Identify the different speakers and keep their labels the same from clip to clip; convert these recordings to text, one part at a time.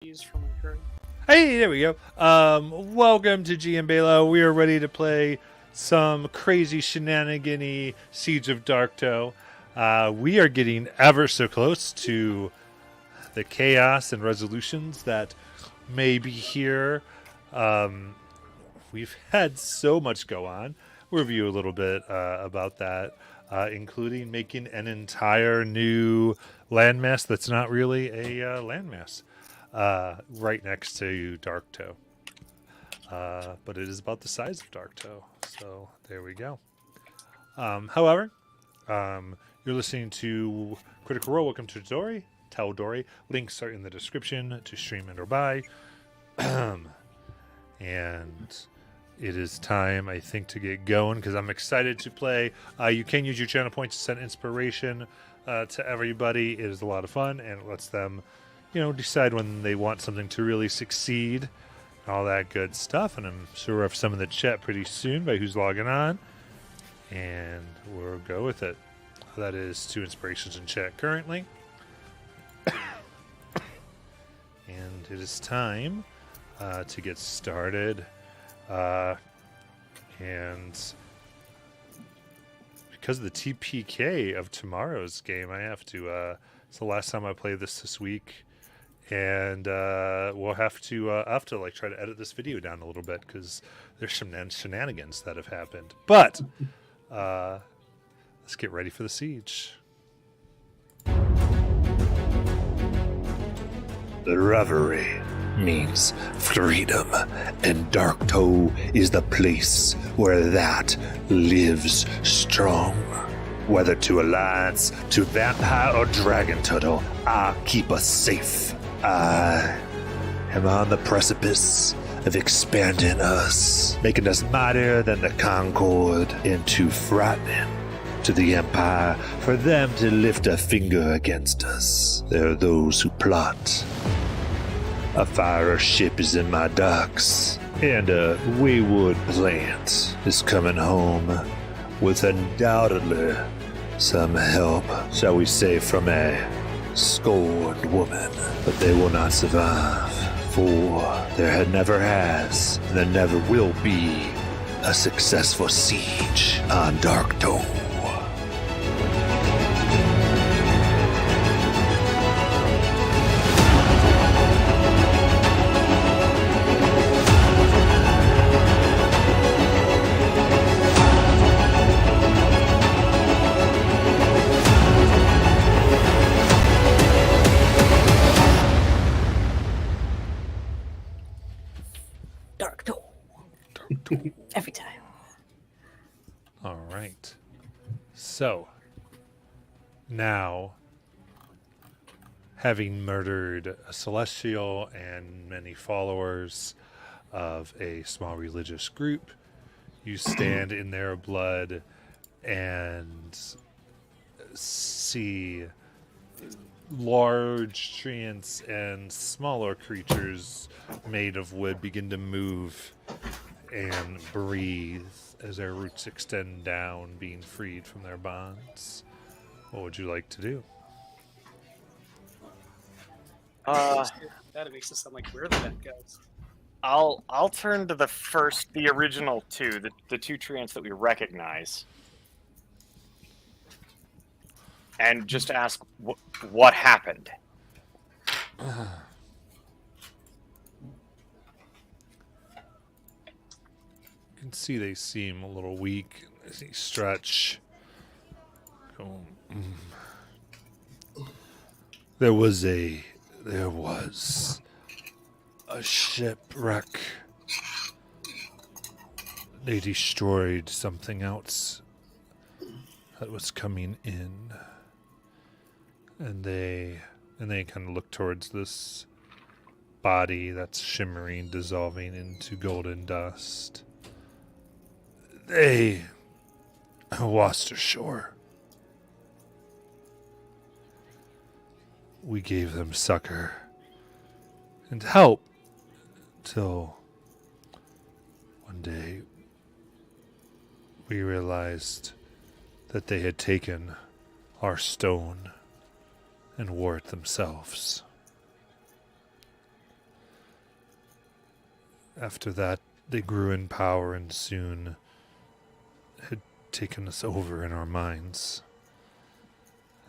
Speaker 1: From my current.
Speaker 2: Hey, there we go. Welcome to GM Balo. We are ready to play some crazy shenanigan-y Siege of Darktow. We are getting ever so close to the chaos and resolutions that may be here. We've had so much go on. We'll review a little bit about that, including making an entire new landmass that's not really a landmass right next to Darktow. But it is about the size of Darktow. So there we go. However, you're listening to Critical Role. Welcome to Dory. Tell Dory. Links are in the description to stream and or buy. And it is time, I think, to get going because I'm excited to play. You can use your channel points to send inspiration to everybody. It is a lot of fun and it lets them, decide when they want something to really succeed. All that good stuff. And I'm sure we'll have some in the chat pretty soon by who's logging on. And we'll go with it. That is 2 inspirations in chat currently. And it is time to get started. And because of the TPK of tomorrow's game, I have to. It's the last time I play this week, and we'll have to try to edit this video down a little bit because there's some shenanigans that have happened. But let's get ready for the siege.
Speaker 3: The Reverie means freedom, and Darktow is the place where that lives strong. Whether to Alliance, to Vampire, or Dragon Turtle, I keep us safe. I am on the precipice of expanding us, making us mightier than the Concord, and too frightening to the Empire for them to lift a finger against us. There are those who plot. A fire ship is in my docks, and a wayward plant is coming home with undoubtedly some help, shall we say, from a scorned woman. But they will not survive, for there never has, and there never will be, a successful siege on Darktow.
Speaker 1: Every time.
Speaker 2: All right. So, now, having murdered a celestial and many followers of a small religious group, you stand in their blood and see large treants and smaller creatures made of wood begin to move and breathe as their roots extend down, being freed from their bonds. What would you like to do?
Speaker 1: That makes it sound like we're the bad guys.
Speaker 4: I'll turn to the original two, the two treants that we recognize, and just ask what happened.
Speaker 2: You can see they seem a little weak as they stretch. There was a shipwreck. They destroyed something else that was coming in. And they kind of look towards this body that's shimmering, dissolving into golden dust. They washed ashore. We gave them succor and help till one day we realized that they had taken our stone and wore it themselves. After that, they grew in power and soon had taken us over in our minds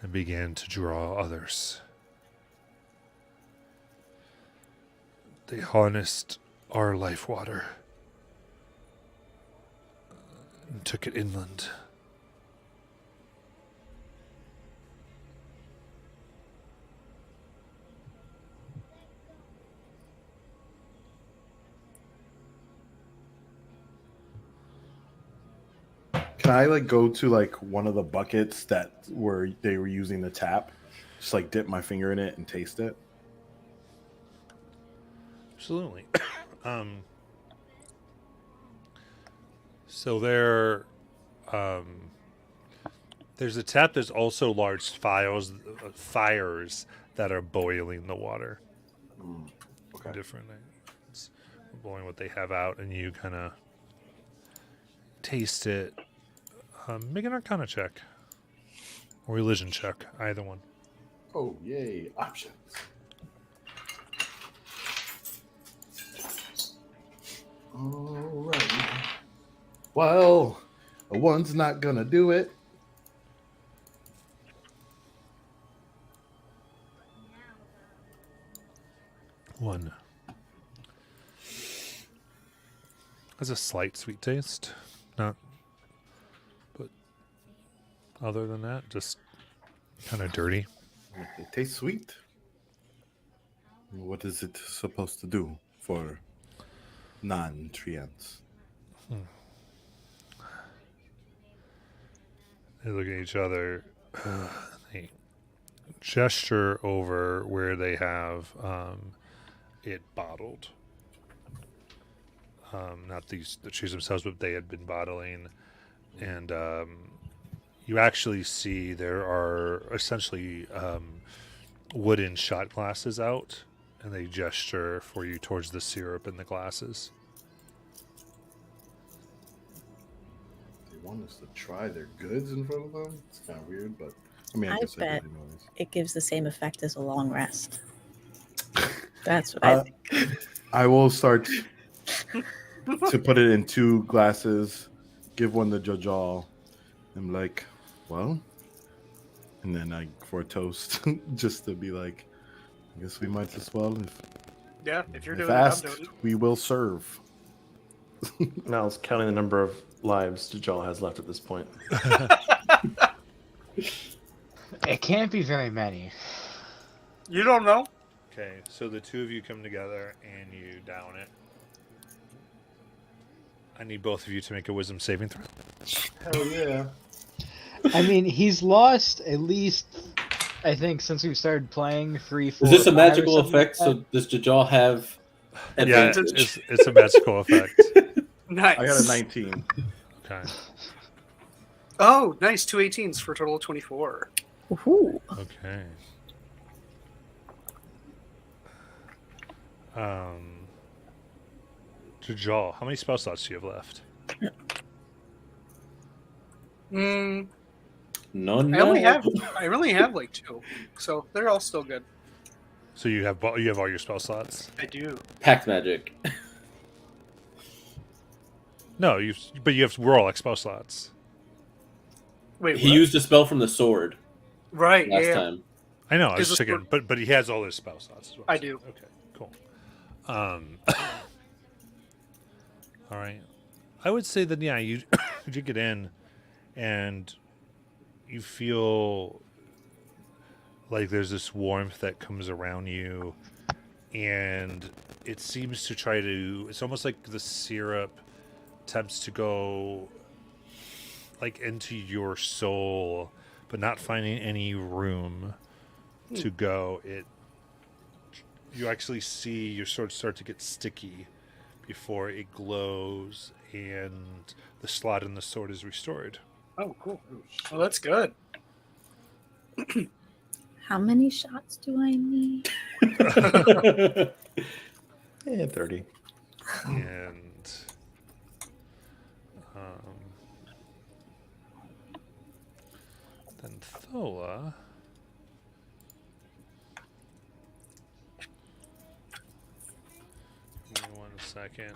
Speaker 2: and began to draw others. They harnessed our life water and took it inland.
Speaker 5: Can I like go to like one of the buckets that were they were using the tap? Just like dip my finger in it and taste it.
Speaker 2: Absolutely. So there's a tap. There's also large fires that are boiling the water.
Speaker 5: Okay.
Speaker 2: Different things. Boiling what they have out, and you kind of taste it. Make an Arcana check or religion check, either one.
Speaker 5: Oh yay! Options. All right. Well, a one's not gonna do it.
Speaker 2: One has a slight sweet taste, not, but other than that, just kind of dirty.
Speaker 5: It tastes sweet. What is it supposed to do for non-treants?
Speaker 2: They look at each other. They gesture over where they have it bottled. Not the trees themselves, but they had been bottling. And you actually see there are essentially wooden shot glasses out, and they gesture for you towards the syrup in the glasses.
Speaker 5: They want us to try their goods in front of them. It's kind of weird, but I mean, I
Speaker 6: I
Speaker 5: guess
Speaker 6: bet
Speaker 5: everybody knows.
Speaker 6: it gives the same effect as a long rest. That's what I think.
Speaker 5: I will start to put it in 2 glasses, give one to Jajal. I'm like, well, and then I for a toast, just to be like, I guess we might as well.
Speaker 1: Yeah, if you're
Speaker 5: If
Speaker 1: doing it, I'm
Speaker 5: asked,
Speaker 1: doing it.
Speaker 5: we will serve.
Speaker 7: Mal's counting the number of lives Dajjal has left at this point.
Speaker 8: It can't be very many.
Speaker 1: You don't know?
Speaker 2: Okay, so the two of you come together and you down it. I need both of you to make a wisdom saving throw.
Speaker 5: Hell yeah.
Speaker 8: I mean, he's lost at least, I think, since we started playing 3, 4.
Speaker 9: Is this a
Speaker 8: 5 or
Speaker 9: magical
Speaker 8: something
Speaker 9: effect?
Speaker 8: like
Speaker 9: So does Dajjal have
Speaker 2: Yeah,
Speaker 9: advantage?
Speaker 2: it's a magical effect.
Speaker 1: Nice.
Speaker 5: I got a 19.
Speaker 2: Okay.
Speaker 1: Oh, nice. 2 18s for a total of 24.
Speaker 6: Ooh.
Speaker 2: Okay. Jajal, how many spell slots do you have left?
Speaker 1: Mm,
Speaker 9: None.
Speaker 1: I only
Speaker 9: now?
Speaker 1: have like 2, so they're all still good.
Speaker 2: So you have all your spell slots.
Speaker 1: I do.
Speaker 9: Pact magic.
Speaker 2: No, we're all like spell slots.
Speaker 1: Wait,
Speaker 9: He
Speaker 1: what?
Speaker 9: used a spell from the sword
Speaker 1: Right,
Speaker 9: last
Speaker 1: yeah.
Speaker 9: time.
Speaker 2: I know. I was
Speaker 1: Is this
Speaker 2: thinking, but he has all his spell slots as well.
Speaker 1: I
Speaker 2: so-
Speaker 1: do.
Speaker 2: Okay, cool. All right. I would say that you you get in, and you feel like there's this warmth that comes around you, and it seems to try to. It's almost like the syrup attempts to go like into your soul, but not finding any room to go. You actually see your sword start to get sticky before it glows and the slot in the sword is restored.
Speaker 1: Oh, cool. Well, that's good.
Speaker 6: How many shots do I need?
Speaker 7: Yeah, 30.
Speaker 2: And then Thola. Give me 1 second.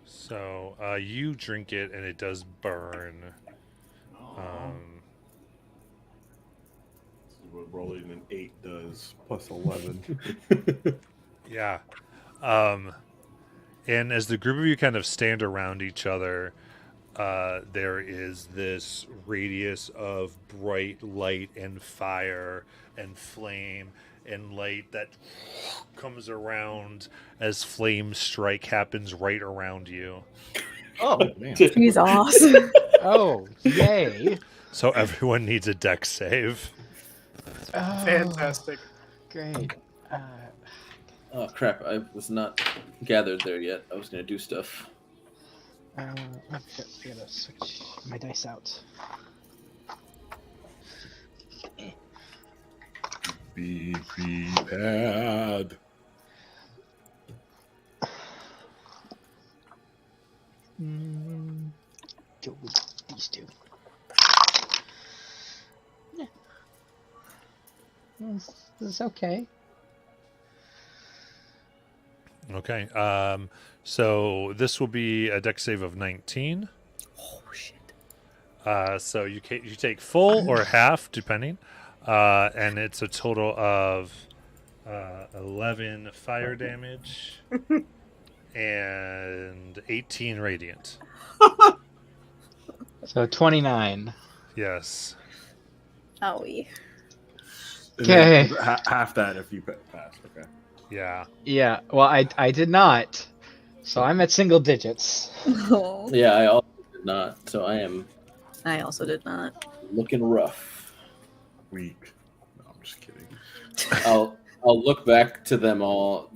Speaker 2: So you drink it and it does burn.
Speaker 5: This is what rolling an 8 does, plus 11.
Speaker 2: Yeah. And as the group of you kind of stand around each other, there is this radius of bright light and fire and flame and light that comes around as flame strike happens right around you.
Speaker 8: Oh,
Speaker 5: Man.
Speaker 6: He's awesome.
Speaker 8: oh, yay!
Speaker 2: So everyone needs a deck save.
Speaker 8: Oh,
Speaker 1: Fantastic.
Speaker 8: Great.
Speaker 9: Oh crap! I was not gathered there yet. I was gonna do stuff.
Speaker 8: I gotta switch my dice out.
Speaker 5: Be prepared.
Speaker 8: Go with these two. Yeah. This is okay.
Speaker 2: Okay. So this will be a deck save of 19.
Speaker 6: Oh shit.
Speaker 2: So you take full or half, depending, and it's a total of 11 fire damage and 18 radiant.
Speaker 8: So 29.
Speaker 2: Yes.
Speaker 6: Owie.
Speaker 5: And then
Speaker 8: Okay.
Speaker 5: Half that if you pass. Okay.
Speaker 2: Yeah.
Speaker 8: Yeah. Well, I did not. So I'm at single digits.
Speaker 6: Oh.
Speaker 9: Yeah, I also did not. So I am
Speaker 6: I also did not.
Speaker 9: looking rough.
Speaker 5: Weak. No, I'm just kidding.
Speaker 9: I'll look back to them all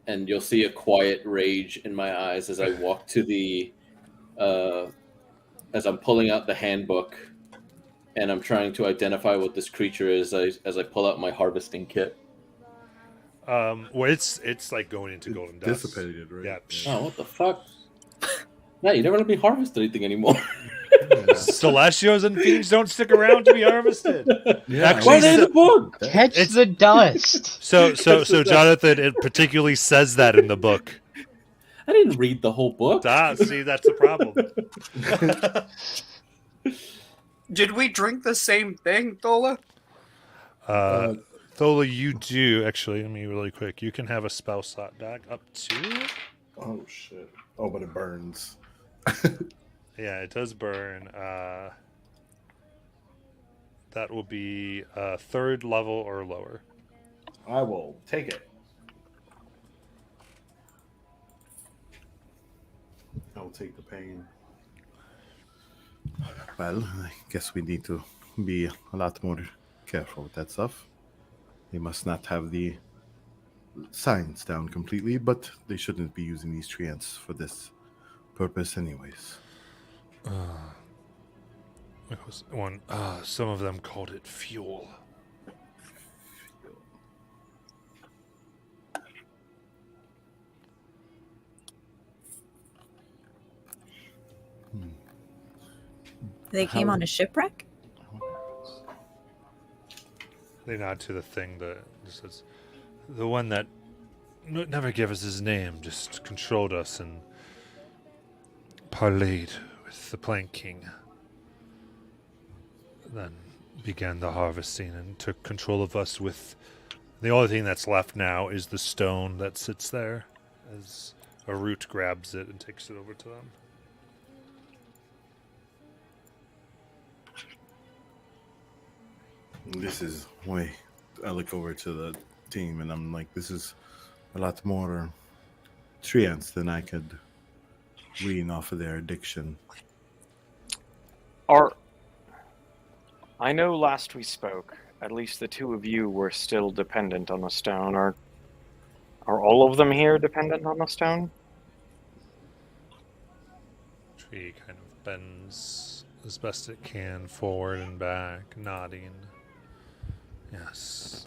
Speaker 9: and you'll see a quiet rage in my eyes as I walk to the as I'm pulling out the handbook and I'm trying to identify what this creature is as I pull out my harvesting kit.
Speaker 2: Well, it's like going into golden dust.
Speaker 5: Dissipated, right?
Speaker 2: Yeah.
Speaker 9: Oh, what the fuck? Yeah, you never let me harvest anything anymore.
Speaker 2: Celestials and fiends don't stick around to be harvested.
Speaker 5: Yeah.
Speaker 2: Actually,
Speaker 9: Why are they in the book?
Speaker 8: Catch
Speaker 2: It's-
Speaker 8: the dust.
Speaker 2: So Jonathan, it particularly says that in the book.
Speaker 9: I didn't read the whole book.
Speaker 2: See, that's the problem.
Speaker 1: Did we drink the same thing, Thola?
Speaker 2: Thola, you do actually. Let me really quick. You can have a spell slot back up to.
Speaker 5: Oh shit. Oh, but it burns.
Speaker 2: Yeah, it does burn. That will be 3rd level or lower.
Speaker 5: I will take it. I will take the pain. Well, I guess we need to be a lot more careful with that stuff. They must not have the science down completely, but they shouldn't be using these treants for this purpose anyways.
Speaker 2: It was one. Some of them called it fuel.
Speaker 6: They came on a shipwreck?
Speaker 2: They nod to the thing that says, the one that never gave us his name, just controlled us and parlayed with the Plank King. Then began the harvesting and took control of us with the only thing that's left now is the stone that sits there as a root grabs it and takes it over to them.
Speaker 5: This is way. I look over to the team and I'm like, this is a lot more treants than I could wean off of their addiction.
Speaker 4: I know last we spoke, at least the two of you were still dependent on the stone. Are all of them here dependent on the stone?
Speaker 2: Tree kind of bends as best it can forward and back, nodding. Yes.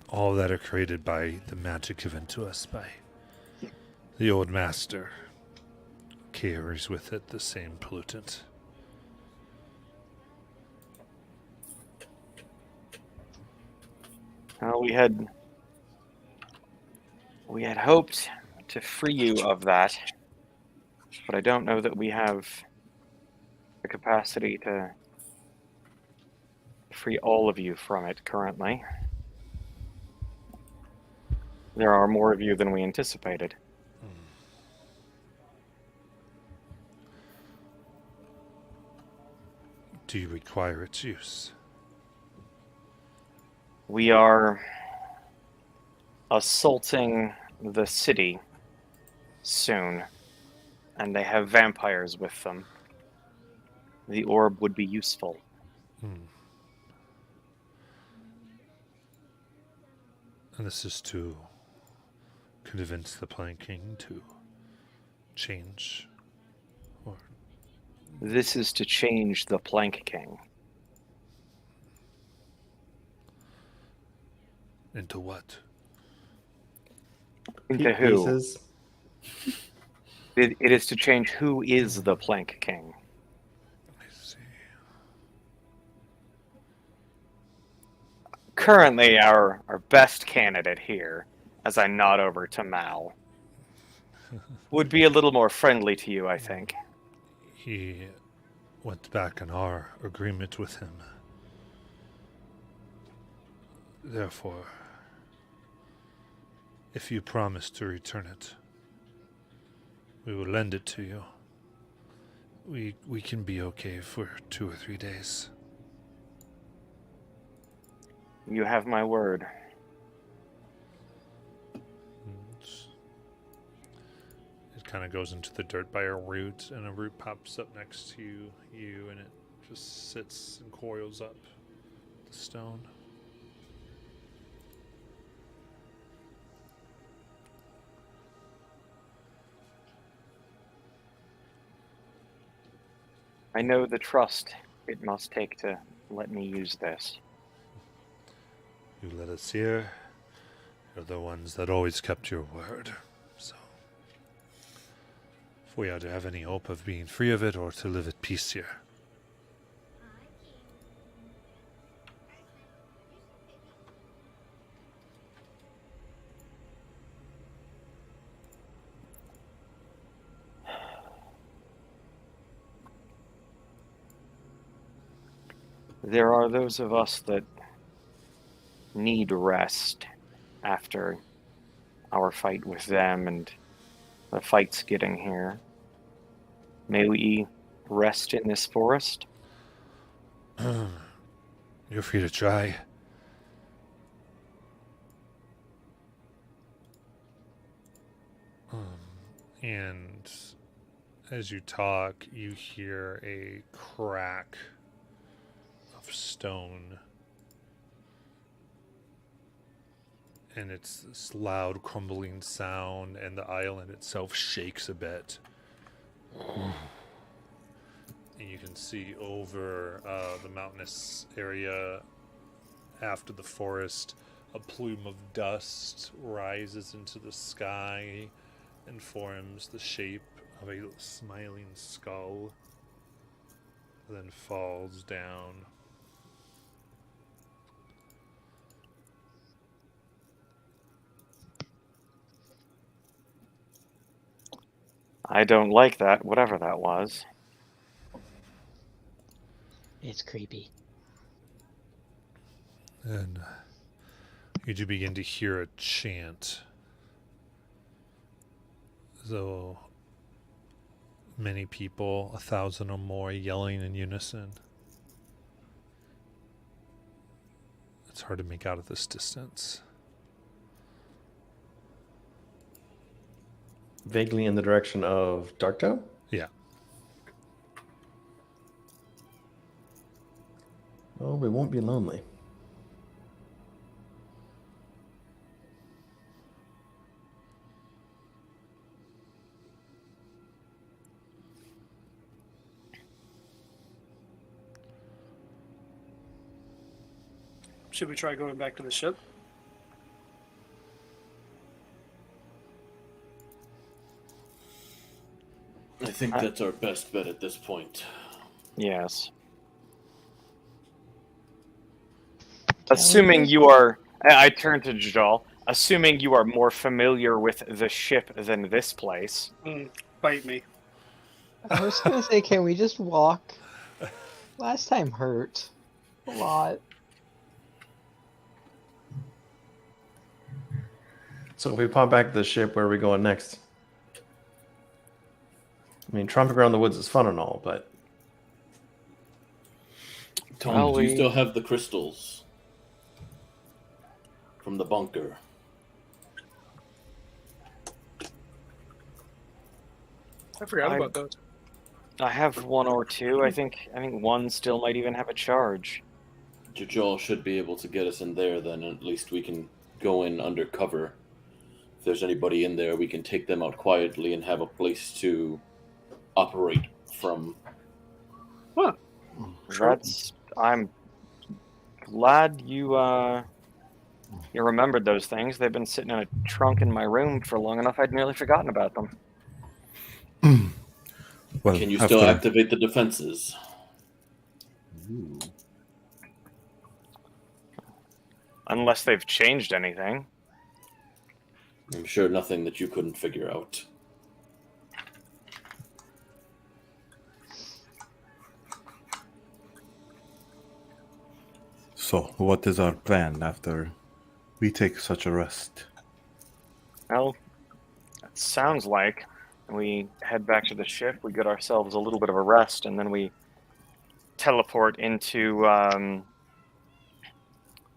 Speaker 2: All that are created by the magic given to us by the old master carries with it the same pollutant.
Speaker 4: We had hoped to free you of that, but I don't know that we have the capacity to free all of you from it currently. There are more of you than we anticipated.
Speaker 2: Do you require its use?
Speaker 4: We are assaulting the city soon, and they have vampires with them. The orb would be useful.
Speaker 2: And this is to convince the Plain King to change, or
Speaker 4: This is to change the Plank King.
Speaker 2: into what?
Speaker 4: Into who?
Speaker 7: Pieces.
Speaker 4: It is to change who is the Plank King.
Speaker 2: I see.
Speaker 4: Currently, our best candidate here, as I nod over to Mal, would be a little more friendly to you, I think.
Speaker 2: He went back on our agreement with him. Therefore, if you promise to return it, we will lend it to you. We can be okay for 2 or 3 days.
Speaker 4: You have my word.
Speaker 2: It kind of goes into the dirt by a root, and a root pops up next to you, and it just sits and coils up the stone.
Speaker 4: I know the trust it must take to let me use this.
Speaker 2: You let us here. You're the ones that always kept your word. So, if we are to have any hope of being free of it or to live at peace here,
Speaker 4: There are those of us that need rest after our fight with them and the fights getting here. May we rest in this forest?
Speaker 2: you're free to try. And as you talk, you hear a crack of stone. And it's this loud crumbling sound, and the island itself shakes a bit. And you can see over the mountainous area after the forest, a plume of dust rises into the sky and forms the shape of a smiling skull, then falls down.
Speaker 4: I don't like that, whatever that was.
Speaker 8: It's creepy.
Speaker 2: And you do begin to hear a chant. Though many people, 1,000 or more, yelling in unison. It's hard to make out at this distance.
Speaker 7: Vaguely in the direction of Darktoe?
Speaker 2: Yeah.
Speaker 7: Well, we won't be lonely.
Speaker 1: Should we try going back to the ship?
Speaker 9: I think that's our best bet at this point.
Speaker 4: Yes. Assuming you are... I turn to Jajal. Assuming you are more familiar with the ship than this place.
Speaker 1: Bite me.
Speaker 8: I was gonna say, can we just walk? Last time hurt a lot.
Speaker 7: So if we pop back to the ship, where are we going next? I mean, tromping around the woods is fun and all, but
Speaker 9: Tom,
Speaker 4: Well,
Speaker 9: do you
Speaker 4: we-
Speaker 9: still have the crystals from the bunker?
Speaker 1: I forgot
Speaker 4: I-
Speaker 1: about those.
Speaker 4: I have one or two. I think one still might even have a charge.
Speaker 9: Jajal should be able to get us in there. Then at least we can go in undercover. If there's anybody in there, we can take them out quietly and have a place to operate from.
Speaker 4: I'm glad you remembered those things. They've been sitting in a trunk in my room for long enough. I'd nearly forgotten about them.
Speaker 5: Well,
Speaker 9: Can you still
Speaker 5: after-
Speaker 9: activate the defenses?
Speaker 5: Ooh.
Speaker 4: Unless they've changed anything.
Speaker 9: I'm sure nothing that you couldn't figure out.
Speaker 5: So, what is our plan after we take such a rest?
Speaker 4: Well, it sounds like we head back to the ship, we get ourselves a little bit of a rest, and then we teleport into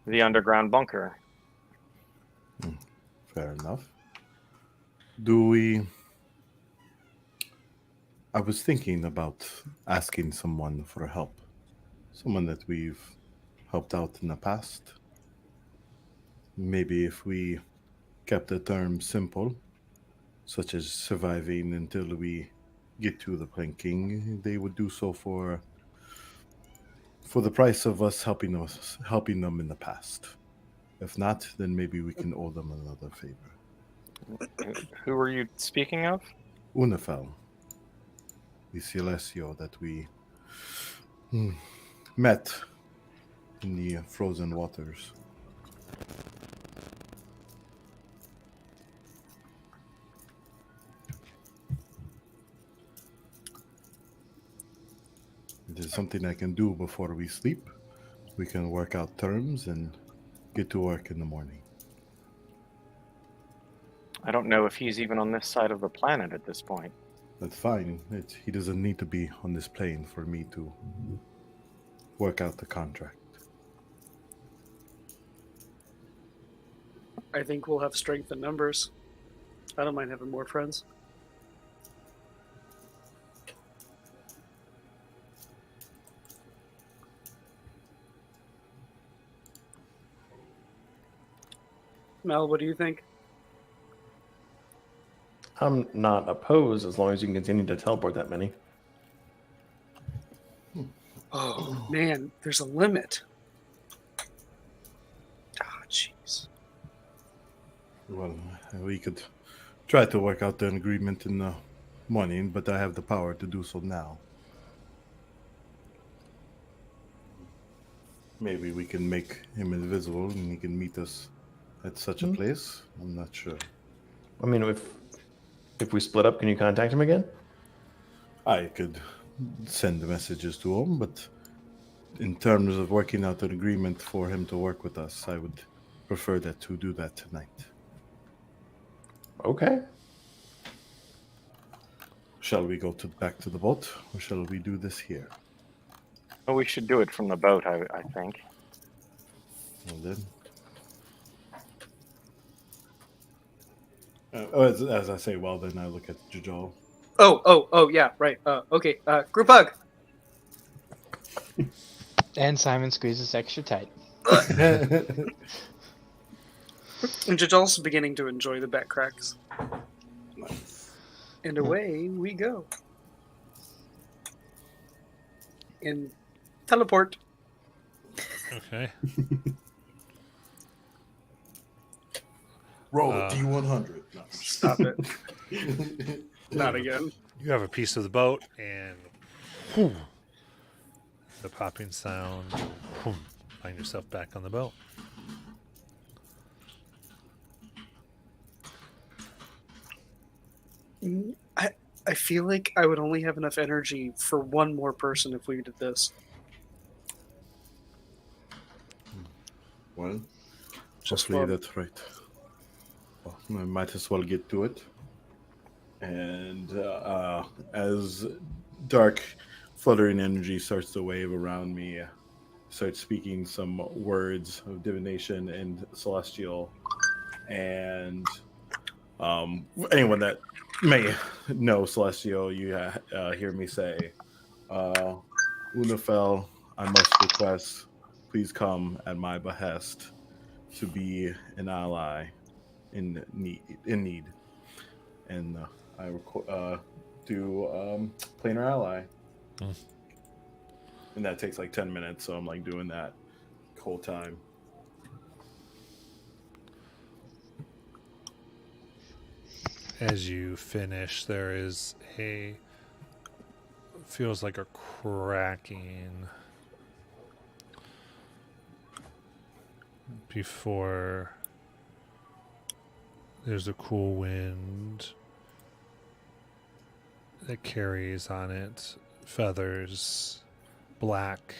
Speaker 4: the underground bunker.
Speaker 5: Fair enough. Do we... I was thinking about asking someone for help. Someone that we've helped out in the past. Maybe if we kept the term simple, such as surviving until we get to the planking, they would do so for the price of us helping them in the past. If not, then maybe we can owe them another favor.
Speaker 4: Who were you speaking of?
Speaker 5: Unifel, the Celestio that we met in the frozen waters. It is something I can do before we sleep. We can work out terms and get to work in the morning.
Speaker 4: I don't know if he's even on this side of the planet at this point.
Speaker 5: That's fine. He doesn't need to be on this plane for me to work out the contract.
Speaker 1: I think we'll have strength in numbers. I don't mind having more friends. Mel, what do you think?
Speaker 7: I'm not opposed as long as you can continue to teleport that many.
Speaker 1: Oh, man, there's a limit. Ah, jeez.
Speaker 5: Well, we could try to work out an agreement in the morning, but I have the power to do so now. Maybe we can make him invisible and he can meet us at such a place. I'm not sure.
Speaker 7: I mean, if we split up, can you contact him again?
Speaker 5: I could send the messages to him, but in terms of working out an agreement for him to work with us, I would prefer to do that tonight.
Speaker 7: Okay.
Speaker 5: Shall we go back to the boat, or shall we do this here?
Speaker 4: Well, we should do it from the boat, I think.
Speaker 5: Well then. As I say, well then, I look at Jajal.
Speaker 1: Oh, yeah, right. Okay, group hug.
Speaker 8: And Simon squeezes extra tight.
Speaker 1: And Jajal's beginning to enjoy the back cracks. And away we go. And teleport.
Speaker 2: Okay.
Speaker 5: Roll a D100. No.
Speaker 1: Stop it. Not again.
Speaker 2: You have a piece of the boat, and whew, the popping sound. Whew, find yourself back on the boat.
Speaker 1: I feel like I would only have enough energy for one more person if we did this.
Speaker 5: Well,
Speaker 1: Just
Speaker 5: hopefully
Speaker 1: one.
Speaker 5: that's right. Well, I might as well get to it. And as dark, fluttering energy starts to wave around me, start speaking some words of divination and celestial, and anyone that may know celestial, you hear me say, Unifel, I must request, please come at my behest to be an ally in need. And I do planar ally. And that takes like 10 minutes, so I'm like doing that the whole time.
Speaker 2: As you finish, there is feels like a cracking before there's a cool wind that carries on it feathers, black,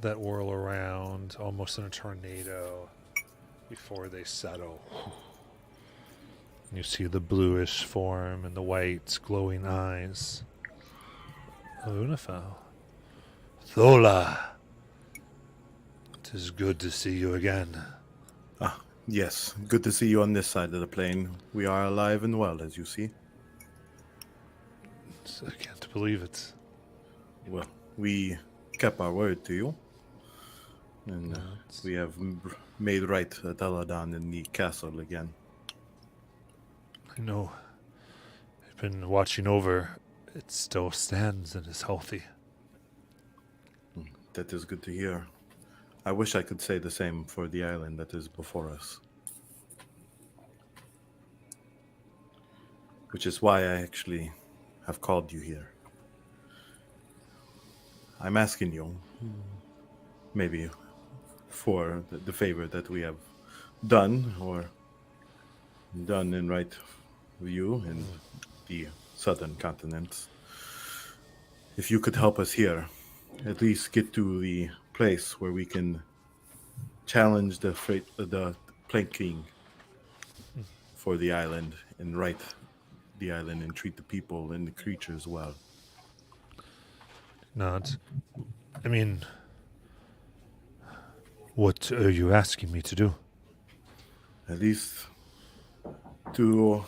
Speaker 2: that whirl around almost in a tornado before they settle. And you see the bluish form and the white glowing eyes of Unifel. Thola, it is good to see you again.
Speaker 5: Yes, good to see you on this side of the plane. We are alive and well, as you see.
Speaker 2: I can't believe it.
Speaker 5: Well, we kept our word to you. And we have made right at Aladan in the castle again.
Speaker 2: I know. I've been watching over. It still stands and is healthy.
Speaker 5: That is good to hear. I wish I could say the same for the island that is before us. Which is why I actually have called you here. I'm asking you, maybe for the favor that we have done, or done in right with you in the southern continent. If you could help us here, at least get to the place where we can challenge the Plank King for the island and right the island and treat the people and the creatures well.
Speaker 2: Not. I mean, what are you asking me to do?
Speaker 5: At least to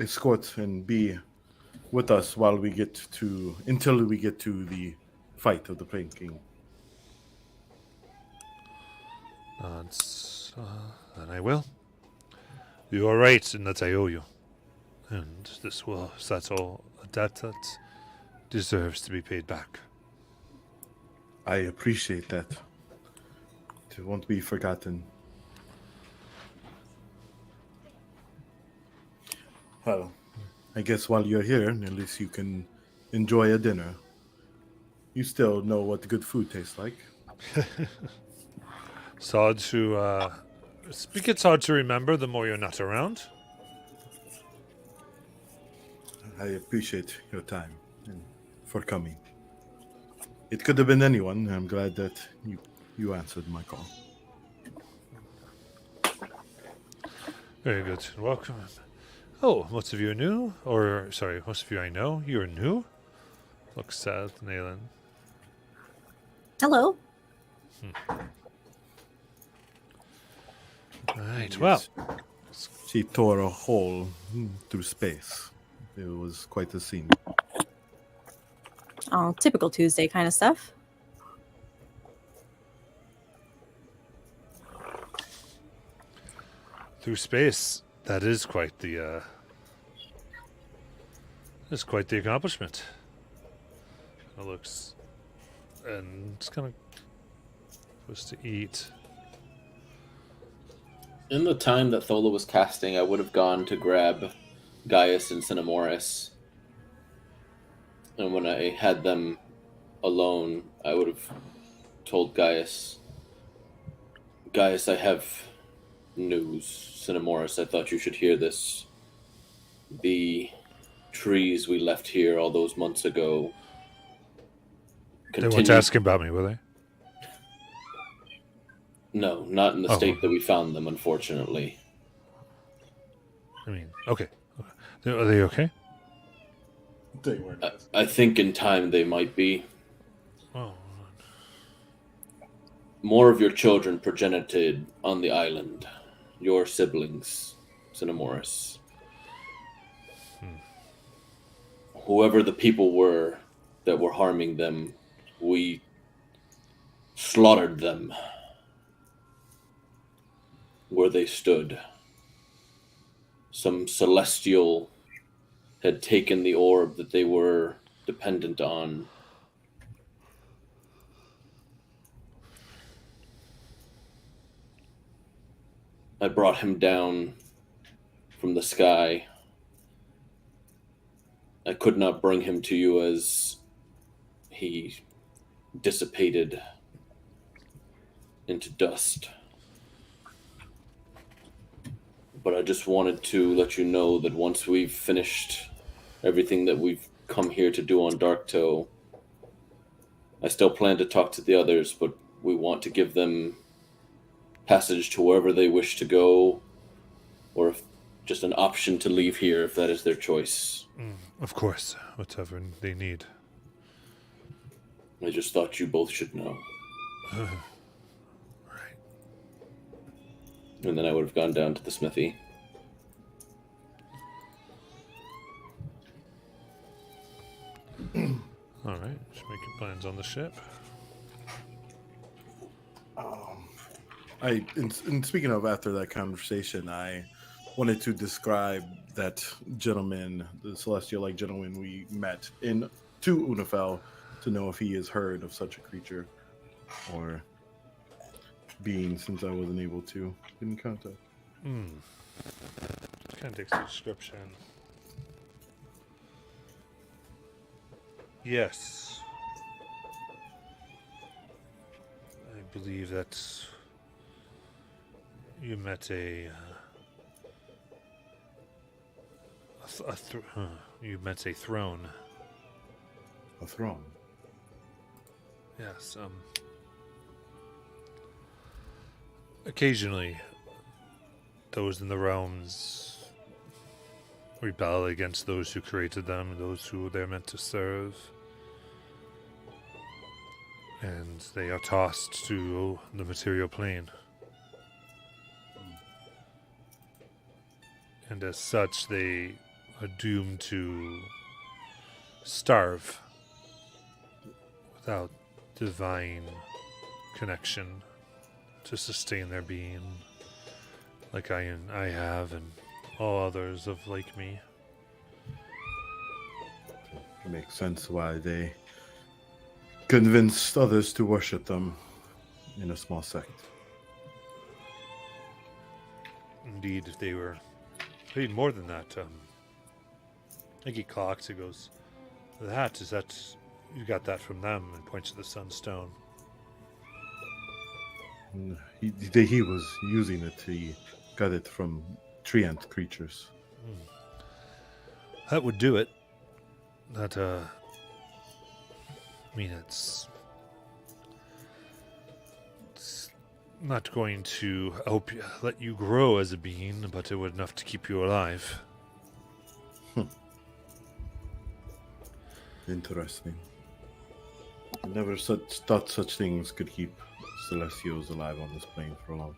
Speaker 5: escort and be with us while we get to, until we get to the fight of the Plank King.
Speaker 2: Then I will. You are right in that I owe you. And this will settle a debt that deserves to be paid back.
Speaker 5: I appreciate that. It won't be forgotten. Well, I guess while you're here, at least you can enjoy a dinner. You still know what good food tastes like.
Speaker 2: It's hard to, it's hard to remember the more you're not around.
Speaker 5: I appreciate your time and for coming. It could have been anyone. I'm glad that you answered my call.
Speaker 2: Very good. Welcome. Oh, most of you are new. Or, sorry, most of you I know. You're new. Looks sad, Nayland.
Speaker 6: Hello.
Speaker 2: Alright, well.
Speaker 5: She tore a hole through space. It was quite a scene.
Speaker 6: Oh, typical Tuesday kind of stuff.
Speaker 2: Through space, that is quite the accomplishment. It looks, and it's kind of supposed to eat.
Speaker 9: In the time that Thola was casting, I would have gone to grab Gaius and Cinemoris. And when I had them alone, I would have told Gaius, I have news, Cinemoris. I thought you should hear this. The trees we left here all those months ago
Speaker 2: They weren't asking about me, were they?
Speaker 9: No, not in the
Speaker 2: Oh,
Speaker 9: state
Speaker 2: okay.
Speaker 9: that we found them, unfortunately.
Speaker 2: I mean, okay. Are they okay?
Speaker 5: They weren't.
Speaker 9: I think in time they might be.
Speaker 2: Oh,
Speaker 9: More of your children progenited on the island. Your siblings, Cinemoris. Whoever the people were that were harming them, we slaughtered them where they stood. Some celestial had taken the orb that they were dependent on. I brought him down from the sky. I could not bring him to you as he dissipated into dust. But I just wanted to let you know that once we've finished everything that we've come here to do on Dark Toe, I still plan to talk to the others, but we want to give them passage to wherever they wish to go, or if just an option to leave here if that is their choice.
Speaker 2: of course, whatever they need.
Speaker 9: I just thought you both should know.
Speaker 2: Right.
Speaker 9: And then I would have gone down to the smithy.
Speaker 2: All right. Just making plans on the ship.
Speaker 5: And speaking of after that conversation, I wanted to describe that gentleman, the celestial-like gentleman we met to Unifel, to know if he has heard of such a creature or being, since I wasn't able to get in contact.
Speaker 2: Kind of takes a description. Yes. I believe that you met you met a throne.
Speaker 5: A throne.
Speaker 2: Yes. Occasionally, those in the realms rebel against those who created them, those who they're meant to serve. And they are tossed to the material plane. And as such, they are doomed to starve without divine connection to sustain their being, like I have, and all others of like me.
Speaker 5: It makes sense why they convinced others to worship them in a small sect.
Speaker 2: Indeed, they were paid more than that. I think he clocks. He goes, "That is that you got that from them," and points to the sunstone.
Speaker 5: He was using it. He got it from treant creatures.
Speaker 2: That would do it. That I mean, it's not going to help you, let you grow as a being, but it would enough to keep you alive.
Speaker 5: Interesting. I never thought such things could keep Celestials alive on this plane for long.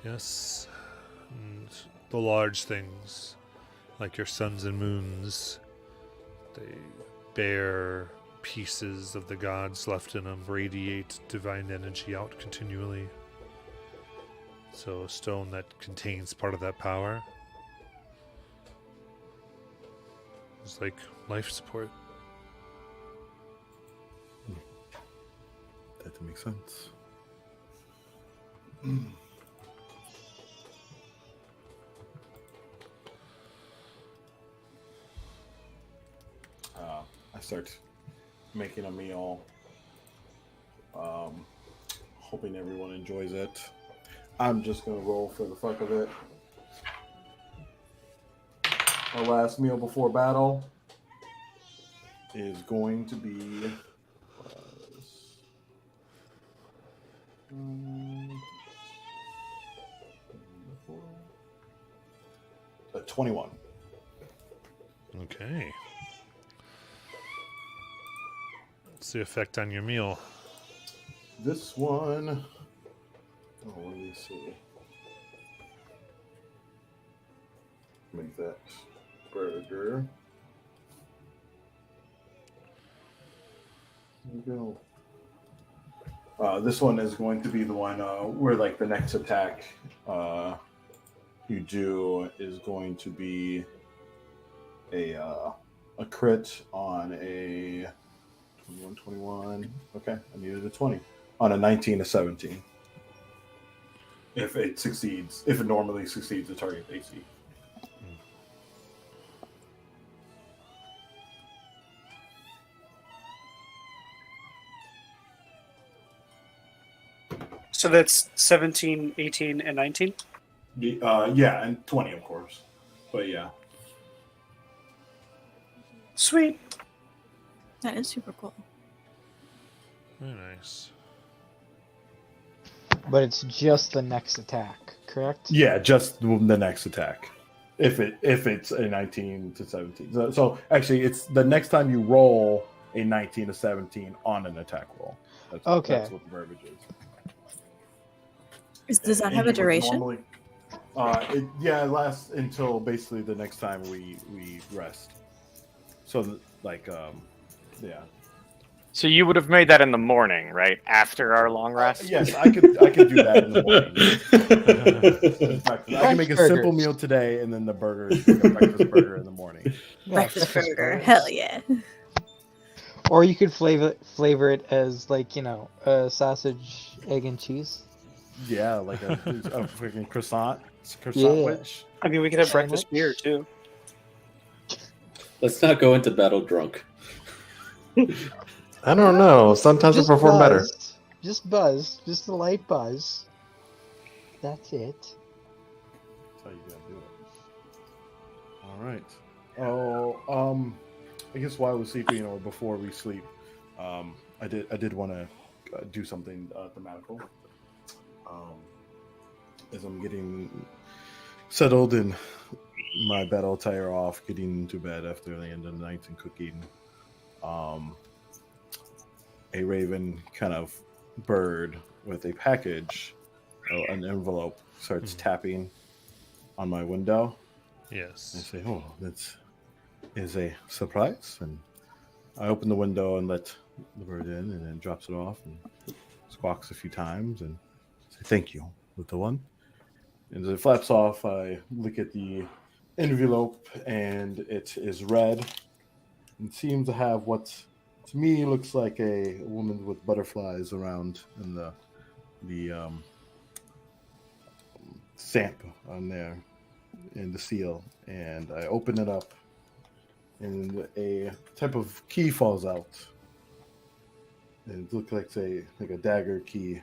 Speaker 2: Yes, and the large things, like your suns and moons, they bear pieces of the gods left in them, radiate divine energy out continually. So a stone that contains part of that power is like life support.
Speaker 5: That makes sense. I start making a meal, hoping everyone enjoys it. I'm just gonna roll for the fuck of it. Our last meal before battle is going to be a 21.
Speaker 2: Okay. What's the effect on your meal?
Speaker 5: This one. Oh, let me see. Make that burger. There we go. This one is going to be the one where, like, the next attack you do is going to be a crit on a 21. Okay, I needed a 20 on a 19 to 17. If it succeeds, if it normally succeeds the target AC.
Speaker 1: So that's 17, 18, and 19?
Speaker 5: Yeah, and 20, of course. But yeah.
Speaker 1: Sweet.
Speaker 6: That is super cool.
Speaker 2: Very nice.
Speaker 8: But it's just the next attack, correct?
Speaker 5: Yeah, just the next attack. If it's a 19 to 17. So actually, it's the next time you roll a 19 to 17 on an attack roll. That's what the verbiage is.
Speaker 6: Does that have a duration?
Speaker 5: Normally, it lasts until basically the next time we rest. So yeah.
Speaker 4: So you would have made that in the morning, right? After our long rest?
Speaker 5: Yes, I could do that in the morning. In fact, I can make a simple meal today, and then the burger is like a breakfast burger in the morning.
Speaker 6: Breakfast burger, hell yeah.
Speaker 8: Or you could flavor it as, like, a sausage, egg, and cheese.
Speaker 5: Yeah, like a freaking croissant
Speaker 8: Yeah.
Speaker 5: wedge.
Speaker 1: I mean, we could have breakfast beer, too.
Speaker 9: Let's not go into battle drunk.
Speaker 7: I don't know. Sometimes I perform better.
Speaker 8: Just buzz. Just a light buzz. That's it.
Speaker 5: That's how you gotta do it. All right. Oh, I guess while we're sleeping or before we sleep, I did want to do something thematical. As I'm getting settled in my battle attire off, getting to bed after the end of the night and cooking, a raven kind of bird with a package, an envelope, starts tapping on my window.
Speaker 2: Yes.
Speaker 5: I say, "Oh, that is a surprise." And I open the window and let the bird in, and then drops it off and squawks a few times and say, "Thank you, little one." And as it flaps off, I look at the envelope, and it is red and seems to have what to me looks like a woman with butterflies around in the stamp on there in the seal. And I open it up, and a type of key falls out. And it looks like a dagger key.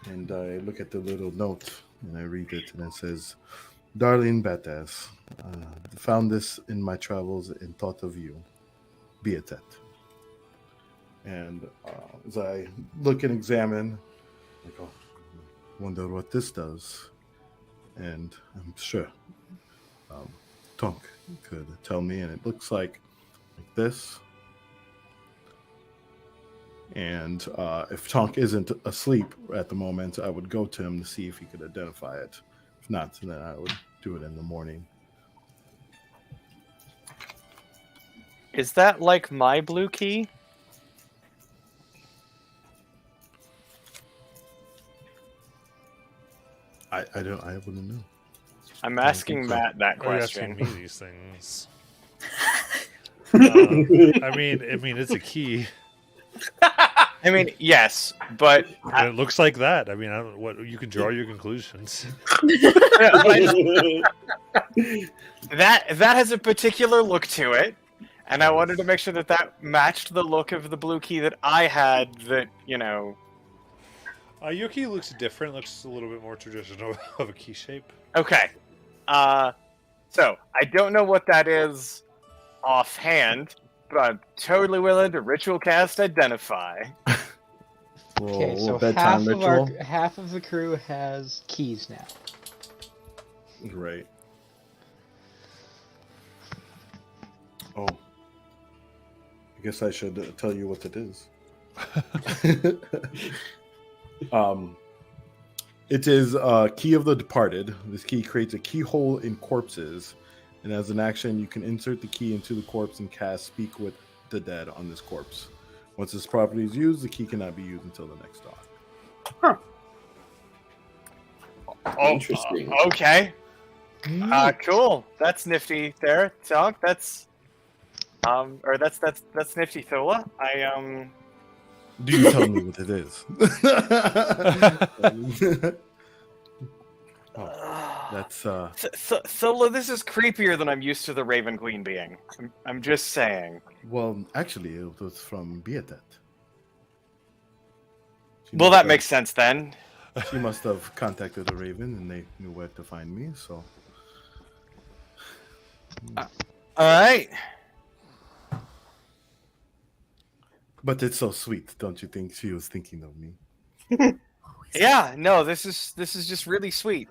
Speaker 5: And I look at the little note, and I read it, and it says, "Darling Batas, found this in my travels and thought of you. Beatet." And as I look and examine, I go, wonder what this does. And I'm sure Tonk could tell me, and it looks like this. And if Tonk isn't asleep at the moment, I would go to him to see if he could identify it. If not, then I would do it in the morning.
Speaker 4: Is that like my blue key?
Speaker 5: I wouldn't know.
Speaker 4: I'm asking Matt that
Speaker 2: Why are you asking
Speaker 4: question.
Speaker 2: me these things? I mean, it's a key.
Speaker 4: I mean, yes, but
Speaker 2: And it looks like that. I mean, I don't, what you can draw your conclusions.
Speaker 4: that has a particular look to it, and I wanted to make sure that matched the look of the blue key that I had. That
Speaker 2: Your key looks different. Looks a little bit more traditional of a key shape.
Speaker 10: Okay. So I don't know what that is offhand, but I'm totally willing to ritual cast identify.
Speaker 8: Okay,
Speaker 5: Little
Speaker 8: so
Speaker 5: bedtime ritual.
Speaker 8: half of the crew has keys now.
Speaker 5: Right. Oh. I guess I should tell you what it is. It is Key of the Departed. This key creates a keyhole in corpses, and as an action, you can insert the key into the corpse and cast Speak with the Dead on this corpse. Once this property is used, the key cannot be used until the next dawn.
Speaker 9: Interesting.
Speaker 10: Okay. Cool. That's nifty there, Talk. That's that's nifty, Thola.
Speaker 5: Do you tell me what it is? That's
Speaker 10: Thola, this is creepier than I'm used to the Raven Queen being. I'm just saying.
Speaker 5: well, actually, it was from Beatet.
Speaker 10: Well, that makes sense then.
Speaker 5: She must have contacted the Raven, and they knew where to find me. So,
Speaker 10: All right.
Speaker 5: but it's so sweet, don't you think? She was thinking of me.
Speaker 10: Yeah. No, this is just really sweet.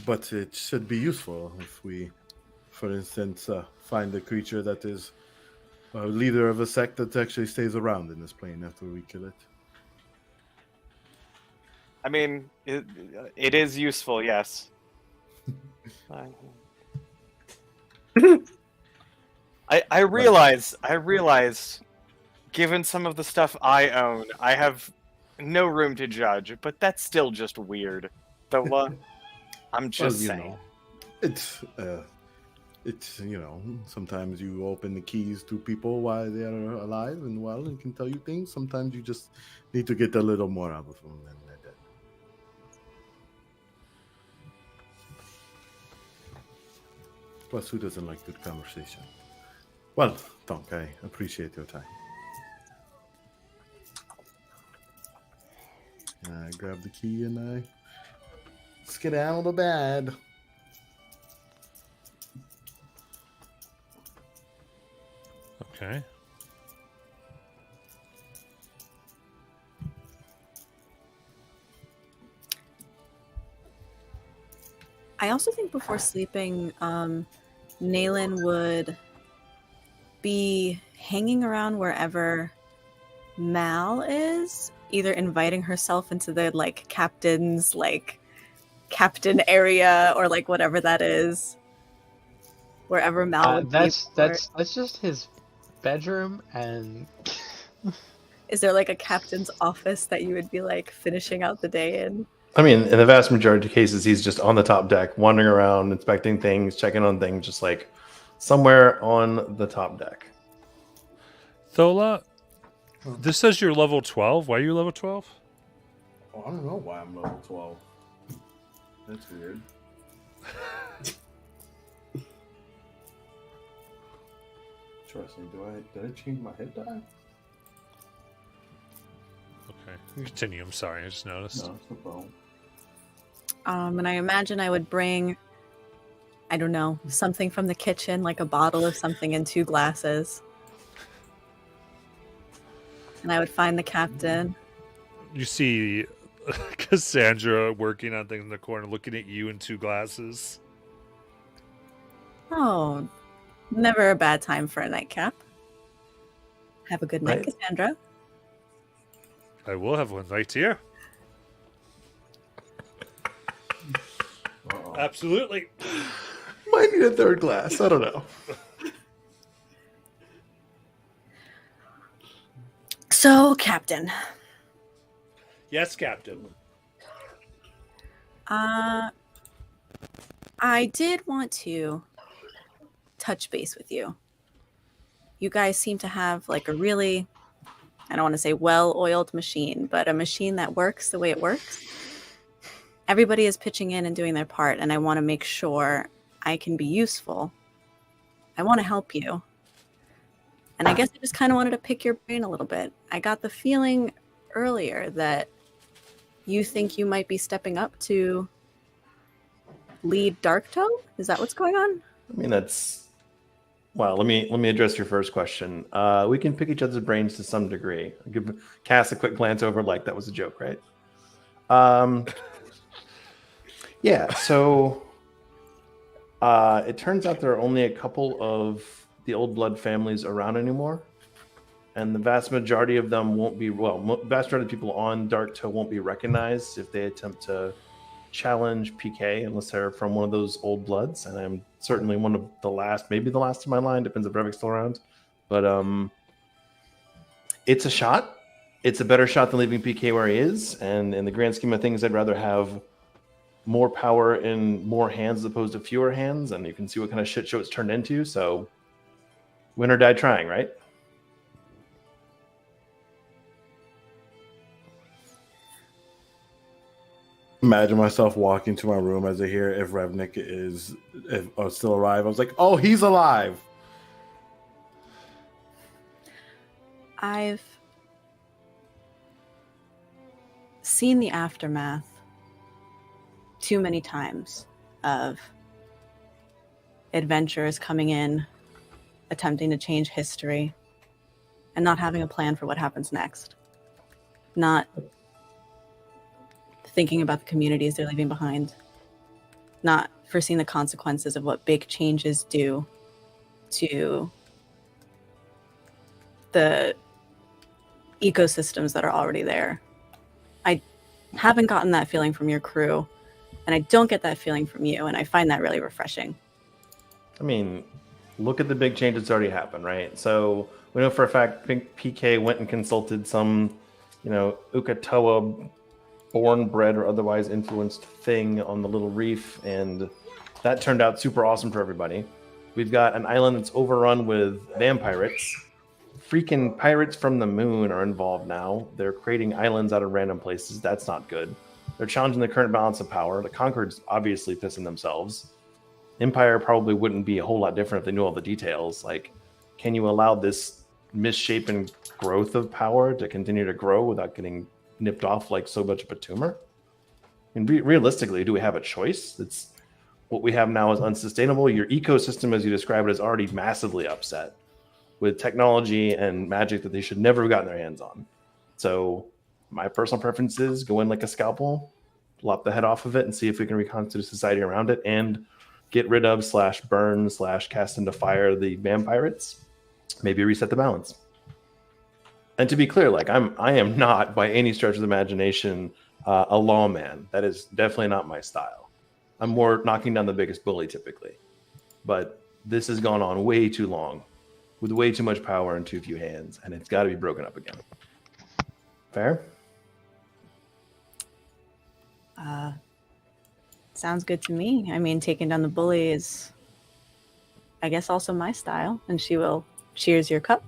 Speaker 5: But it should be useful if we, for instance, find a creature that is a leader of a sect that actually stays around in this plane after we kill it.
Speaker 10: I mean, it is useful, yes. I realize, given some of the stuff I own, I have no room to judge, but that's still just weird. Thola, I'm just saying.
Speaker 5: It's sometimes you open the keys to people while they are alive and well and can tell you things. Sometimes you just need to get a little more out of them than they're dead. Plus, who doesn't like good conversation? Well, Tonk, I appreciate your time. I grab the key and I skedaddle to bed.
Speaker 2: Okay.
Speaker 6: I also think before sleeping, Naylan would be hanging around wherever Mal is, either inviting herself into the captain area or whatever that is. Wherever Mal would
Speaker 8: that's
Speaker 6: be.
Speaker 8: that's just his bedroom, and
Speaker 6: Is there a captain's office that you would be finishing out the day in?
Speaker 7: I mean, in the vast majority of cases, he's just on the top deck, wandering around, inspecting things, checking on things, just somewhere on the top deck.
Speaker 2: Thola, this says you're level 12. Why are you level 12?
Speaker 5: Oh, I don't know why I'm level 12. That's weird. Interesting. Did I change my head die?
Speaker 2: Okay. Continue. I'm sorry. I just noticed.
Speaker 5: No, it's no problem.
Speaker 6: And I imagine I would bring, I don't know, something from the kitchen, like a bottle of something and 2 glasses. And I would find the captain.
Speaker 2: You see Cassandra working on things in the corner, looking at you in 2 glasses.
Speaker 6: Oh, never a bad time for a nightcap. Have a good night,
Speaker 7: Right.
Speaker 6: Cassandra.
Speaker 2: I will have one right here. Absolutely.
Speaker 7: Might need a third glass. I don't know.
Speaker 6: So, Captain.
Speaker 2: Yes, Captain.
Speaker 6: I did want to touch base with you. You guys seem to have a really, I don't want to say well-oiled machine, but a machine that works the way it works. Everybody is pitching in and doing their part, and I want to make sure I can be useful. I want to help you. And I guess I just kind of wanted to pick your brain a little bit. I got the feeling earlier that you think you might be stepping up to lead Darktoe? Is that what's going on?
Speaker 7: I mean, that's well. Let me address your first question. We can pick each other's brains to some degree. I'll give Cass a quick glance over, like that was a joke, right? Yeah. So it turns out there are only a couple of the old blood families around anymore, and the vast majority of them won't be vast majority of people on Darktoe won't be recognized if they attempt to challenge PK unless they're from one of those old bloods, and I'm certainly one of the last, maybe the last in my line, depends if Brevik's still around. But it's a shot. It's a better shot than leaving PK where he is, and in the grand scheme of things, I'd rather have more power in more hands as opposed to fewer hands, and you can see what kind of shit show it's turned into. So win or die trying, right?
Speaker 5: Imagine myself walking to my room as I hear if Revnik is still alive. I was like, oh, he's alive.
Speaker 6: I've seen the aftermath too many times of adventurers coming in, attempting to change history, and not having a plan for what happens next. Not thinking about the communities they're leaving behind. Not foreseeing the consequences of what big changes do to the ecosystems that are already there. I haven't gotten that feeling from your crew, and I don't get that feeling from you, and I find that really refreshing.
Speaker 7: I mean, look at the big change that's already happened, right? So we know for a fact PK went and consulted some, Ukatoa born, bred, or otherwise influenced thing on the little reef, and that turned out super awesome for everybody. We've got an island that's overrun with vampirates. Freaking pirates from the moon are involved now. They're creating islands out of random places. That's not good. They're challenging the current balance of power. The Concord's obviously pissing themselves. Empire probably wouldn't be a whole lot different if they knew all the details. Like, can you allow this misshapen growth of power to continue to grow without getting nipped off like so much of a tumor? I mean, realistically, do we have a choice? It's what we have now is unsustainable. Your ecosystem, as you describe it, is already massively upset with technology and magic that they should never have gotten their hands on. So my personal preference is go in like a scalpel, lop the head off of it, and see if we can reconstitute a society around it and get rid of / burn / cast into fire the vampirates. Maybe reset the balance. And to be clear, like I am not by any stretch of the imagination a lawman. That is definitely not my style. I'm more knocking down the biggest bully typically. But this has gone on way too long, with way too much power in too few hands, and it's got to be broken up again. Fair?
Speaker 6: Sounds good to me. I mean, taking down the bully is, I guess, also my style, and she will cheers your cup.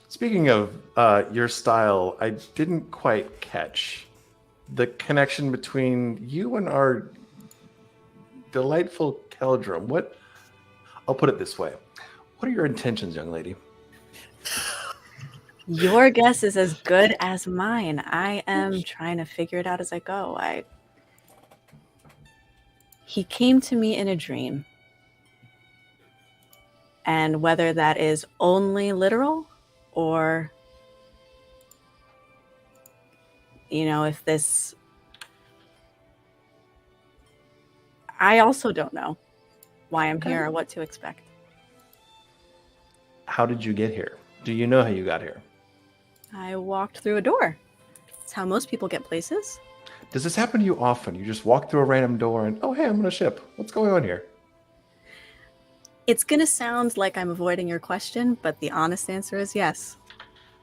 Speaker 7: Speaking of your style, I didn't quite catch the connection between you and our delightful Keldrum. I'll put it this way. What are your intentions, young lady?
Speaker 6: Your guess is as good as mine. I am trying to figure it out as I go. He came to me in a dream. And whether that is only literal or, if this... I also don't know why I'm here or what to expect.
Speaker 7: How did you get here? Do you know how you got here?
Speaker 6: I walked through a door. It's how most people get places.
Speaker 7: Does this happen to you often? You just walk through a random door and, oh, hey, I'm on a ship. What's going on here?
Speaker 6: It's going to sound like I'm avoiding your question, but the honest answer is yes.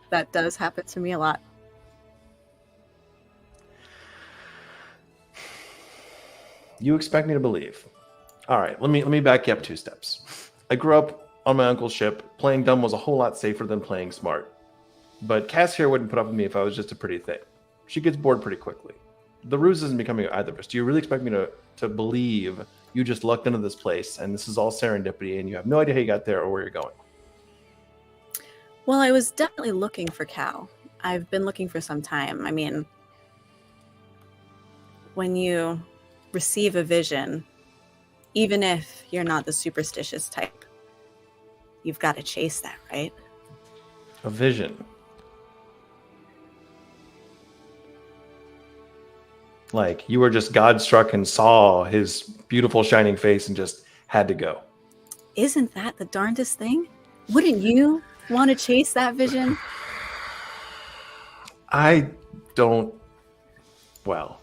Speaker 6: That does happen to me a lot.
Speaker 7: You expect me to believe. All right, let me back you up 2 steps. I grew up on my uncle's ship. Playing dumb was a whole lot safer than playing smart. But Cass here wouldn't put up with me if I was just a pretty thing. She gets bored pretty quickly. The ruse isn't becoming either of us. Do you really expect me to believe you just lucked into this place and this is all serendipity and you have no idea how you got there or where you're going?
Speaker 6: Well, I was definitely looking for Cal. I've been looking for some time. I mean, when you receive a vision, even if you're not the superstitious type, you've got to chase that, right?
Speaker 7: A vision. Like you were just God struck and saw his beautiful shining face and just had to go.
Speaker 6: Isn't that the darndest thing? Wouldn't you want to chase that vision?
Speaker 7: I don't. Well,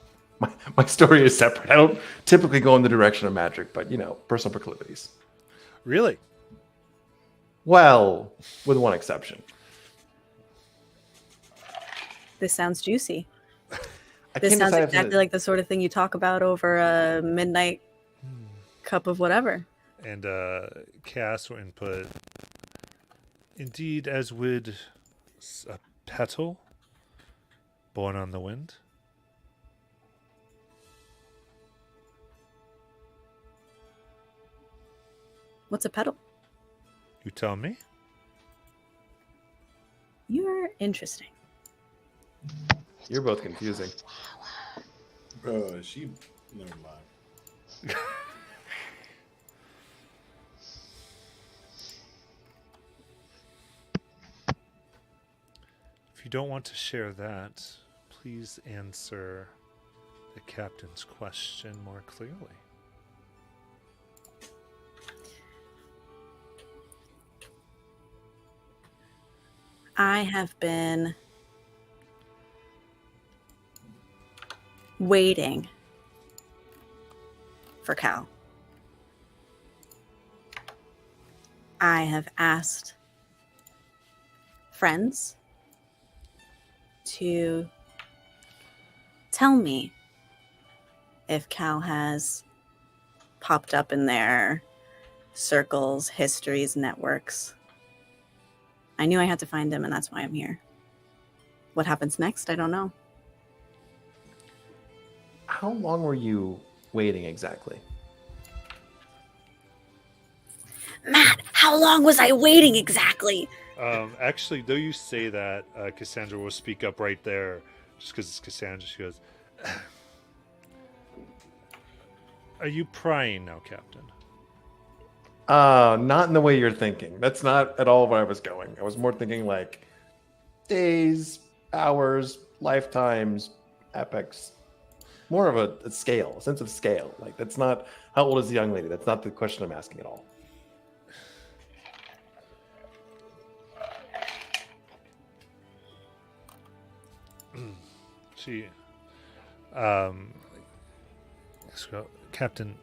Speaker 7: my story is separate. I don't typically go in the direction of magic, but personal proclivities.
Speaker 2: Really?
Speaker 7: Well, with one exception.
Speaker 6: This sounds juicy.
Speaker 7: I
Speaker 6: This
Speaker 7: can't
Speaker 6: sounds
Speaker 7: decide if
Speaker 6: exactly like the sort of thing you talk about over a midnight cup of whatever.
Speaker 2: And Cass will input, indeed, as would a petal born on the wind.
Speaker 6: What's a petal?
Speaker 2: You tell me.
Speaker 6: You're interesting.
Speaker 7: You're both confusing.
Speaker 5: Bro, she. Never mind.
Speaker 2: If you don't want to share that, please answer the captain's question more clearly.
Speaker 6: I have been waiting for Cal. I have asked friends to tell me if Cal has popped up in their circles, histories, networks. I knew I had to find him, and that's why I'm here. What happens next? I don't know.
Speaker 7: How long were you waiting exactly?
Speaker 6: Matt, how long was I waiting exactly?
Speaker 2: Actually, though you say that, Cassandra will speak up right there, just because it's Cassandra. She goes, "Are you prying now, Captain?"
Speaker 7: Not in the way you're thinking. That's not at all where I was going. I was more thinking like days, hours, lifetimes, epochs. More of a scale, a sense of scale. Like that's not how old is the young lady. That's not the question I'm asking at all.
Speaker 2: She, so, Captain,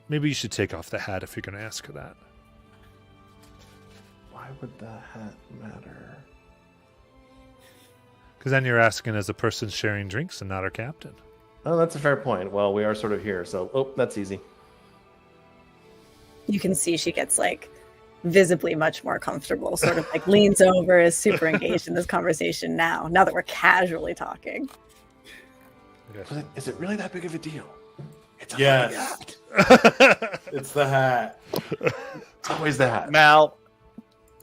Speaker 2: maybe you should take off the hat if you're going to ask her that.
Speaker 7: Why would the hat matter?
Speaker 2: Because then you're asking as a person sharing drinks and not our captain.
Speaker 7: Oh, that's a fair point. Well, we are sort of here, so that's easy.
Speaker 6: You can see she gets like visibly much more comfortable, sort of like leans over, is super engaged in this conversation now that we're casually talking.
Speaker 2: Okay.
Speaker 7: Is it really that big of a deal? It's
Speaker 5: Yes. It's the hat.
Speaker 7: It's always the hat.
Speaker 10: Mal,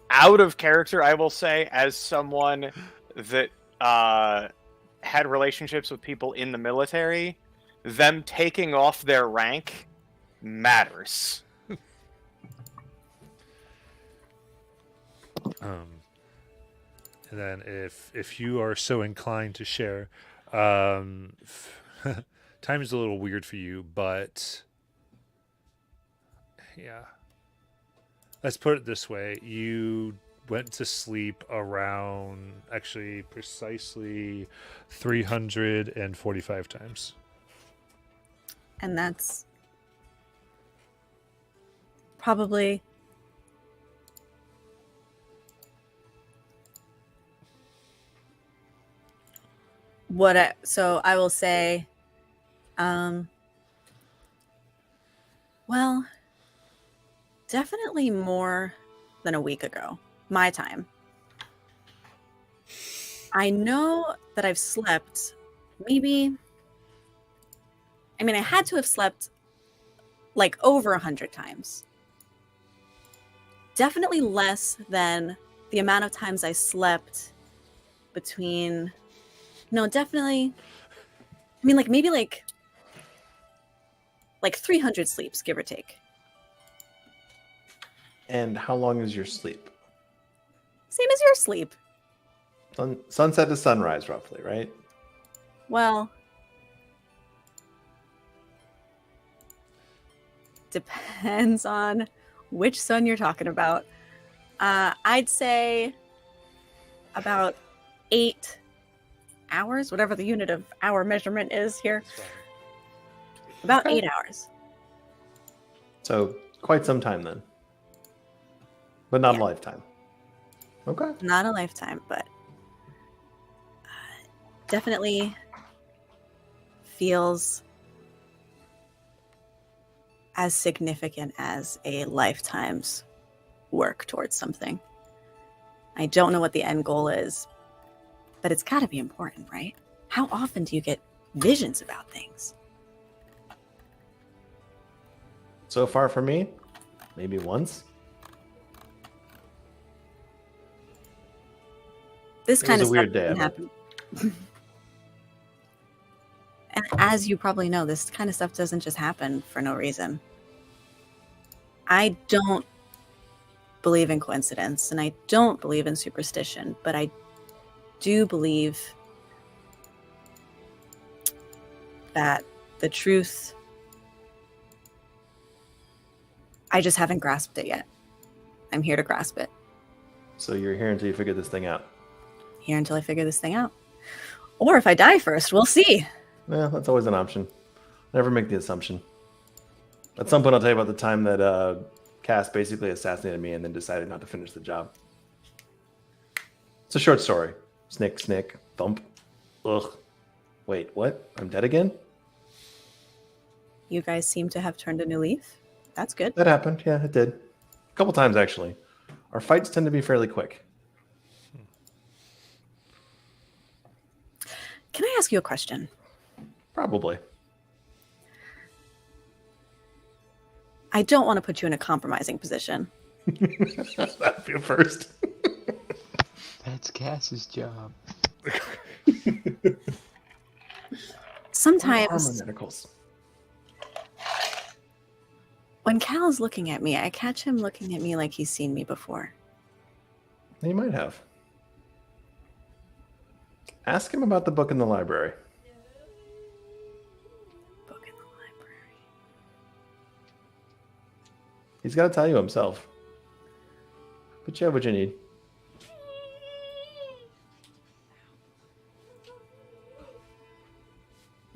Speaker 10: out of character, I will say, as someone that had relationships with people in the military, them taking off their rank matters.
Speaker 2: And then if you are so inclined to share, time is a little weird for you, but yeah. Let's put it this way. You went to sleep around, actually precisely 345 times.
Speaker 6: And that's probably so I will say, well, definitely more than a week ago, my time. I know that I've slept I had to have slept like over 100 times. Definitely less than the amount of times I slept between No, definitely. I mean, like maybe like 300 sleeps, give or take.
Speaker 7: And how long is your sleep?
Speaker 6: Same as your sleep.
Speaker 7: Sunset to sunrise, roughly, right?
Speaker 6: Well, depends on which sun you're talking about. I'd say about 8 hours, whatever the unit of hour measurement is here.
Speaker 2: That's fine.
Speaker 6: About
Speaker 7: Okay.
Speaker 6: 8 hours.
Speaker 7: So quite some time then. But not
Speaker 6: Yeah.
Speaker 7: a lifetime. Okay.
Speaker 6: Not a lifetime, but definitely feels as significant as a lifetime's work towards something. I don't know what the end goal is, but it's got to be important, right? How often do you get visions about things?
Speaker 7: So far for me, maybe once.
Speaker 6: This
Speaker 7: It
Speaker 6: kind
Speaker 7: was
Speaker 6: of
Speaker 7: a weird
Speaker 6: stuff
Speaker 7: day,
Speaker 6: doesn't
Speaker 7: Emma.
Speaker 6: happen. And as you probably know, this kind of stuff doesn't just happen for no reason. I don't believe in coincidence and I don't believe in superstition, but I do believe that the truth, I just haven't grasped it yet. I'm here to grasp it.
Speaker 7: So you're here until you figure this thing out.
Speaker 6: Here until I figure this thing out. Or if I die first, we'll see.
Speaker 7: Yeah, that's always an option. Never make the assumption. At some point, I'll tell you about the time that Cass basically assassinated me and then decided not to finish the job. It's a short story. Snick, snick, thump. Ugh. Wait, what? I'm dead again?
Speaker 6: You guys seem to have turned a new leaf. That's good.
Speaker 7: That happened. Yeah, it did. A couple times, actually. Our fights tend to be fairly quick.
Speaker 6: Can I ask you a question?
Speaker 7: Probably.
Speaker 6: I don't want to put you in a compromising position.
Speaker 7: That'd be a first.
Speaker 8: That's Cass's job.
Speaker 6: Sometimes
Speaker 7: Harmonicals.
Speaker 6: when Cal is looking at me, I catch him looking at me like he's seen me before.
Speaker 7: He might have. Ask him about the book in the library.
Speaker 6: Book in the library.
Speaker 7: He's got to tell you himself. But you have what you need.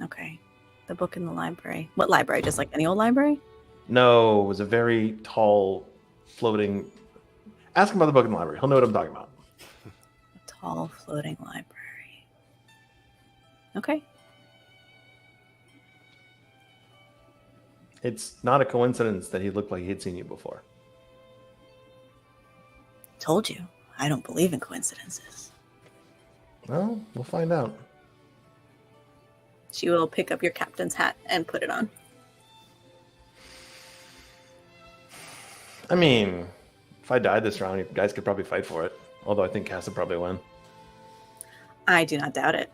Speaker 6: Okay. The book in the library. What library? Just like any old library?
Speaker 7: No, it was a very tall, floating. Ask him about the book in the library. He'll know what I'm talking about.
Speaker 6: A tall floating library. Okay.
Speaker 7: It's not a coincidence that he looked like he'd seen you before.
Speaker 6: Told you. I don't believe in coincidences.
Speaker 7: Well, we'll find out.
Speaker 6: She will pick up your captain's hat and put it on.
Speaker 7: I mean, if I died this round, you guys could probably fight for it. Although I think Cass would probably win.
Speaker 6: I do not doubt it.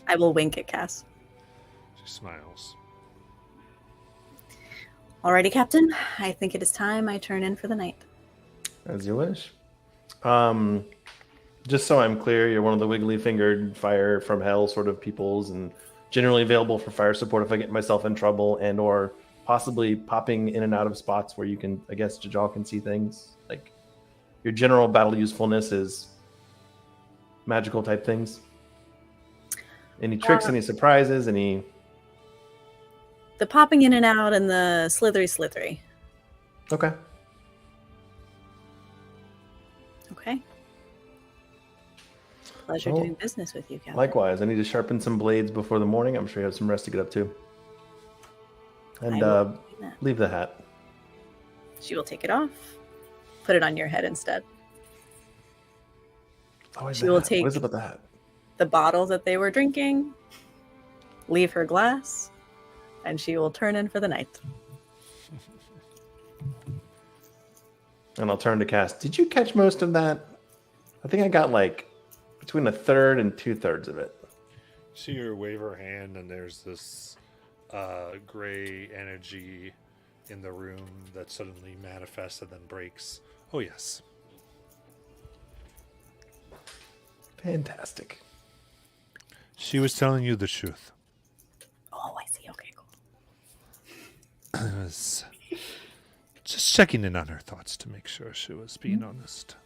Speaker 6: I will wink at Cass.
Speaker 2: She smiles.
Speaker 6: Alrighty, Captain. I think it is time I turn in for the night.
Speaker 7: As you wish. Just so I'm clear, you're one of the wiggly-fingered fire from hell sort of peoples, and generally available for fire support if I get myself in trouble, and or possibly popping in and out of spots where you can, I guess, Jajal can see things. Like your general battle usefulness is magical type things. Any tricks? Any surprises? Any?
Speaker 6: The popping in and out and the slithery.
Speaker 7: Okay.
Speaker 6: Okay. Pleasure
Speaker 7: Well,
Speaker 6: doing business with you, Captain.
Speaker 7: Likewise, I need to sharpen some blades before the morning. I'm sure you have some rest to get up to. And
Speaker 6: I will do that.
Speaker 7: leave the hat.
Speaker 6: She will take it off, put it on your head instead.
Speaker 7: Oh, wait,
Speaker 6: She
Speaker 7: the
Speaker 6: will
Speaker 7: hat.
Speaker 6: take-
Speaker 7: What is it about the hat?
Speaker 6: The bottle that they were drinking, leave her glass, and she will turn in for the night.
Speaker 7: And I'll turn to Cass. Did you catch most of that? I think I got like between a third and 2/3 of it.
Speaker 2: See her wave her hand, and there's this gray energy in the room that suddenly manifests and then breaks. Oh, yes.
Speaker 7: Fantastic.
Speaker 2: She was telling you the truth.
Speaker 6: Oh, I see. Okay, cool.
Speaker 2: I was just checking in on her thoughts to make sure she was being honest.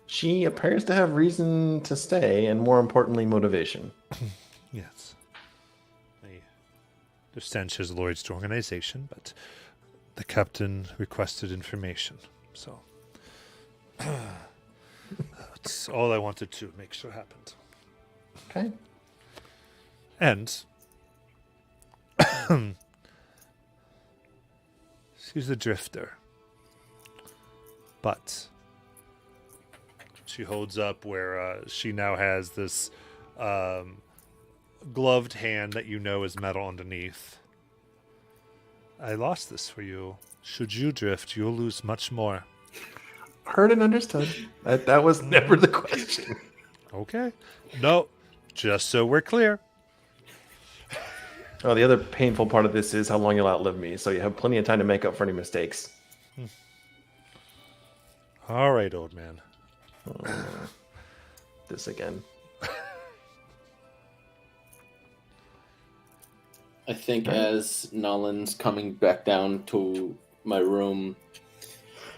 Speaker 7: She appears to have reason to stay, and more importantly, motivation.
Speaker 2: Yes. I understand she's loyal to the organization, but the captain requested information, so that's all I wanted to make sure happened.
Speaker 7: Okay.
Speaker 2: And she's a drifter, but she holds up where she now has this gloved hand that you know is metal underneath. I lost this for you. Should you drift, you'll lose much more.
Speaker 7: Heard and understood. That was never the question.
Speaker 2: Okay. No, just so we're clear.
Speaker 7: Oh, the other painful part of this is how long you'll outlive me, so you have plenty of time to make up for any mistakes.
Speaker 2: All right, old man.
Speaker 7: This again.
Speaker 9: I think as Nolan's coming back down to my room,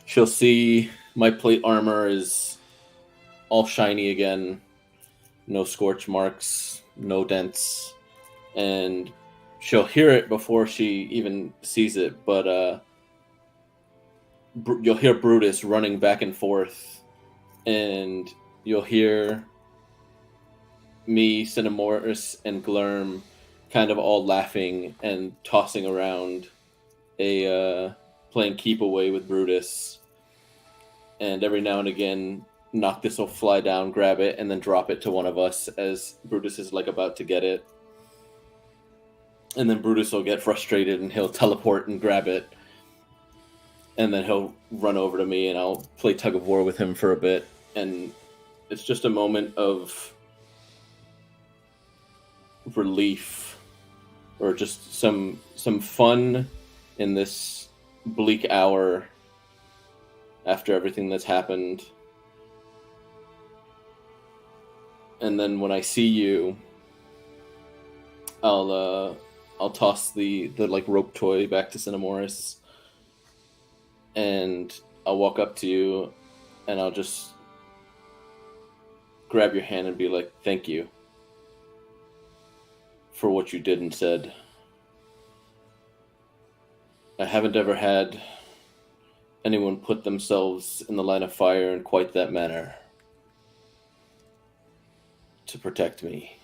Speaker 9: she'll see my plate armor is all shiny again, no scorch marks, no dents, and she'll hear it before she even sees it, but you'll hear Brutus running back and forth, and you'll hear me, Cinemoris, and Glurm kind of all laughing and tossing around playing keep away with Brutus. And every now and again, Noctis will fly down, grab it, and then drop it to one of us as Brutus is like about to get it. And then Brutus will get frustrated and he'll teleport and grab it. And then he'll run over to me and I'll play tug of war with him for a bit. And it's just a moment of relief, or just some fun in this bleak hour after everything that's happened. And then when I see you, I'll toss the like rope toy back to Cinemoris, and I'll walk up to you and I'll just grab your hand and be like, thank you for what you did and said. I haven't ever had anyone put themselves in the line of fire in quite that manner to protect me.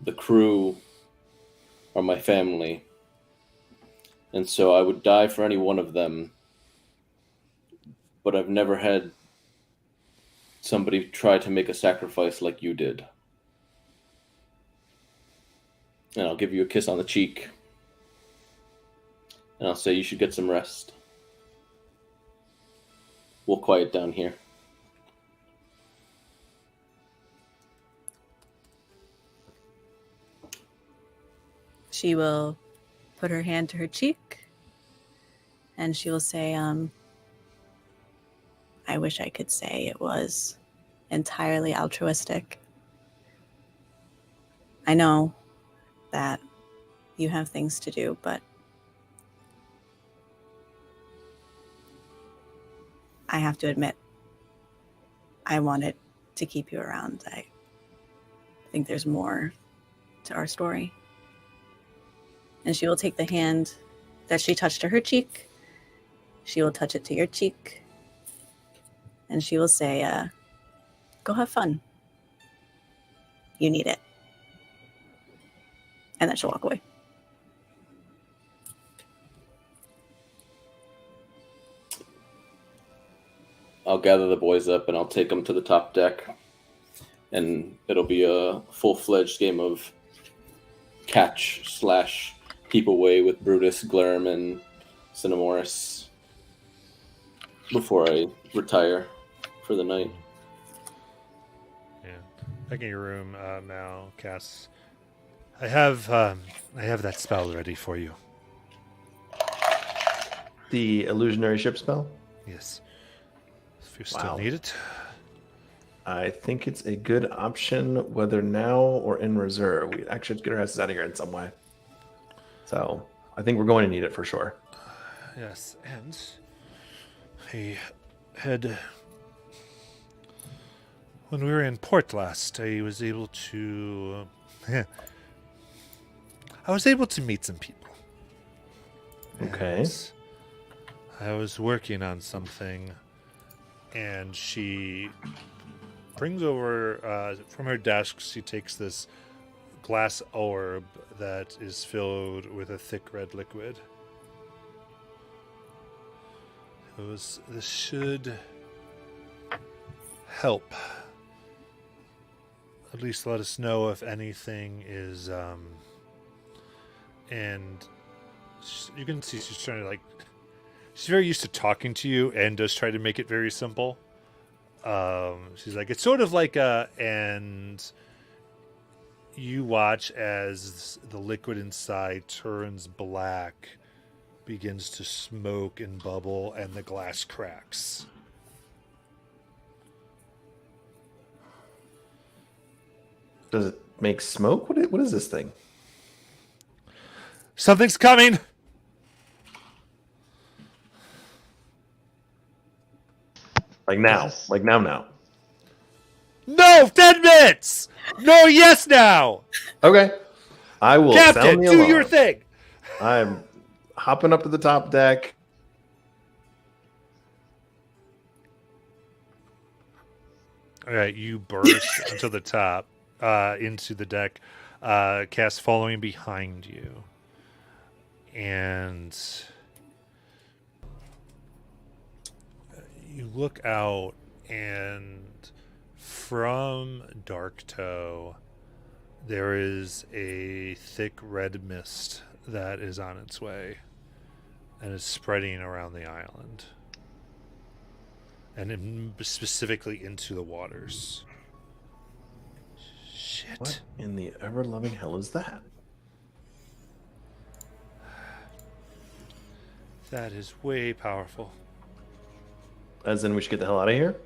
Speaker 9: The crew are my family, and so I would die for any one of them, but I've never had somebody try to make a sacrifice like you did. And I'll give you a kiss on the cheek. And I'll say you should get some rest. We'll quiet down here.
Speaker 6: She will put her hand to her cheek and she will say, I wish I could say it was entirely altruistic. I know that you have things to do, but I have to admit, I wanted to keep you around. I think there's more to our story. And she will take the hand that she touched to her cheek. She will touch it to your cheek. And she will say, go have fun. You need it. And then she'll walk away.
Speaker 9: I'll gather the boys up and I'll take them to the top deck. And it'll be a full-fledged game of catch/keep away with Brutus, Glurm, and Cinemoris before I retire. for the night.
Speaker 2: Yeah. Back in your room, Mal, Cass. I have that spell ready for you.
Speaker 7: The illusionary ship spell?
Speaker 2: Yes. If you still need it.
Speaker 7: I think it's a good option, whether now or in reserve. We actually have to get our asses out of here in some way. So I think we're going to need it for sure.
Speaker 2: Yes, and I had... When we were in port last, I was able to... I was able to meet some people.
Speaker 7: Okay.
Speaker 2: And I was working on something, and she brings over, from her desk, she takes this glass orb that is filled with a thick red liquid. This should help. At least let us know if anything is, and you can see she's trying to, she's very used to talking to you and does try to make it very simple. She's like, it's sort of like and you watch as the liquid inside turns black, begins to smoke and bubble, and the glass cracks.
Speaker 7: Does it make smoke? What is this thing?
Speaker 2: Something's coming!
Speaker 7: Like now. Like now.
Speaker 2: No! 10 minutes! No, yes now!
Speaker 7: Okay. I will
Speaker 2: Captain,
Speaker 7: sound the
Speaker 2: do
Speaker 7: alarm.
Speaker 2: your thing!
Speaker 7: I'm hopping up to the top deck.
Speaker 2: All right, you burst into the top, into the deck, Cass following behind you. And you look out, and from Dark Toe, there is a thick red mist that is on its way and is spreading around the island. And specifically into the waters. Shit.
Speaker 7: What in the ever-loving hell is that?
Speaker 2: That is way powerful.
Speaker 7: As in we should get the hell out of here?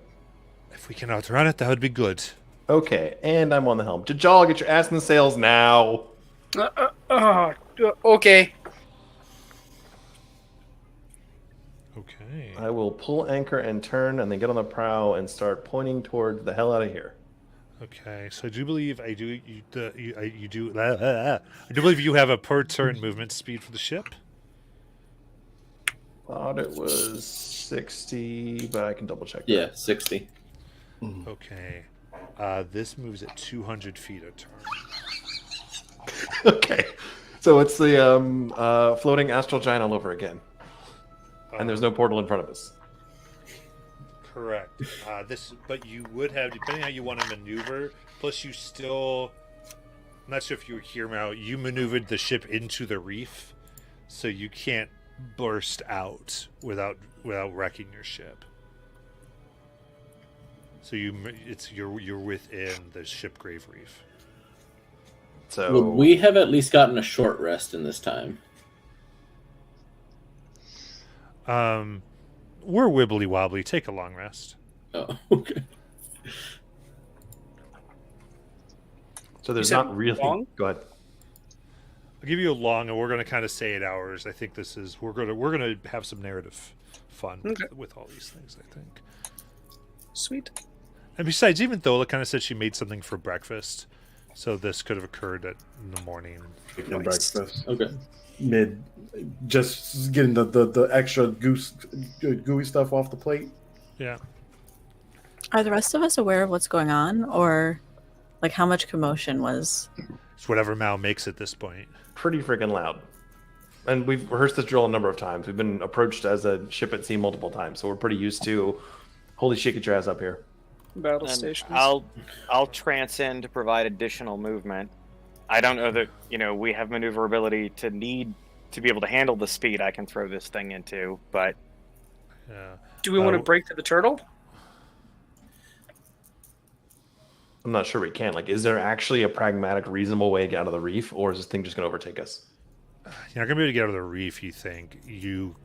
Speaker 2: If we can outrun it, that would be good.
Speaker 7: Okay, and I'm on the helm. Jajal, get your ass in the sails now.
Speaker 1: Okay.
Speaker 2: Okay.
Speaker 7: I will pull anchor and turn and then get on the prow and start pointing toward the hell out of here.
Speaker 2: Okay, so I do believe I do believe you have a per turn movement speed for the ship.
Speaker 7: Thought it was 60, but I can double check.
Speaker 9: Yeah, 60.
Speaker 2: Okay. This moves at 200 feet a turn.
Speaker 7: Okay. So it's the floating astral giant all over again. And there's no portal in front of us.
Speaker 2: Correct. But you would have, depending on how you want to maneuver, plus you still, I'm not sure if you were here, Mal, you maneuvered the ship into the reef, so you can't burst out without wrecking your ship. So you're within the shipgrave reef.
Speaker 7: So
Speaker 9: Would we have at least gotten a short rest in this time?
Speaker 2: We're wibbly wobbly. Take a long rest.
Speaker 9: Oh, okay.
Speaker 7: So there's
Speaker 1: said
Speaker 7: not really.
Speaker 1: long?
Speaker 7: Go ahead.
Speaker 2: I'll give you a long, and we're going to kind of say 8 hours. I think this is we're going to have some narrative fun with all these things. I think.
Speaker 1: Sweet.
Speaker 2: And besides, even Thola kind of said she made something for breakfast, so this could have occurred in the morning.
Speaker 5: Chicken breakfast.
Speaker 9: Okay.
Speaker 5: Mid, just getting the extra gooey stuff off the plate.
Speaker 2: Yeah.
Speaker 6: Are the rest of us aware of what's going on, or like how much commotion was?
Speaker 2: It's whatever Mal makes at this point.
Speaker 7: Pretty freaking loud. And we've rehearsed this drill a number of times. We've been approached as a ship at sea multiple times, so we're pretty used to. Holy shit, get your ass up here.
Speaker 1: Battle
Speaker 10: And
Speaker 1: stations.
Speaker 10: I'll transcend to provide additional movement. I don't know that we have maneuverability to be able to handle the speed I can throw this thing into, but
Speaker 2: Yeah.
Speaker 1: Do we want to break to the turtle?
Speaker 7: I'm not sure we can. Like, is there actually a pragmatic, reasonable way to get out of the reef, or is this thing just going to overtake us?
Speaker 2: You're not gonna be able to get out of the reef. You think you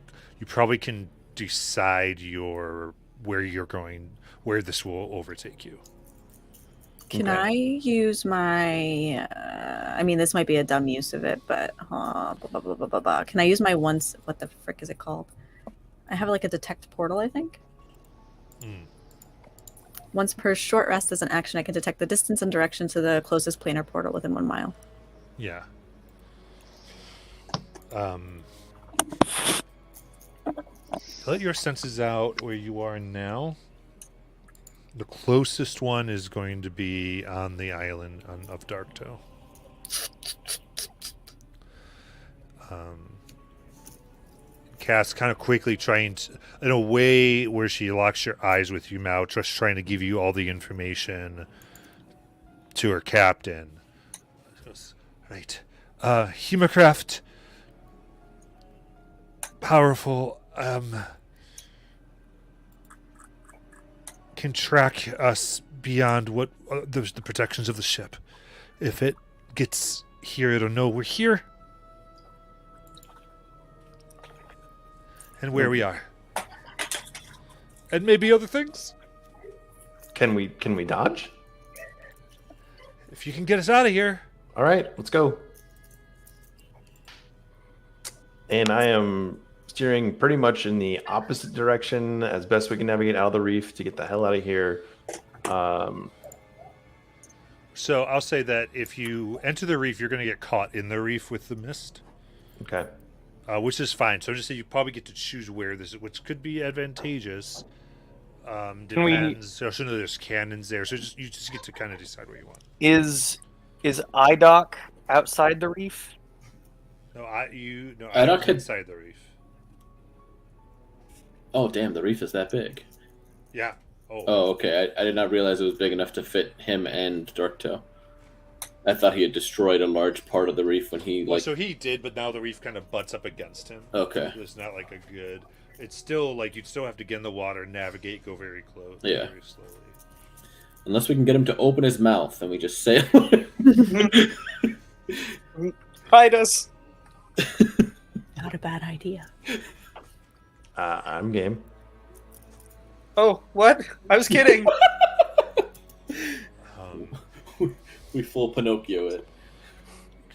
Speaker 2: probably can decide where you're going, where this will overtake you.
Speaker 6: Can
Speaker 7: Okay.
Speaker 6: I use my? I mean, this might be a dumb use of it, but blah, blah, blah, blah, blah, blah. Can I use my once? What the frick is it called? I have like a detect portal, I think.
Speaker 2: Mm.
Speaker 6: Once per short rest as an action, I can detect the distance and direction to the closest planar portal within 1 mile.
Speaker 2: Yeah. Let your senses out where you are now. The closest one is going to be on the island of Darktoe. Cass kind of quickly trying to, in a way where she locks your eyes with you, Mao, just trying to give you all the information to her captain. She goes, right. Hemocraft. Powerful. Can track us beyond what the protections of the ship. If it gets here, it'll know we're here and where we are, and maybe other things.
Speaker 7: Can we dodge?
Speaker 2: If you can get us out of here.
Speaker 7: All right, let's go. And I am steering pretty much in the opposite direction as best we can navigate out of the reef to get the hell out of here.
Speaker 2: So I'll say that if you enter the reef, you're going to get caught in the reef with the mist.
Speaker 7: Okay.
Speaker 2: Which is fine. So just say you probably get to choose where this is, which could be advantageous. Depends. So I know there's cannons there, so you just get to kind of decide where you want.
Speaker 10: Is IDOC outside the reef?
Speaker 2: No,
Speaker 9: I don't
Speaker 2: inside the reef.
Speaker 9: Oh, damn, the reef is that big.
Speaker 2: Yeah.
Speaker 9: Oh, okay. I did not realize it was big enough to fit him and Darktoe. I thought he had destroyed a large part of the reef when he,
Speaker 2: So he did, but now the reef kind of butts up against him.
Speaker 9: Okay.
Speaker 2: It's not like a good... It's still like you'd still have to get in the water, navigate, go very close,
Speaker 9: Yeah.
Speaker 2: very slowly.
Speaker 9: Unless we can get him to open his mouth and we just sail.
Speaker 1: Fight us.
Speaker 6: Not a bad idea.
Speaker 7: I'm game.
Speaker 1: Oh, what? I was kidding.
Speaker 9: We full Pinocchio it.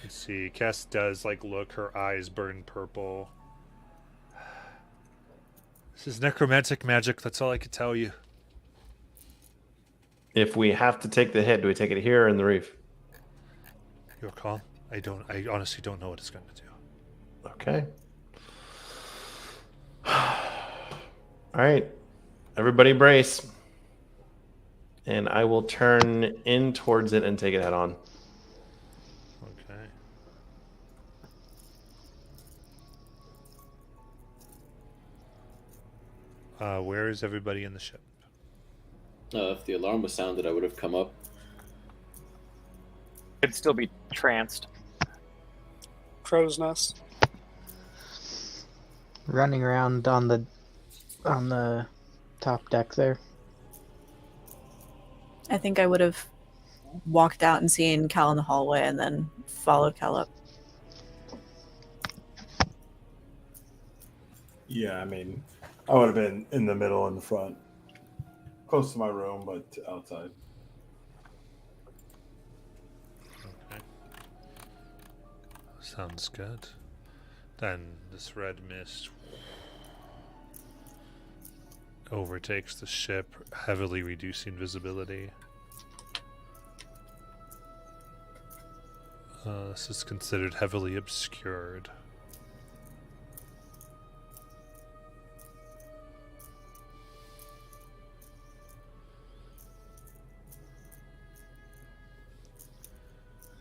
Speaker 2: Let's see. Cass does look. Her eyes burn purple. This is necromantic magic. That's all I could tell you.
Speaker 7: If we have to take the hit, do we take it here or in the reef?
Speaker 2: Your call. I honestly don't know what it's going to do.
Speaker 7: Okay. All right. Everybody brace. And I will turn in towards it and take it head on.
Speaker 2: Okay. Where is everybody in the ship?
Speaker 9: If the alarm was sounded, I would have come up.
Speaker 10: Could still be tranced.
Speaker 1: Crow's nest.
Speaker 8: Running around on the top deck there.
Speaker 6: I think I would have walked out and seen Cal in the hallway and then followed Cal up.
Speaker 5: Yeah, I mean, I would have been in the middle in the front. Close to my room, but outside.
Speaker 2: Okay. Sounds good. Then this red mist overtakes the ship, heavily reducing visibility. This is considered heavily obscured.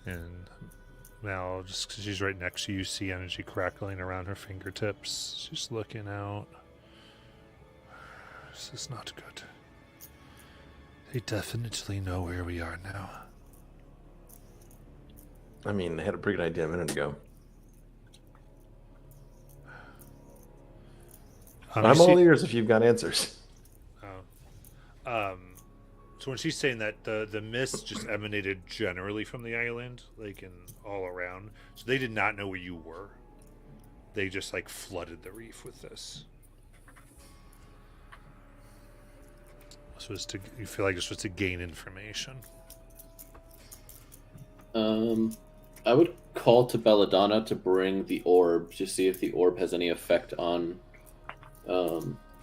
Speaker 2: And now, just because she's right next to you, see energy crackling around her fingertips. She's looking out. This is not good. They definitely know where we are now.
Speaker 7: I mean, they had a pretty good idea a minute ago. I'm all ears if you've got answers.
Speaker 2: So when she's saying that the mist just emanated generally from the island, like in all around, so they did not know where you were. They just like flooded the reef with this. This was to, you feel like this was to gain information.
Speaker 9: I would call to Belladonna to bring the orb to see if the orb has any effect on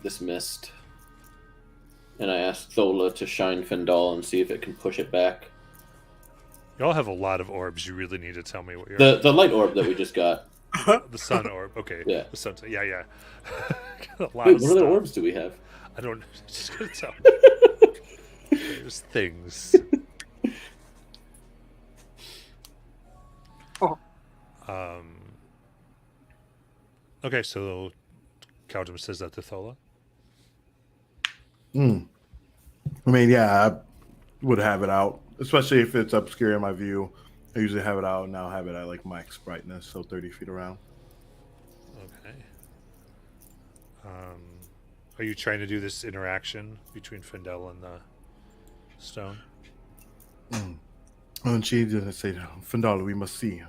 Speaker 9: this mist. And I asked Thola to shine Fendal and see if it can push it back.
Speaker 2: Y'all have a lot of orbs. You really need to tell me what you're.
Speaker 9: The light orb that we just got.
Speaker 2: The sun orb. Okay.
Speaker 9: Yeah.
Speaker 2: The sun. Yeah, yeah. A lot
Speaker 9: Wait,
Speaker 2: of
Speaker 9: what other
Speaker 2: stuff.
Speaker 9: orbs do we have?
Speaker 2: I don't. Just gonna tell me. There's things.
Speaker 1: Oh.
Speaker 2: Okay, so Cowdum says that to Thola.
Speaker 5: I mean, yeah, I would have it out, especially if it's obscuring my view. I usually have it out, and now have it at like max brightness, so 30 feet around.
Speaker 2: Okay. Are you trying to do this interaction between Findel and the stone?
Speaker 5: And she didn't say, Fendal, we must see.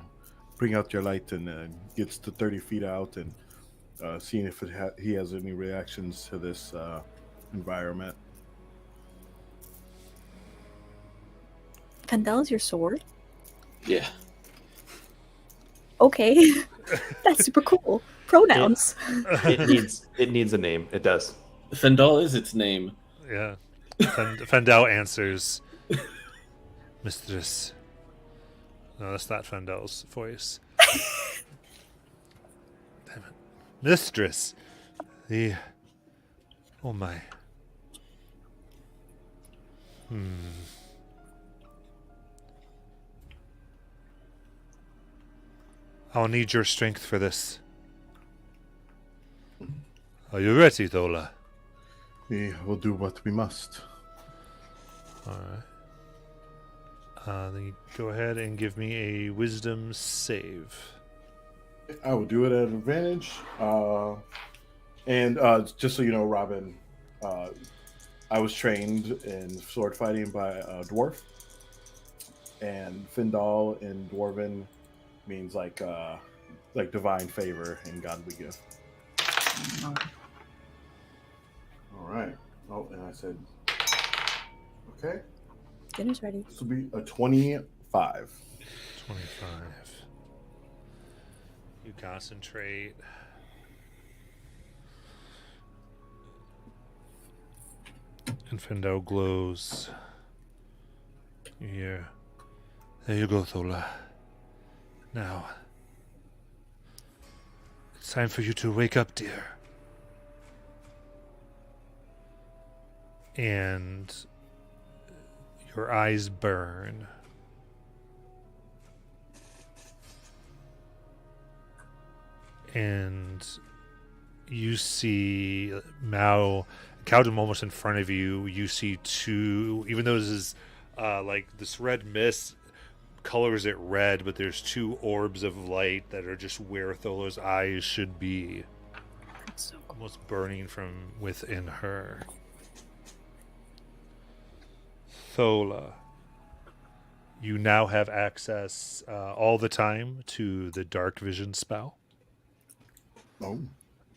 Speaker 5: Bring out your light, and gets to 30 feet out and seeing if he has any reactions to this environment.
Speaker 6: Fendel is your sword?
Speaker 9: Yeah.
Speaker 6: Okay. That's super cool. Pronouns.
Speaker 7: It needs a name. It does.
Speaker 9: Fendal is its name.
Speaker 2: Yeah. Fendel answers, Mistress. No, that's not Fendel's voice. Damn it. Mistress. Oh my. I'll need your strength for this. Are you ready, Thola?
Speaker 5: We will do what we must.
Speaker 2: Alright. Then you go ahead and give me a wisdom save.
Speaker 5: I will do it at advantage. And just so you know, Robin, I was trained in sword fighting by a dwarf. And Findal in Dwarven means like divine favor and godly gift. All right. Oh, and I said, okay.
Speaker 6: Dinner's ready.
Speaker 5: This will be a 25.
Speaker 2: 25. You concentrate. And Fendel glows. You hear, there you go, Thola. Now, it's time for you to wake up, dear. And your eyes burn. And you see Mao, Cowdum almost in front of you. You see two, even though this is like this red mist colors it red, but there's two orbs of light that are just where Thola's eyes should be.
Speaker 6: That's so cool.
Speaker 2: Almost burning from within her. Thola, you now have access all the time to the dark vision spell.
Speaker 5: Oh.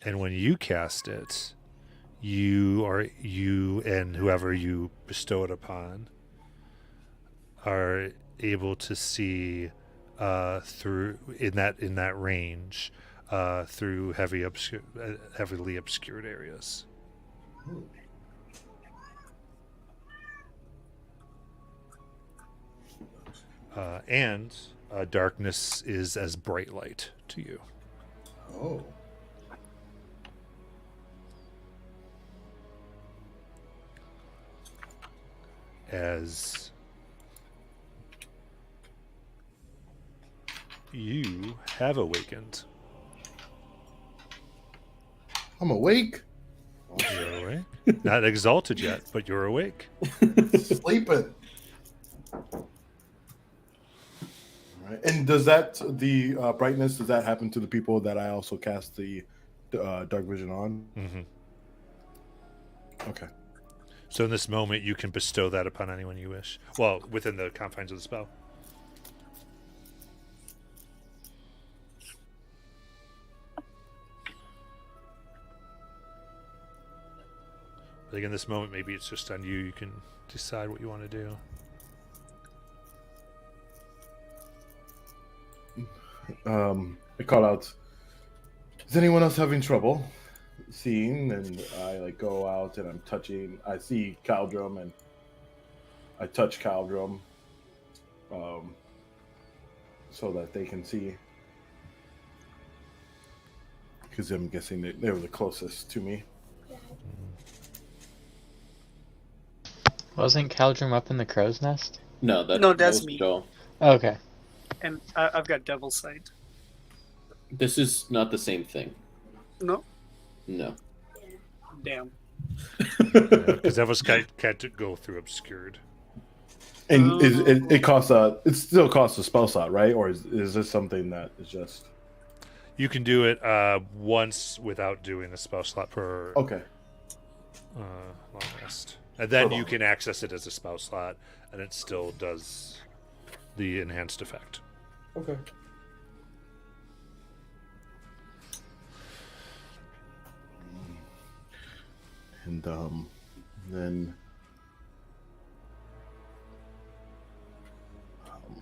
Speaker 2: And when you cast it, you and whoever you bestow it upon are able to see through in that range through heavily obscured areas. And darkness is as bright light to you.
Speaker 5: Oh.
Speaker 2: As you have awakened.
Speaker 5: I'm awake.
Speaker 2: You're awake. Not exalted yet, but you're awake.
Speaker 5: Sleeping. All right. And does that the brightness, does that happen to the people that I also cast the dark vision on?
Speaker 2: Mm-hmm.
Speaker 5: Okay.
Speaker 2: So in this moment, you can bestow that upon anyone you wish. Well, within the confines of the spell. Like in this moment, maybe it's just on you. You can decide what you want to do.
Speaker 5: I call out, is anyone else having trouble seeing? And I like go out and I'm touching. I see Caldrum and I touch Caldrum, so that they can see. Because I'm guessing they were the closest to me.
Speaker 8: Wasn't Caldrum up in the crow's nest?
Speaker 9: No,
Speaker 1: that's
Speaker 9: that was
Speaker 1: me.
Speaker 9: Joel.
Speaker 8: Okay.
Speaker 1: And I've got Devil's Sight.
Speaker 9: This is not the same thing.
Speaker 1: No?
Speaker 9: No.
Speaker 1: Damn.
Speaker 2: Because that was can't go through obscured.
Speaker 5: And it costs it still costs a spell slot, right? Or is this something that is just?
Speaker 2: You can do it once without doing a spell slot per
Speaker 5: Okay.
Speaker 2: long rest. And then you can access it as a spell slot, and it still does the enhanced effect.
Speaker 5: Okay. And then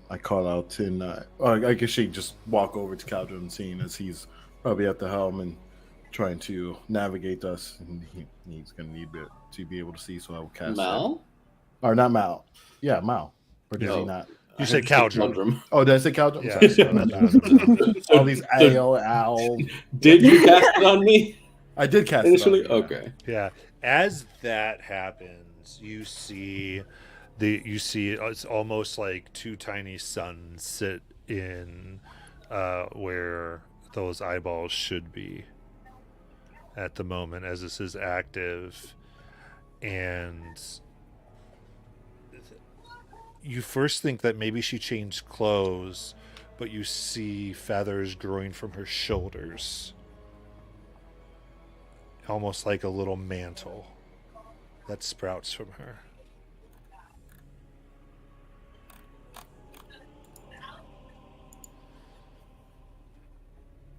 Speaker 5: I call out and I guess she just walk over to Caldrum, seeing as he's probably at the helm and trying to navigate us, and he's going to need to be able to see, so I will cast
Speaker 9: Mal?
Speaker 5: it. Or not Mal. Yeah, Mal. Or does he
Speaker 9: No.
Speaker 5: not?
Speaker 2: You say Caldrum.
Speaker 5: Oh, did I say Caldrum?
Speaker 2: Yeah.
Speaker 5: Sorry. All these owl.
Speaker 9: Did you cast it on me
Speaker 5: I did cast
Speaker 9: initially?
Speaker 5: it on you,
Speaker 9: Okay.
Speaker 2: Yeah. As that happens, you see it's almost like two tiny suns sit in where those eyeballs should be at the moment as this is active. And you first think that maybe she changed clothes, but you see feathers growing from her shoulders, almost like a little mantle that sprouts from her.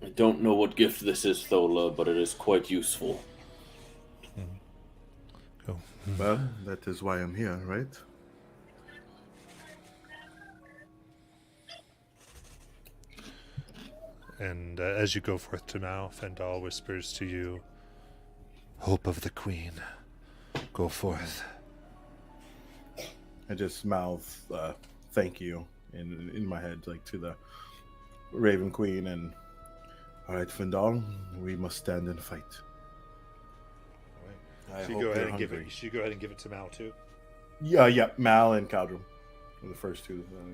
Speaker 9: I don't know what gift this is, Thola, but it is quite useful.
Speaker 2: Go.
Speaker 5: Well, that is why I'm here, right?
Speaker 2: And as you go forth to Mao, Fendal whispers to you, "Hope of the Queen, go forth."
Speaker 5: I just mouth thank you in my head, like to the Raven Queen, and all right, Fendal, we must stand and fight. I
Speaker 2: Should you
Speaker 5: hope
Speaker 2: go ahead
Speaker 5: they're
Speaker 2: and give it?
Speaker 5: hungry.
Speaker 2: Should you go ahead and give it to Mao too?
Speaker 5: Yeah, Mal and Caldrum were the first two that I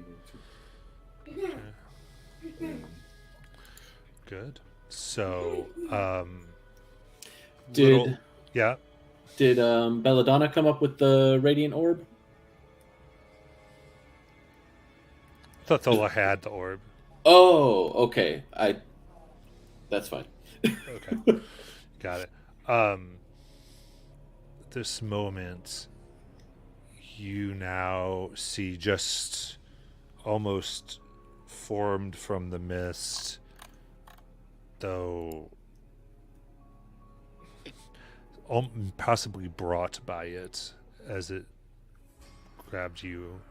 Speaker 5: gave to.
Speaker 2: Good. So,
Speaker 9: Did
Speaker 2: yeah.
Speaker 9: Did Belladonna come up with the radiant orb?
Speaker 2: I thought Thola had the orb.
Speaker 9: Oh, okay. That's fine.
Speaker 2: Okay. Got it. This moment, you now see just almost formed from the mist, though possibly brought by it as it grabbed you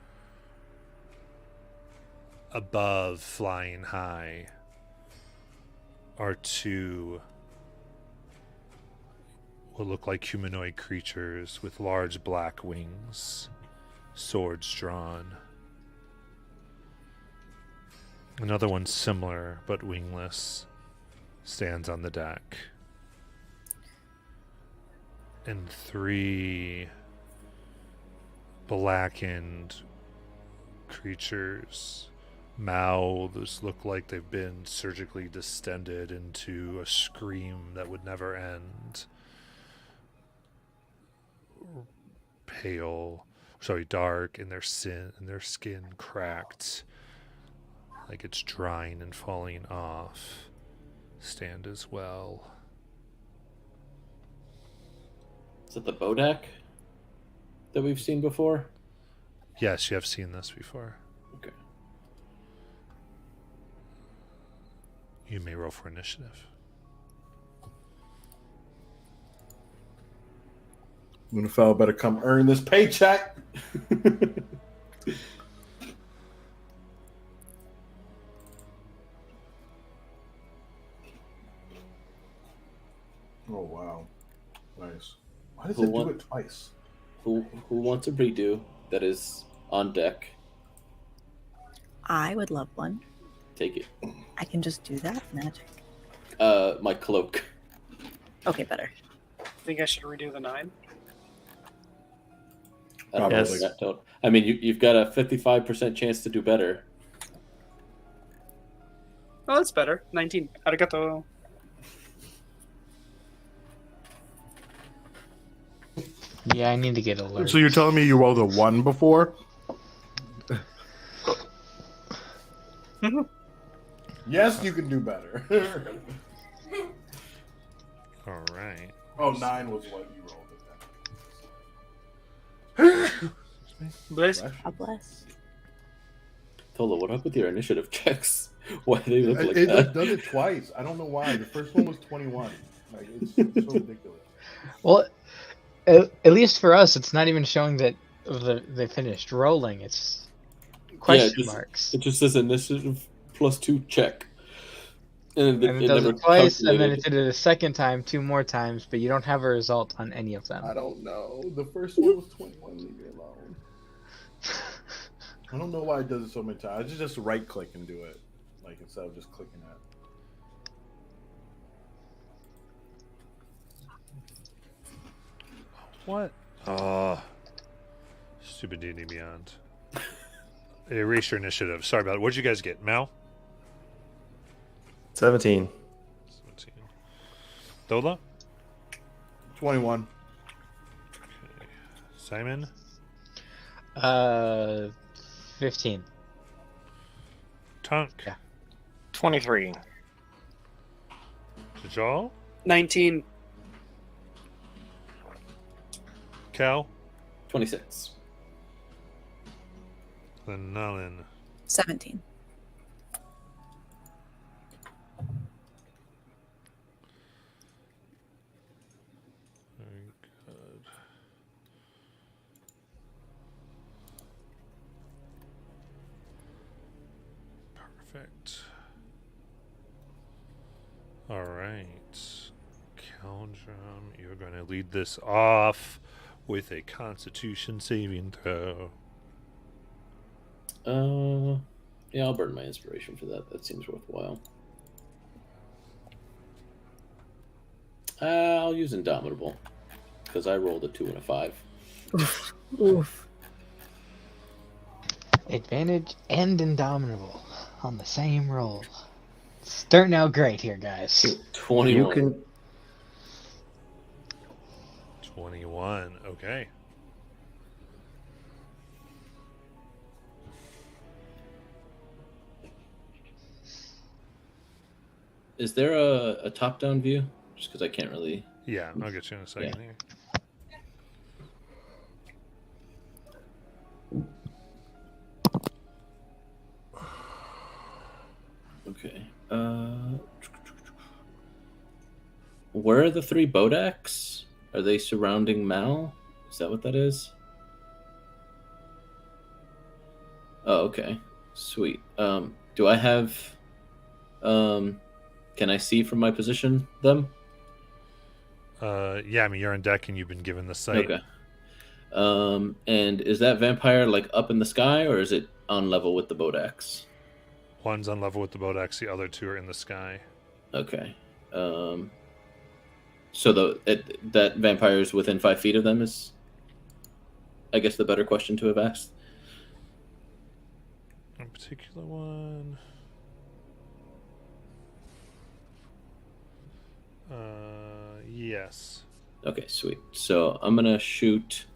Speaker 2: above, flying high, are two what look like humanoid creatures with large black wings, swords drawn. Another one similar but wingless stands on the deck. And three blackened creatures, mouths look like they've been surgically distended into a scream that would never end. Dark, and their skin cracked like it's drying and falling off, stand as well.
Speaker 9: Is it the Bodak? that we've seen before?
Speaker 2: Yes, you have seen this before.
Speaker 9: Okay.
Speaker 2: You may roll for initiative.
Speaker 5: Moonfell better come earn this paycheck. Oh wow, nice. Why does
Speaker 9: Who
Speaker 5: it do
Speaker 9: won?
Speaker 5: it twice?
Speaker 9: Who wants a redo that is on deck?
Speaker 6: I would love one.
Speaker 9: Take it.
Speaker 6: I can just do that magic.
Speaker 9: My cloak.
Speaker 6: Okay, better.
Speaker 1: Think I should redo the 9?
Speaker 9: I don't
Speaker 7: Yes.
Speaker 9: know. I mean, you've got a 55% chance to do better.
Speaker 1: Oh, that's better. 19. Arigato.
Speaker 8: Yeah, I need to get alert.
Speaker 5: So you're telling me you rolled a 1 before? Yes, you can do better.
Speaker 2: All right.
Speaker 5: Oh, 9 was what you rolled it then.
Speaker 1: Bless.
Speaker 6: God bless.
Speaker 9: Tola, what up with your initiative checks? Why do they look like
Speaker 5: It
Speaker 9: that?
Speaker 5: does it twice. I don't know why. The first one was 21. Like, it's so ridiculous.
Speaker 8: Well, at least for us, it's not even showing that they finished rolling. It's question marks.
Speaker 9: It just says initiative +2 check. And
Speaker 8: And it does
Speaker 9: never
Speaker 8: it twice, and then
Speaker 9: calculated.
Speaker 8: it did it a second time, 2 more times, but you don't have a result on any of them.
Speaker 5: I don't know. The first one was 21. Leave me alone. I don't know why it does it so many times. I just right click and do it, like instead of just clicking it.
Speaker 2: What? Stupid D&D Beyond. Erase your initiative. Sorry about it. What did you guys get? Mal?
Speaker 7: 17.
Speaker 2: 17. Dola?
Speaker 5: 21.
Speaker 2: Okay. Simon?
Speaker 8: 15.
Speaker 2: Tunk?
Speaker 8: Yeah.
Speaker 10: 23.
Speaker 2: Jajal?
Speaker 1: 19.
Speaker 2: Cal?
Speaker 9: 26.
Speaker 2: Then Nalin.
Speaker 6: 17.
Speaker 2: Very good. Perfect. All right. Caldrum, you're going to lead this off with a Constitution saving throw.
Speaker 9: Yeah, I'll burn my inspiration for that. That seems worthwhile. I'll use Indomitable because I rolled a 2 and a 5.
Speaker 6: Oof.
Speaker 8: Advantage and Indomitable on the same roll. Starting out great here, guys.
Speaker 9: 21.
Speaker 7: You can
Speaker 2: 21. Okay.
Speaker 9: Is there a top-down view? Just because I can't really.
Speaker 2: Yeah, I'll get you in a second here.
Speaker 9: Okay. Where are the 3 Bodaks? Are they surrounding Mal? Is that what that is? Oh, okay. Sweet. Do I have? Can I see from my position them?
Speaker 2: Yeah, I mean, you're on deck and you've been given the sight.
Speaker 9: Okay. And is that vampire like up in the sky or is it on level with the Bodaks?
Speaker 2: One's on level with the Bodex, the other 2 are in the sky.
Speaker 9: Okay. So that vampire is within 5 feet of them is, I guess, the better question to have asked.
Speaker 2: A particular one. Yes.
Speaker 9: Okay, sweet. So I'm gonna shoot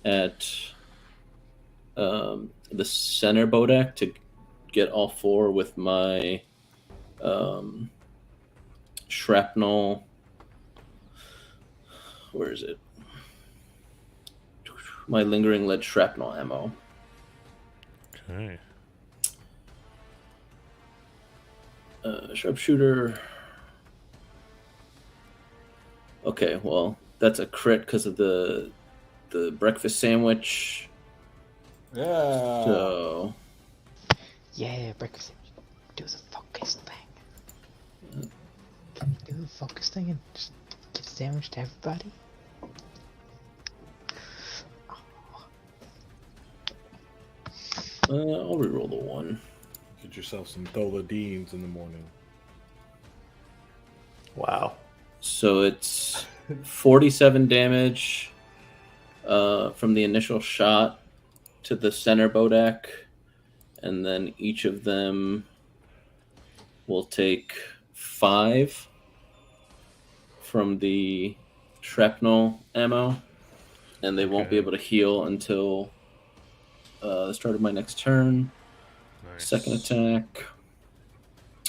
Speaker 9: at the center Bodak to get all 4 with my shrapnel. Where is it? my lingering lead shrapnel ammo.
Speaker 2: Okay.
Speaker 9: Sharpshooter. Okay, well, that's a crit because of the breakfast sandwich.
Speaker 5: Yeah.
Speaker 9: So
Speaker 8: Yeah, breakfast. Do the focus thing. Do the focus thing and just give a sandwich to everybody.
Speaker 9: I'll reroll the 1.
Speaker 5: Get yourself some Thola Deans in the morning.
Speaker 7: Wow.
Speaker 9: So it's 47 damage from the initial shot to the center Bodak, and then each of them will take 5 from the shrapnel ammo, and they won't be
Speaker 2: Okay.
Speaker 9: able to heal until the start of my next turn.
Speaker 2: Nice.
Speaker 9: Second attack,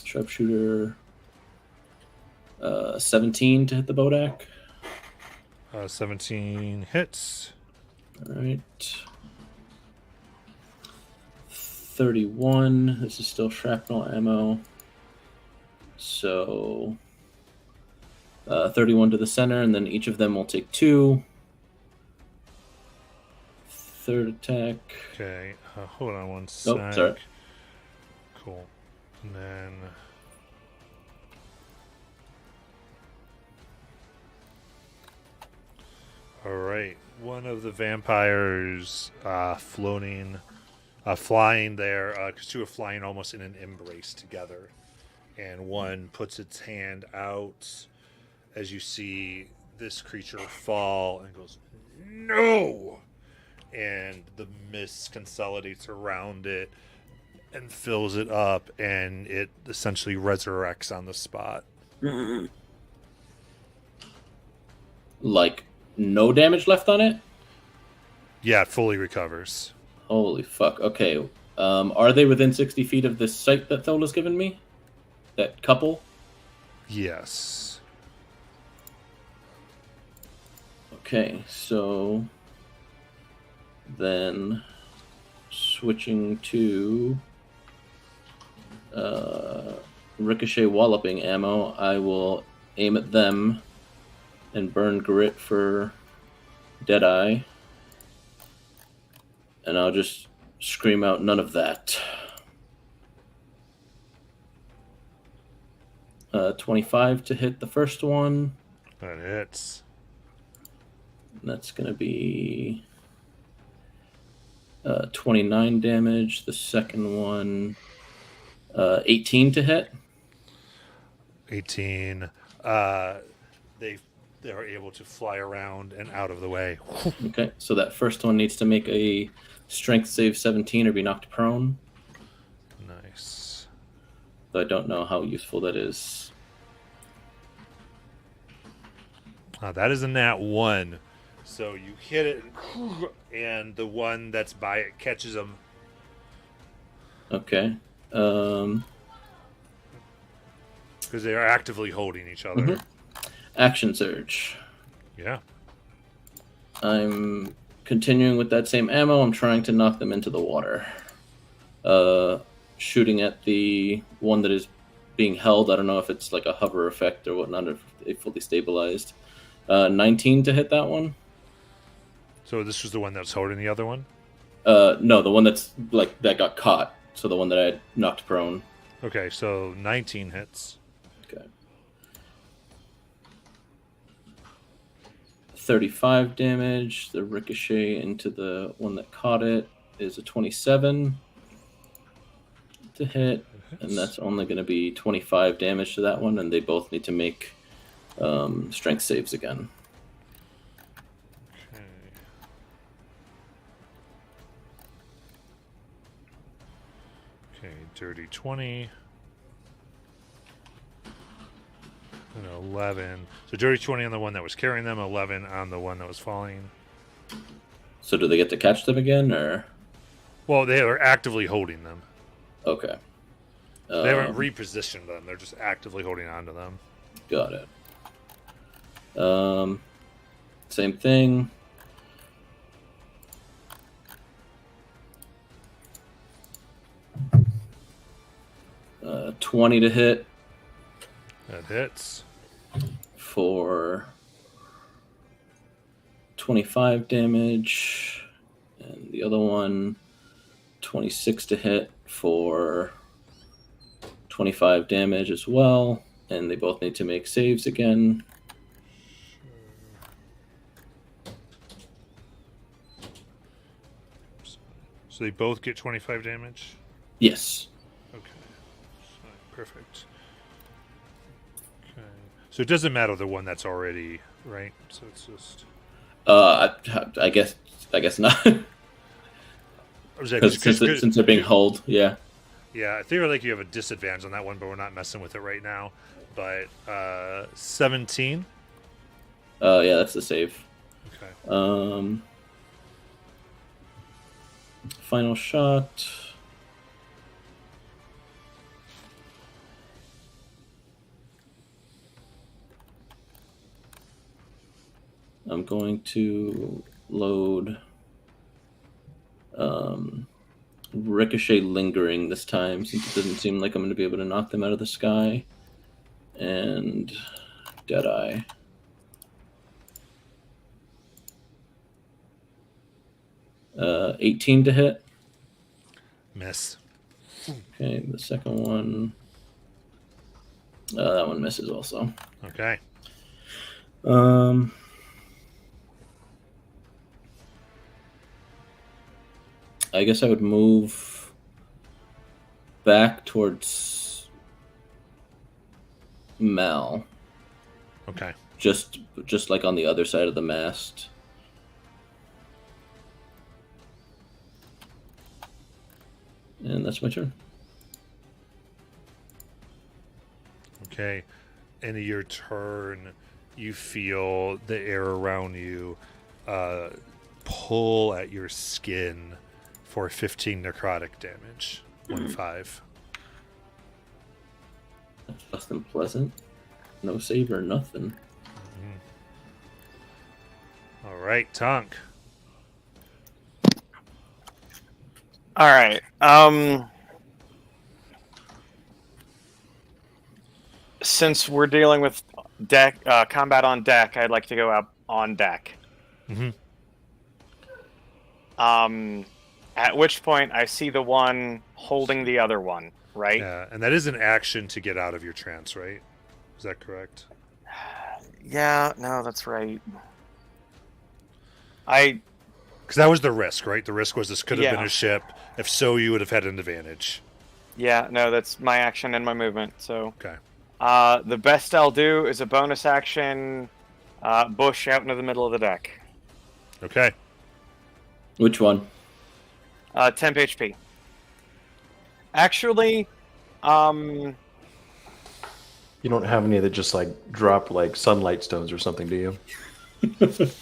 Speaker 9: sharpshooter, 17 to hit the Bodak.
Speaker 2: 17 hits.
Speaker 9: All right. 31. This is still shrapnel ammo. So 31 to the center, and then each of them will take 2. Third attack.
Speaker 2: Okay. Hold on one sec.
Speaker 9: Oh, sorry.
Speaker 2: Cool. And then. All right. One of the vampires flying there, because two are flying almost in an embrace together. And one puts its hand out as you see this creature fall and goes, "No!" And the mist consolidates around it and fills it up, and it essentially resurrects on the spot.
Speaker 9: Like, no damage left on it?
Speaker 2: Yeah, it fully recovers.
Speaker 9: Holy fuck. Okay. Are they within 60 feet of this site that Thola's given me? That couple?
Speaker 2: Yes.
Speaker 9: Okay, so then switching to ricochet walloping ammo, I will aim at them and burn grit for Deadeye. And I'll just scream out none of that. 25 to hit the first one.
Speaker 2: That hits.
Speaker 9: That's going to be 29 damage. The second one, 18 to hit.
Speaker 2: 18. They are able to fly around and out of the way.
Speaker 9: Okay, so that first one needs to make a strength save 17 or be knocked prone.
Speaker 2: Nice.
Speaker 9: Though I don't know how useful that is.
Speaker 2: That is a nat 1. So you hit it, and the one that's by it catches them.
Speaker 9: Okay.
Speaker 2: Because they are actively holding each other.
Speaker 9: Mhm. Action surge.
Speaker 2: Yeah.
Speaker 9: I'm continuing with that same ammo. I'm trying to knock them into the water. Shooting at the one that is being held. I don't know if it's like a hover effect or whatnot, if they fully stabilized. 19 to hit that one.
Speaker 2: So this was the one that was holding the other one?
Speaker 9: No, the one that's like that got caught. So the one that I had knocked prone.
Speaker 2: Okay, so 19 hits.
Speaker 9: Okay. 35 damage. The ricochet into the one that caught it is a 27 to hit. And that's only going to be 25 damage to that one. And they both need to make strength saves again.
Speaker 2: Okay, dirty 20. And 11. So dirty 20 on the one that was carrying them, 11 on the one that was falling.
Speaker 9: So do they get to catch them again, or?
Speaker 2: Well, they are actively holding them.
Speaker 9: Okay.
Speaker 2: They haven't repositioned them. They're just actively holding on to them.
Speaker 9: Got it. Same thing. 20 to hit
Speaker 2: That hits.
Speaker 9: for 25 damage. And the other one, 26 to hit for 25 damage as well. And they both need to make saves again.
Speaker 2: So they both get 25 damage?
Speaker 9: Yes.
Speaker 2: Okay. Perfect. Okay. So it doesn't matter the one that's already, right? So it's just...
Speaker 9: I guess not. Since they're being hulled, yeah.
Speaker 2: Yeah, I feel like you have a disadvantage on that one, but we're not messing with it right now. But 17.
Speaker 9: Yeah, that's the save.
Speaker 2: Okay.
Speaker 9: Final shot. I'm going to load Ricochet Lingering this time, since it doesn't seem like I'm going to be able to knock them out of the sky. And Deadeye. Uh, 18 to hit.
Speaker 2: Miss.
Speaker 9: Okay, the second one. That one misses also.
Speaker 2: Okay.
Speaker 9: I guess I would move back towards Mal.
Speaker 2: Okay.
Speaker 9: Just like on the other side of the mast. And that's my turn.
Speaker 2: Okay. End of your turn, you feel the air around you pull at your skin for 15 necrotic damage. 1-5.
Speaker 9: That's less than pleasant. No save or nothing.
Speaker 2: All right, Tonk.
Speaker 10: All right. Since we're dealing with deck combat on deck, I'd like to go up on deck.
Speaker 2: Mm-hmm.
Speaker 10: At which point I see the one holding the other one, right?
Speaker 2: Yeah, and that is an action to get out of your trance, right? Is that correct?
Speaker 10: Yeah, no, that's right.
Speaker 2: Because that was the risk, right? The risk was this could have
Speaker 10: Yeah.
Speaker 2: been a ship. If so, you would have had an advantage.
Speaker 10: Yeah, no, that's my action and my movement. So,
Speaker 2: Okay.
Speaker 10: the best I'll do is a bonus action, bush out into the middle of the deck.
Speaker 2: Okay.
Speaker 9: Which one?
Speaker 10: Temp HP. Actually,
Speaker 7: You don't have any that just like drop like sunlight stones or something, do you?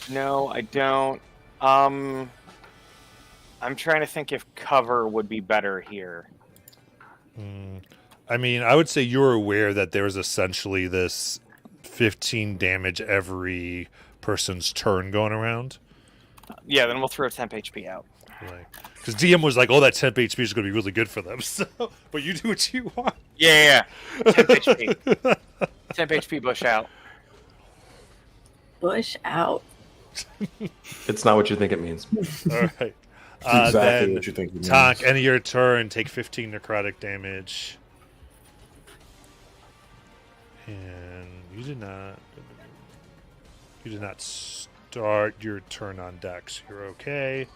Speaker 10: no, I don't. I'm trying to think if cover would be better here.
Speaker 2: I mean, I would say you're aware that there's essentially this 15 damage every person's turn going around.
Speaker 10: Yeah, then we'll throw temp HP out.
Speaker 2: Because DM was like, oh, that temp HP is going to be really good for them. So, but you do what you want.
Speaker 10: Yeah. Temp HP. Temp HP bush out.
Speaker 6: Bush out.
Speaker 7: It's not what you think it means.
Speaker 2: All right.
Speaker 5: Exactly
Speaker 2: then
Speaker 5: what you think. It means.
Speaker 2: Tonk, end of your turn, take 15 necrotic damage. And you did not start your turn on deck, so you're okay.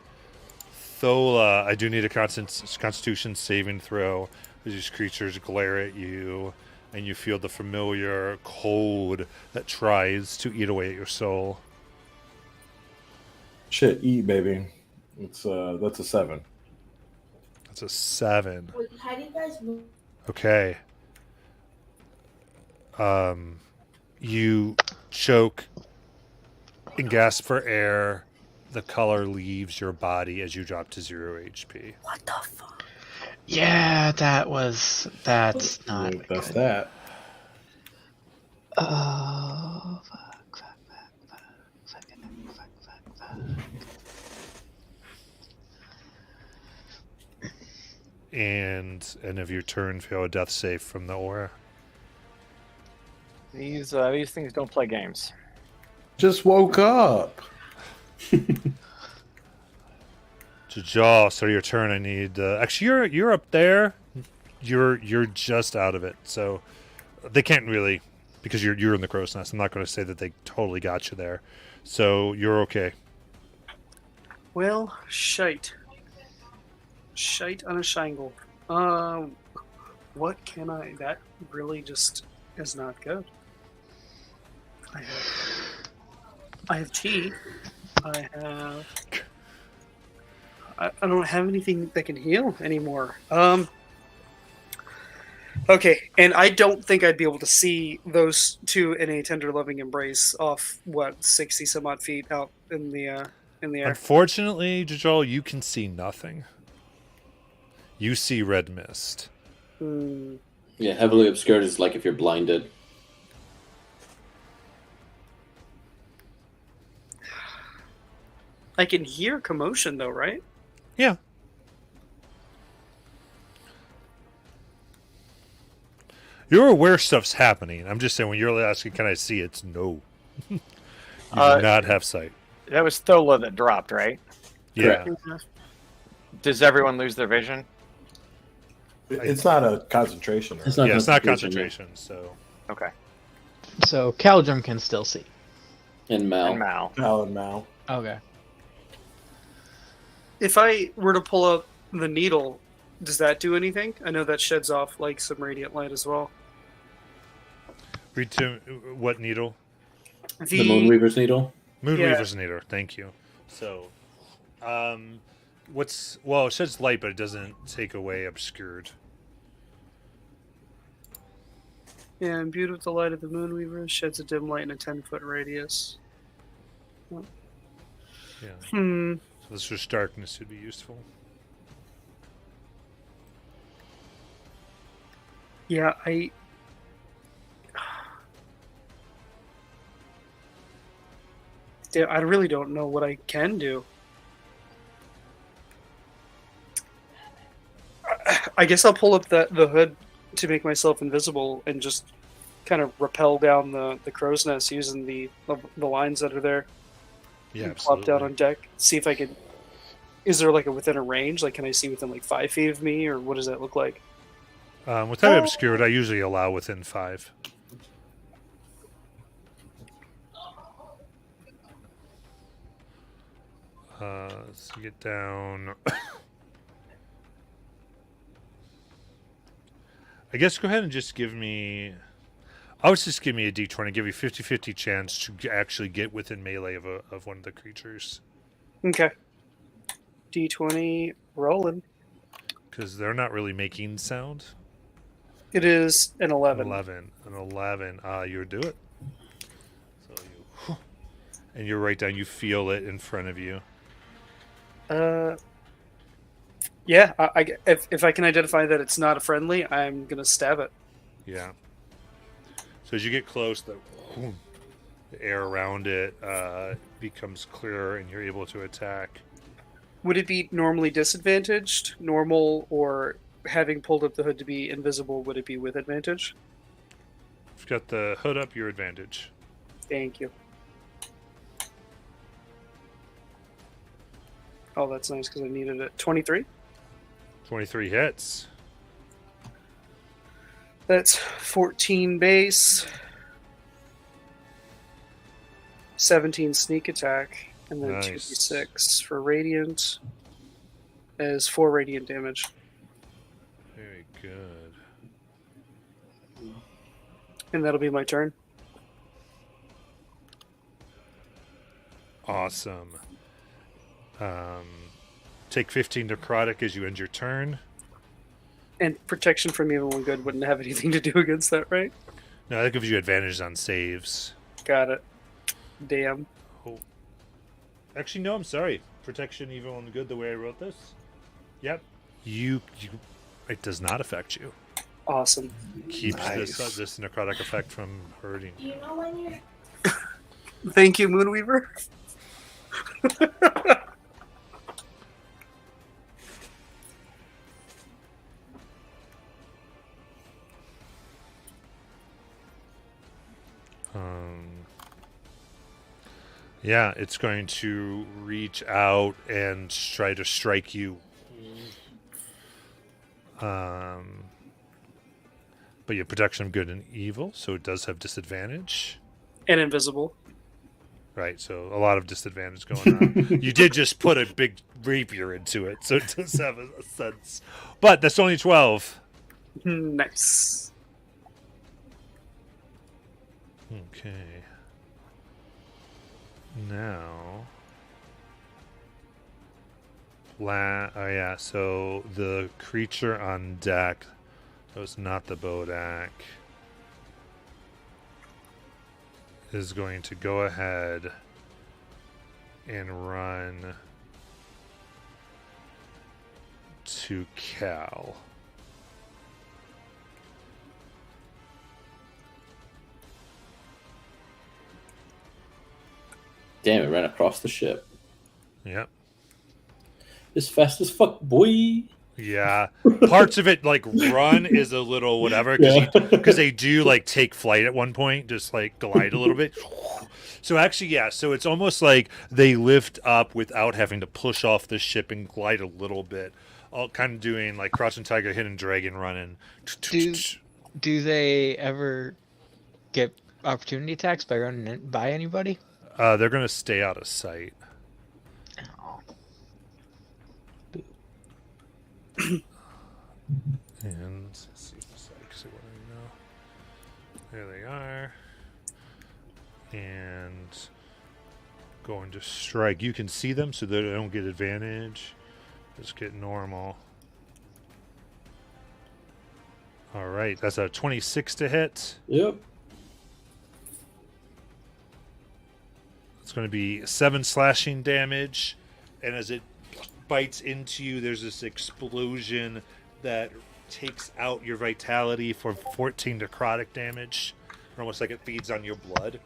Speaker 2: Thola, I do need a Constitution saving throw as these creatures glare at you, and you feel the familiar cold that tries to eat away at your soul.
Speaker 5: Shit, eat, baby. It's that's a 7.
Speaker 2: That's a 7.
Speaker 11: Wait, how do you guys move?
Speaker 2: Okay. You choke and gasp for air. The color leaves your body as you drop to 0 HP.
Speaker 6: What the fuck?
Speaker 8: Yeah, that's not
Speaker 5: That's
Speaker 8: good.
Speaker 5: that.
Speaker 8: Oh, fuck.
Speaker 2: and end of your turn, fail a death save from the aura.
Speaker 10: These things don't play games.
Speaker 5: Just woke up.
Speaker 2: Jajal, so your turn. I need. Actually, you're up there. You're just out of it, so they can't really, because you're in the crow's nest. I'm not going to say that they totally got you there, so you're okay.
Speaker 1: Well, shite. Shite on a shingle. What can I... That really just is not good. I have tea. I don't have anything that can heal anymore. Okay, and I don't think I'd be able to see those two in a tender, loving embrace off, 60 some odd feet out in the air.
Speaker 2: Unfortunately, Jajal, you can see nothing. You see red mist.
Speaker 9: Yeah, heavily obscured is like if you're blinded.
Speaker 1: I can hear commotion, though, right?
Speaker 2: Yeah. You're aware stuff's happening. I'm just saying, when you're asking, can I see it? It's no. You do not have sight.
Speaker 10: That was Thola that dropped, right?
Speaker 2: Yeah.
Speaker 10: Does everyone lose their vision?
Speaker 5: It's not a concentration.
Speaker 9: It's not
Speaker 2: Yeah, it's not
Speaker 9: concentration,
Speaker 2: concentration, so.
Speaker 10: Okay.
Speaker 8: So Caldrum can still see.
Speaker 9: And Mal.
Speaker 10: And Mal.
Speaker 5: Mal and Mal.
Speaker 8: Okay.
Speaker 1: If I were to pull up the needle, does that do anything? I know that sheds off like some radiant light as well.
Speaker 2: Read to what needle?
Speaker 9: The Moonweaver's Needle.
Speaker 2: Moonweaver's needle. Thank you. So, it sheds light, but it doesn't take away obscured.
Speaker 1: Yeah, imbued with the light of the Moonweaver, sheds a dim light in a 10-foot radius.
Speaker 2: Yeah.
Speaker 1: Hmm.
Speaker 2: So this was darkness would be useful.
Speaker 1: Yeah, I really don't know what I can do. I guess I'll pull up the hood to make myself invisible and just kind of rappel down the crow's nest using the lines that are there.
Speaker 2: Yeah,
Speaker 1: and plop
Speaker 2: absolutely.
Speaker 1: down on deck. See if I can. Is there like within a range? Like, can I see within like 5 feet of me, or what does that look like?
Speaker 2: With that obscured, I usually allow within 5. Let's get down. I guess go ahead and just give me. I would just give me a d20, give you 50-50 chance to actually get within melee of one of the creatures.
Speaker 1: Okay. D20 rolling.
Speaker 2: Because they're not really making sound.
Speaker 1: It is an 11.
Speaker 2: 11. An 11. You do it. So you. And you're right down. You feel it in front of you.
Speaker 1: Yeah. If I can identify that it's not a friendly, I'm gonna stab it.
Speaker 2: Yeah. So as you get close, the air around it becomes clearer, and you're able to attack.
Speaker 1: Would it be normally disadvantaged, normal, or having pulled up the hood to be invisible? Would it be with advantage?
Speaker 2: If you've got the hood up, your advantage.
Speaker 1: Thank you. Oh, that's nice because I needed it. 23.
Speaker 2: 23 hits.
Speaker 1: That's 14 base, 17 sneak attack, and then
Speaker 2: Nice.
Speaker 1: 2d6 for radiant. As 4 radiant damage.
Speaker 2: Very good.
Speaker 1: And that'll be my turn.
Speaker 2: Awesome. Take 15 necrotic as you end your turn.
Speaker 1: And protection from evil and good wouldn't have anything to do against that, right?
Speaker 2: No, that gives you advantages on saves.
Speaker 1: Got it. Damn.
Speaker 2: Oh. Actually, no, I'm sorry. Protection, evil, and good, the way I wrote this. Yep. You it does not affect you.
Speaker 1: Awesome.
Speaker 2: Keeps
Speaker 5: Nice.
Speaker 2: this necrotic effect from hurting.
Speaker 11: Do you know when you're
Speaker 1: Thank you, Moonweaver.
Speaker 2: Yeah, it's going to reach out and try to strike you. But you have protection of good and evil, so it does have disadvantage.
Speaker 1: And invisible.
Speaker 2: Right, so a lot of disadvantage going on. You did just put a big rapier into it, so it does have a sense. But that's only 12.
Speaker 1: Nice.
Speaker 2: Okay. Now. Oh yeah, so the creature on deck, so it's not the Bodak, is going to go ahead and run to Cal.
Speaker 9: Damn, it ran across the ship.
Speaker 2: Yep.
Speaker 9: It's fast as fuck, boy.
Speaker 2: Yeah, parts of it like run is a little whatever because they do like take flight at one point, just like glide a little bit. So actually, yeah, so it's almost like they lift up without having to push off the ship and glide a little bit, all kind of doing like Crouching Tiger, Hidden Dragon running.
Speaker 8: Do they ever get opportunity attacks by running by anybody?
Speaker 2: They're gonna stay out of sight. And let's see if it's like, so what do we know? There they are. And going to strike. You can see them, so they don't get advantage. Just get normal. All right, that's a 26 to hit.
Speaker 9: Yep.
Speaker 2: It's going to be 7 slashing damage, and as it bites into you, there's this explosion that takes out your vitality for 14 necrotic damage. Almost like it feeds on your blood.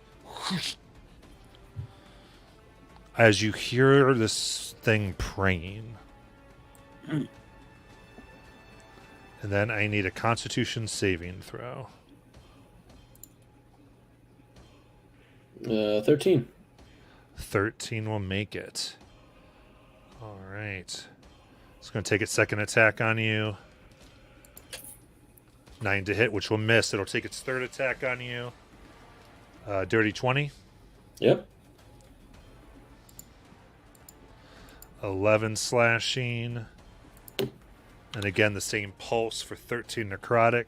Speaker 2: As you hear this thing praying. And then I need a Constitution saving throw.
Speaker 9: 13.
Speaker 2: 13 will make it. All right. It's going to take its second attack on you. 9 to hit, which will miss. It'll take its third attack on you. Dirty 20.
Speaker 9: Yep.
Speaker 2: 11 slashing. And again, the same pulse for 13 necrotic.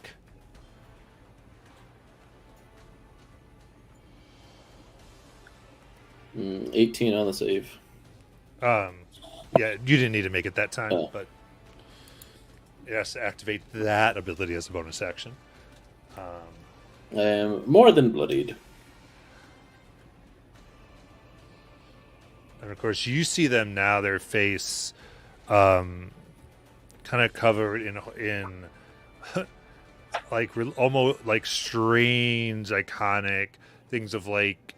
Speaker 9: Mm, 18 on the save.
Speaker 2: Yeah, you didn't need to make it that time,
Speaker 9: Oh.
Speaker 2: but it has to activate that ability as a bonus action.
Speaker 9: I am more than bloodied.
Speaker 2: And of course, you see them now. Their face, kind of covered in like almost like strange, iconic things of like.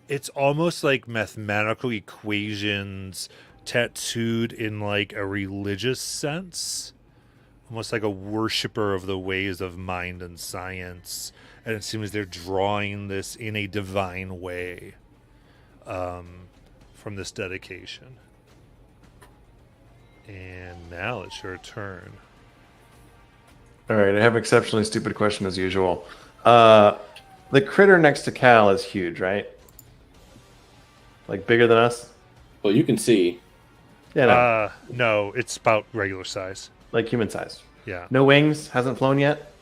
Speaker 2: It's almost like mathematical equations tattooed in like a religious sense, almost like a worshiper of the ways of mind and science. And it seems they're drawing this in a divine way. From this dedication. And now it's your turn.
Speaker 7: All right, I have an exceptionally stupid question as usual. The critter next to Cal is huge, right? Like bigger than us?
Speaker 9: Well, you can see.
Speaker 7: Yeah, no.
Speaker 2: No, it's about regular size.
Speaker 7: Like human size.
Speaker 2: Yeah.
Speaker 7: No wings, hasn't flown yet?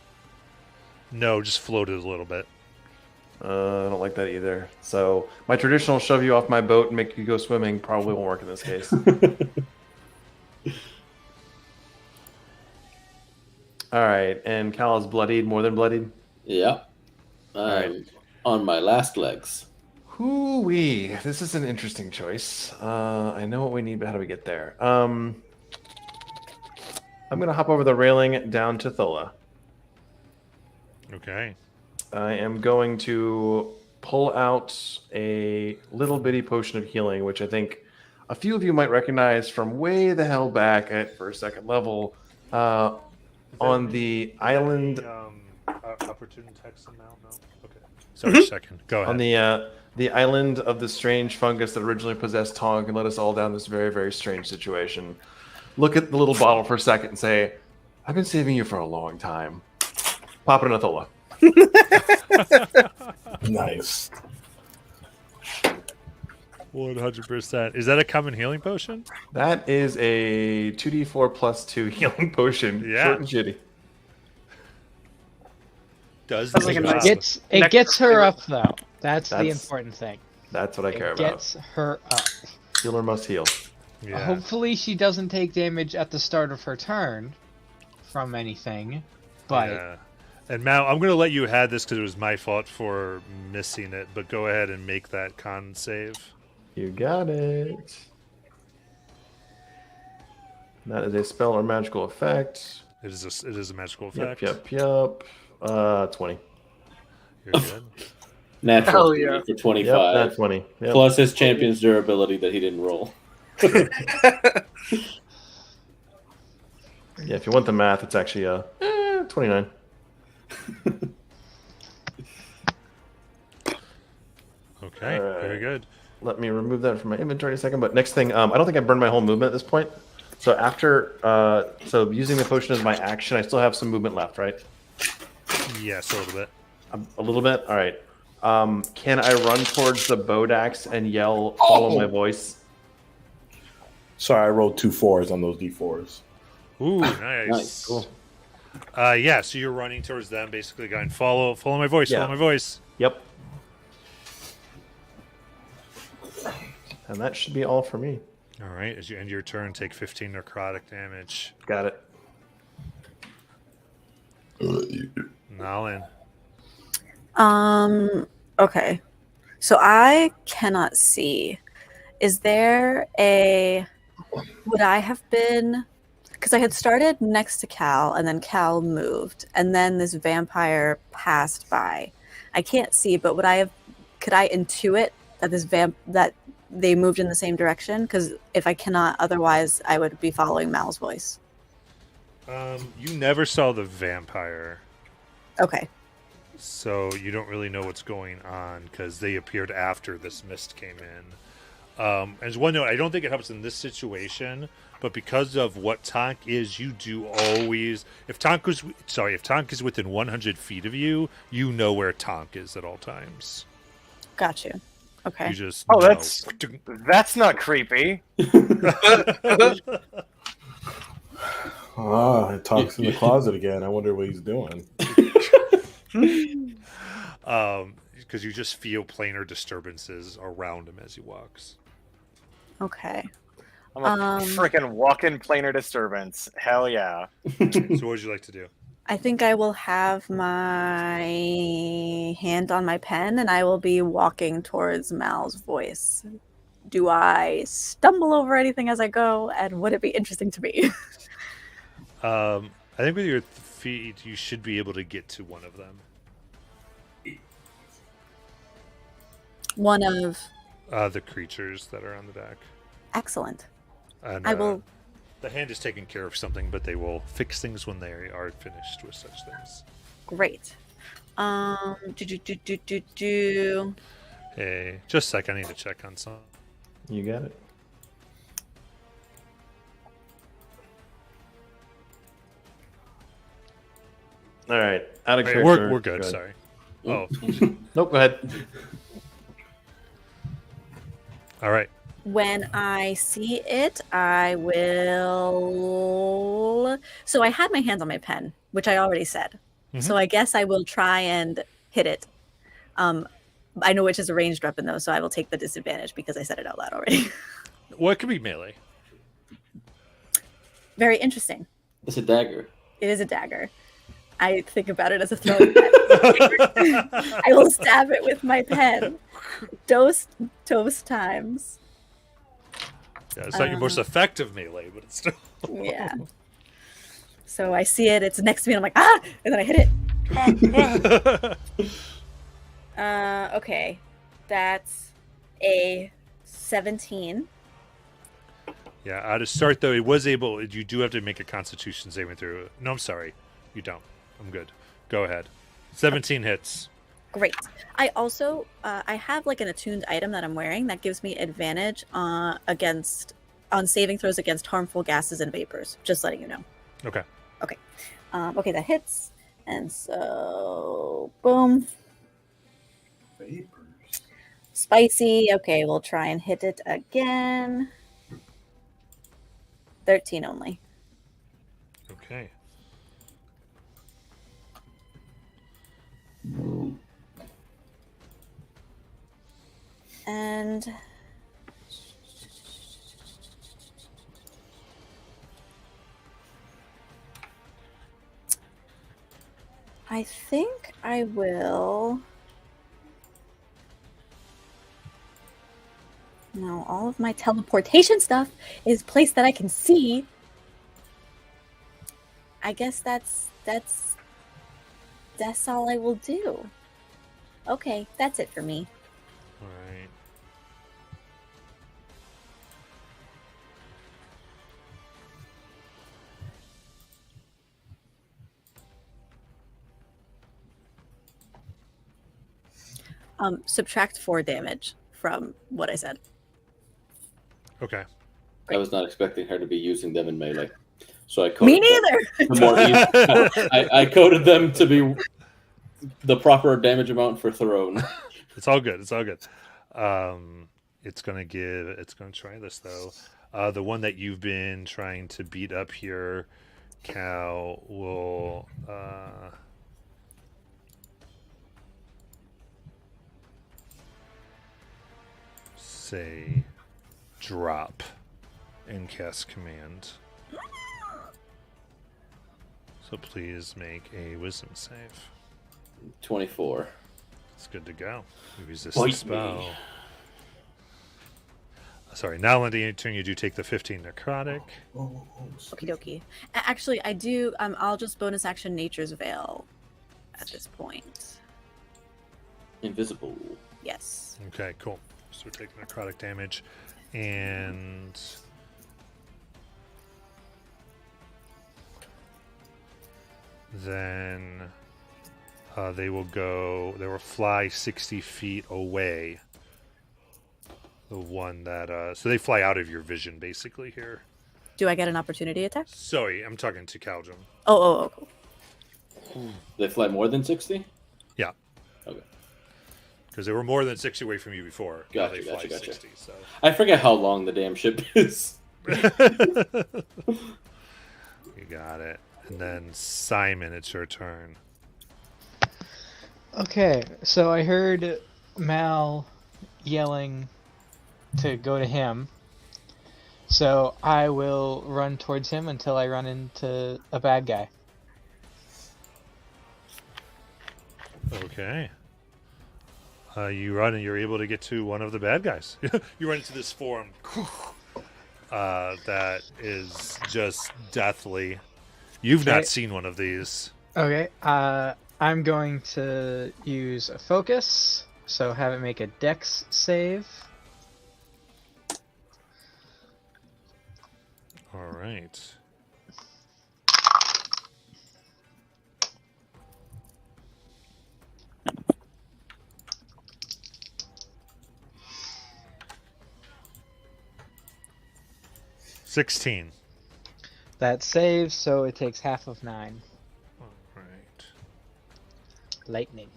Speaker 2: No, just floated a little bit.
Speaker 7: I don't like that either. So my traditional shove you off my boat and make you go swimming probably won't work in this case. All right, and Cal is bloodied, more than bloodied?
Speaker 9: Yeah.
Speaker 7: right.
Speaker 9: On my last legs.
Speaker 7: Hoo-wee. This is an interesting choice. I know what we need, but how do we get there? I'm going to hop over the railing down to Thola.
Speaker 2: Okay.
Speaker 7: I am going to pull out a little bitty potion of healing, which I think a few of you might recognize from way the hell back at first, second level on the island.
Speaker 2: Opportune text now? No? Okay. Sorry, a second. Go ahead.
Speaker 7: the island of the strange fungus that originally possessed Tonk and led us all down this very, very strange situation. Look at the little bottle for a second and say, I've been saving you for a long time. Pop it in Athola.
Speaker 5: Nice.
Speaker 2: 100%. Is that a common healing potion?
Speaker 7: That is a 2d4 plus 2 healing potion.
Speaker 2: Yeah.
Speaker 7: Short and shitty.
Speaker 2: Does
Speaker 1: Sounds
Speaker 2: the
Speaker 1: like a
Speaker 2: job.
Speaker 1: nice-
Speaker 8: It gets her
Speaker 1: favorite.
Speaker 8: up though. That's the
Speaker 7: That's-
Speaker 8: important thing.
Speaker 7: That's what I care
Speaker 8: It
Speaker 7: about.
Speaker 8: gets her up.
Speaker 7: Healer must heal.
Speaker 2: Yeah.
Speaker 8: Hopefully she doesn't take damage at the start of her turn from anything. But
Speaker 2: Yeah. And Mal, I'm going to let you have this because it was my fault for missing it, but go ahead and make that con save.
Speaker 7: You got it. That is a spell or magical effect.
Speaker 2: It is a magical
Speaker 7: Yep,
Speaker 2: effect.
Speaker 7: yep. 20.
Speaker 2: You're good.
Speaker 9: Natural
Speaker 1: Hell yeah.
Speaker 9: for 25.
Speaker 7: Yep, that's 20. Yep.
Speaker 9: Plus his champion's durability that he didn't roll.
Speaker 7: Yeah, if you want the math, it's actually 29.
Speaker 2: Okay,
Speaker 7: All right.
Speaker 2: very good.
Speaker 7: Let me remove that from my inventory in a second. But next thing, I don't think I burned my whole movement at this point. So after, so using the potion as my action, I still have some movement left, right?
Speaker 2: Yes, a little bit.
Speaker 7: A little bit. All right. Can I run towards the Bodax and yell, "Follow my voice"?
Speaker 5: Sorry, I rolled 2 4s on those D4s.
Speaker 2: Ooh, nice.
Speaker 9: Nice.
Speaker 7: Cool.
Speaker 2: Yeah, so you're running towards them, basically going, follow my voice,
Speaker 7: Yeah.
Speaker 2: follow my voice.
Speaker 7: Yep. And that should be all for me.
Speaker 2: All right, as you end your turn, take 15 necrotic damage.
Speaker 7: Got it.
Speaker 2: Nalin.
Speaker 6: Okay. So I cannot see. Is there a... Would I have been... Because I had started next to Cal, and then Cal moved, and then this vampire passed by. I can't see, but would I have... Could I intuit that that they moved in the same direction? Because if I cannot, otherwise I would be following Mal's voice.
Speaker 2: You never saw the vampire,
Speaker 6: Okay.
Speaker 2: so you don't really know what's going on because they appeared after this mist came in. As one note, I don't think it helps in this situation, but because of what Tonk is, you do always. If Tonk is within 100 feet of you, you know where Tonk is at all times.
Speaker 6: Got you. Okay.
Speaker 2: You just
Speaker 10: Oh,
Speaker 2: know.
Speaker 10: that's not creepy.
Speaker 5: It talks in the closet again. I wonder what he's doing.
Speaker 2: Because you just feel planar disturbances around him as he walks.
Speaker 6: Okay.
Speaker 10: I'm a freaking walk-in planar disturbance. Hell yeah.
Speaker 2: So what would you like to do?
Speaker 6: I think I will have my hand on my pen and I will be walking towards Mal's voice. Do I stumble over anything as I go? And would it be interesting to me?
Speaker 2: I think with your feet, you should be able to get to one of them.
Speaker 6: One of...
Speaker 2: The creatures that are on the deck.
Speaker 6: Excellent.
Speaker 2: And,
Speaker 6: I will...
Speaker 2: The hand is taking care of something, but they will fix things when they are finished with such things.
Speaker 6: Great.
Speaker 2: Hey, just a sec. I need to check on some.
Speaker 7: You got it. All right. Out of
Speaker 2: Hey,
Speaker 7: character.
Speaker 2: we're good.
Speaker 7: Go ahead.
Speaker 2: Sorry. Oh,
Speaker 7: Nope. Go ahead.
Speaker 2: all right.
Speaker 6: When I see it, I will... So I had my hands on my pen, which I already said. So I guess I will try and hit it. I know which is a ranged weapon, though, so I will take the disadvantage because I said it out loud already.
Speaker 2: Well, it could be melee.
Speaker 6: Very interesting.
Speaker 9: It's a dagger.
Speaker 6: It is a dagger. I think about it as a throwing pen. I will stab it with my pen. Toast times.
Speaker 2: Yeah, it's not your most effective melee, but it's still.
Speaker 6: Yeah. So I see it. It's next to me. And I'm like, ah! And then I hit it. Okay. That's a 17.
Speaker 2: Yeah, to start though, it was able. You do have to make a Constitution saving throw. No, I'm sorry, you don't. I'm good. Go ahead. 17 hits.
Speaker 6: Great. I also I have like an attuned item that I'm wearing that gives me advantage against on saving throws against harmful gases and vapors. Just letting you know.
Speaker 2: Okay.
Speaker 6: Okay. Okay, that hits, and so boom.
Speaker 5: Vapors.
Speaker 6: Spicy. Okay, we'll try and hit it again. 13 only.
Speaker 2: Okay.
Speaker 6: And I think I will. No, all of my teleportation stuff is placed that I can see. I guess that's all I will do. Okay, that's it for me.
Speaker 2: All right.
Speaker 6: Subtract 4 damage from what I said.
Speaker 2: Okay.
Speaker 9: I was not expecting her to be using them in melee, so I coded
Speaker 6: Me
Speaker 9: them
Speaker 6: neither.
Speaker 9: to more I coded them to be the proper damage amount for Throne.
Speaker 2: It's all good. It's all good. It's gonna try this though. The one that you've been trying to beat up here, Cal, will say drop and cast command. So please make a wisdom save.
Speaker 9: 24.
Speaker 2: It's good to go. You resist
Speaker 9: Bite
Speaker 2: the
Speaker 9: me.
Speaker 2: spell. Sorry, now on the turn you do take the 15 necrotic.
Speaker 6: Okie dokie. Actually, I do. I'll just bonus action Nature's Veil at this point.
Speaker 9: Invisible.
Speaker 6: Yes.
Speaker 2: Okay, cool. So we're taking necrotic damage, and then they will fly 60 feet away. The one that so they fly out of your vision basically here.
Speaker 6: Do I get an opportunity attack?
Speaker 2: Sorry, I'm talking to Caldrum.
Speaker 6: Oh, cool.
Speaker 9: They fly more than 60?
Speaker 2: Yeah.
Speaker 9: Okay.
Speaker 2: Because they were more than 60 away from you before. Now
Speaker 9: Gotcha,
Speaker 2: they fly
Speaker 9: gotcha.
Speaker 2: 60, so.
Speaker 9: I forget how long the damn ship is.
Speaker 2: You got it. And then Simon, it's your turn.
Speaker 8: Okay, so I heard Mal yelling to go to him. So I will run towards him until I run into a bad guy.
Speaker 2: Okay. You run and you're able to get to one of the bad guys. You run into this form that is just deathly. You've not
Speaker 8: Okay.
Speaker 2: seen one of these.
Speaker 8: Okay, I'm going to use a focus, so have it make a dex save.
Speaker 2: All right. $16.
Speaker 8: That saves, so it takes half of 9.
Speaker 2: All right.
Speaker 8: Lightning.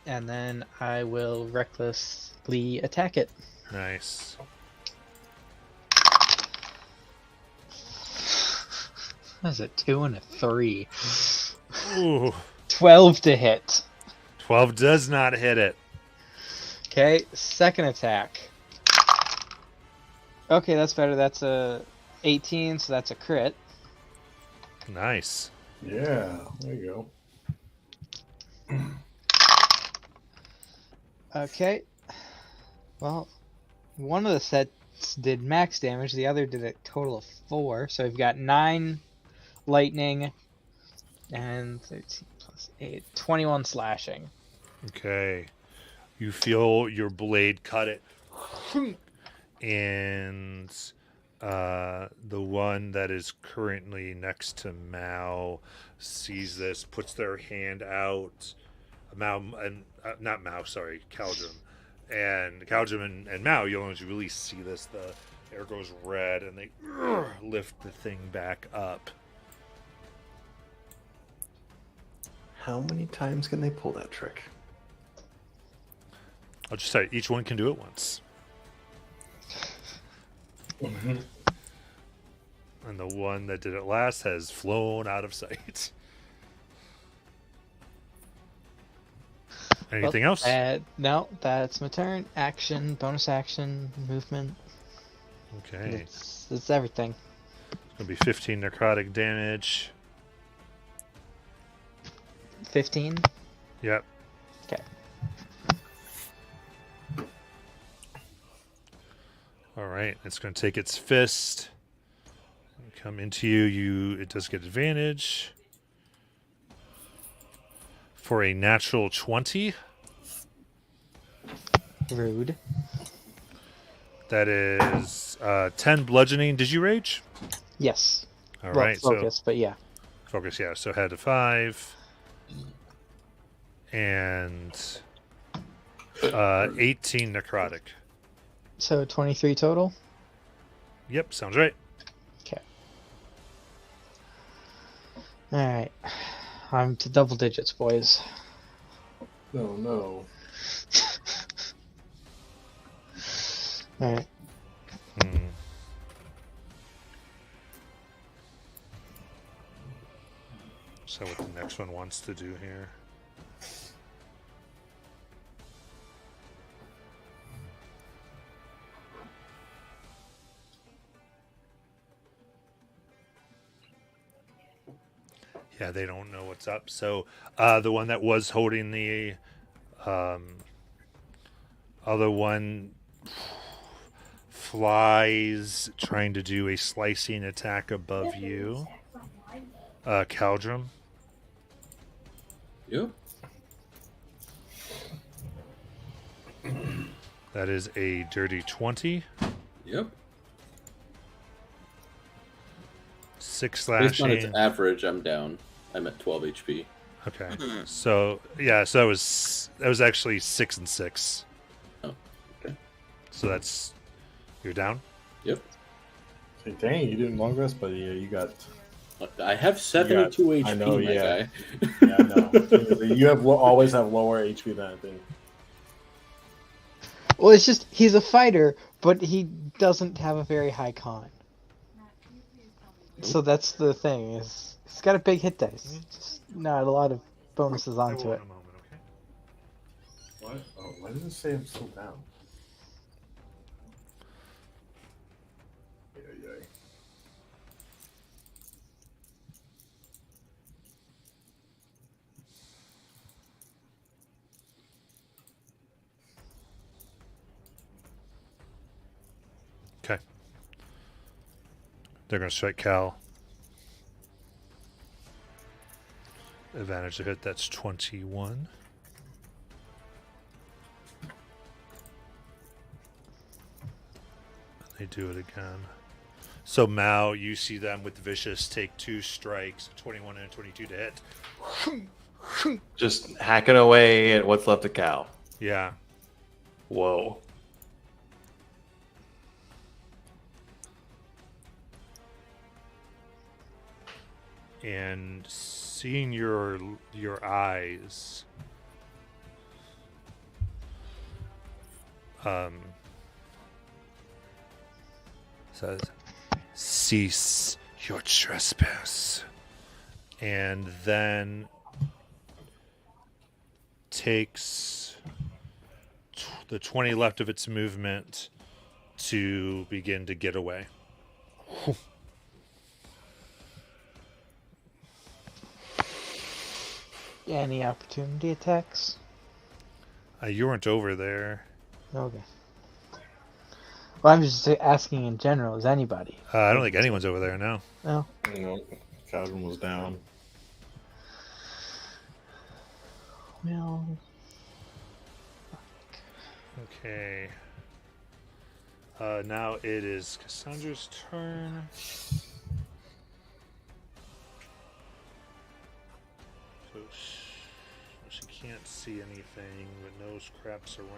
Speaker 8: And then I will recklessly attack it.
Speaker 2: Nice.
Speaker 8: That's a 2 and a 3.
Speaker 2: Ooh.
Speaker 8: 12 to hit.
Speaker 2: 12 does not hit it.
Speaker 8: Okay, second attack. Okay, that's better. That's a 18, so that's a crit.
Speaker 2: Nice.
Speaker 5: Yeah, there you go.
Speaker 8: Okay. Well, one of the sets did max damage, the other did a total of 4. So we've got 9 lightning and 13 plus 8, 21 slashing.
Speaker 2: Okay. You feel your blade cut it. And The one that is currently next to Mao sees this, puts their hand out. Mao and not Mao, sorry, Caldrum, and Caldrum and Mao. You only really see this. The air goes red, and they lift the thing back up.
Speaker 7: How many times can they pull that trick?
Speaker 2: I'll just say each one can do it once. And the one that did it last has flown out of sight. Anything else?
Speaker 8: No, that's my turn. Action, bonus action, movement.
Speaker 2: Okay.
Speaker 8: It's everything.
Speaker 2: It's going to be 15 necrotic damage.
Speaker 8: 15?
Speaker 2: Yep.
Speaker 8: Okay.
Speaker 2: All right. It's going to take its fist. Come into you. It does get advantage. For a natural 20.
Speaker 8: Rude.
Speaker 2: That is 10 bludgeoning. Did you rage?
Speaker 8: Yes.
Speaker 2: All
Speaker 8: Well,
Speaker 2: right.
Speaker 8: focus, but yeah.
Speaker 2: Focus, yeah. So head to 5. And 18 necrotic.
Speaker 8: So 23 total?
Speaker 2: Yep, sounds right.
Speaker 8: Okay. Alright. I'm to double digits, boys.
Speaker 5: No, no.
Speaker 8: Alright.
Speaker 2: So what the next one wants to do here. Yeah, they don't know what's up. So the one that was holding the other one flies, trying to do a slicing attack above you. Caldrum.
Speaker 9: Yep.
Speaker 2: That is a dirty 20.
Speaker 9: Yep.
Speaker 2: 6
Speaker 9: Based on its
Speaker 2: slashing.
Speaker 9: average, I'm down. I'm at 12 HP.
Speaker 2: Okay. So yeah, so that was actually 6 and 6.
Speaker 9: Oh, okay.
Speaker 2: So that's you're down.
Speaker 9: Yep.
Speaker 5: Say, dang, you didn't long rest, but yeah, you got.
Speaker 9: I have 72 HP,
Speaker 5: I know,
Speaker 9: my
Speaker 5: yeah.
Speaker 9: guy.
Speaker 5: Yeah, I know. You have always have lower HP than I think.
Speaker 8: Well, it's just, he's a fighter, but he doesn't have a very high con. So that's the thing, is he's got a big hit dice. Just not a lot of bonuses onto it.
Speaker 5: What? Oh, why does it say I'm still down?
Speaker 2: Okay. They're going to strike Cal. Advantage to hit, that's 21. They do it again. So Mao, you see them with Vicious take 2 strikes, 21 and 22 to hit.
Speaker 7: Just hacking away at what's left of Cal.
Speaker 2: Yeah.
Speaker 7: Whoa.
Speaker 2: And seeing your eyes, says, "Cease your trespass," and then takes the 20 left of its movement to begin to get away.
Speaker 8: Any opportunity attacks?
Speaker 2: You weren't over there.
Speaker 8: Okay. Well, I'm just asking in general, is anybody?
Speaker 2: I don't think anyone's over there now.
Speaker 8: No.
Speaker 5: No, Calvin was down.
Speaker 8: Well,
Speaker 2: Okay. Now it is Cassandra's turn. So she can't see anything, but knows crap's around.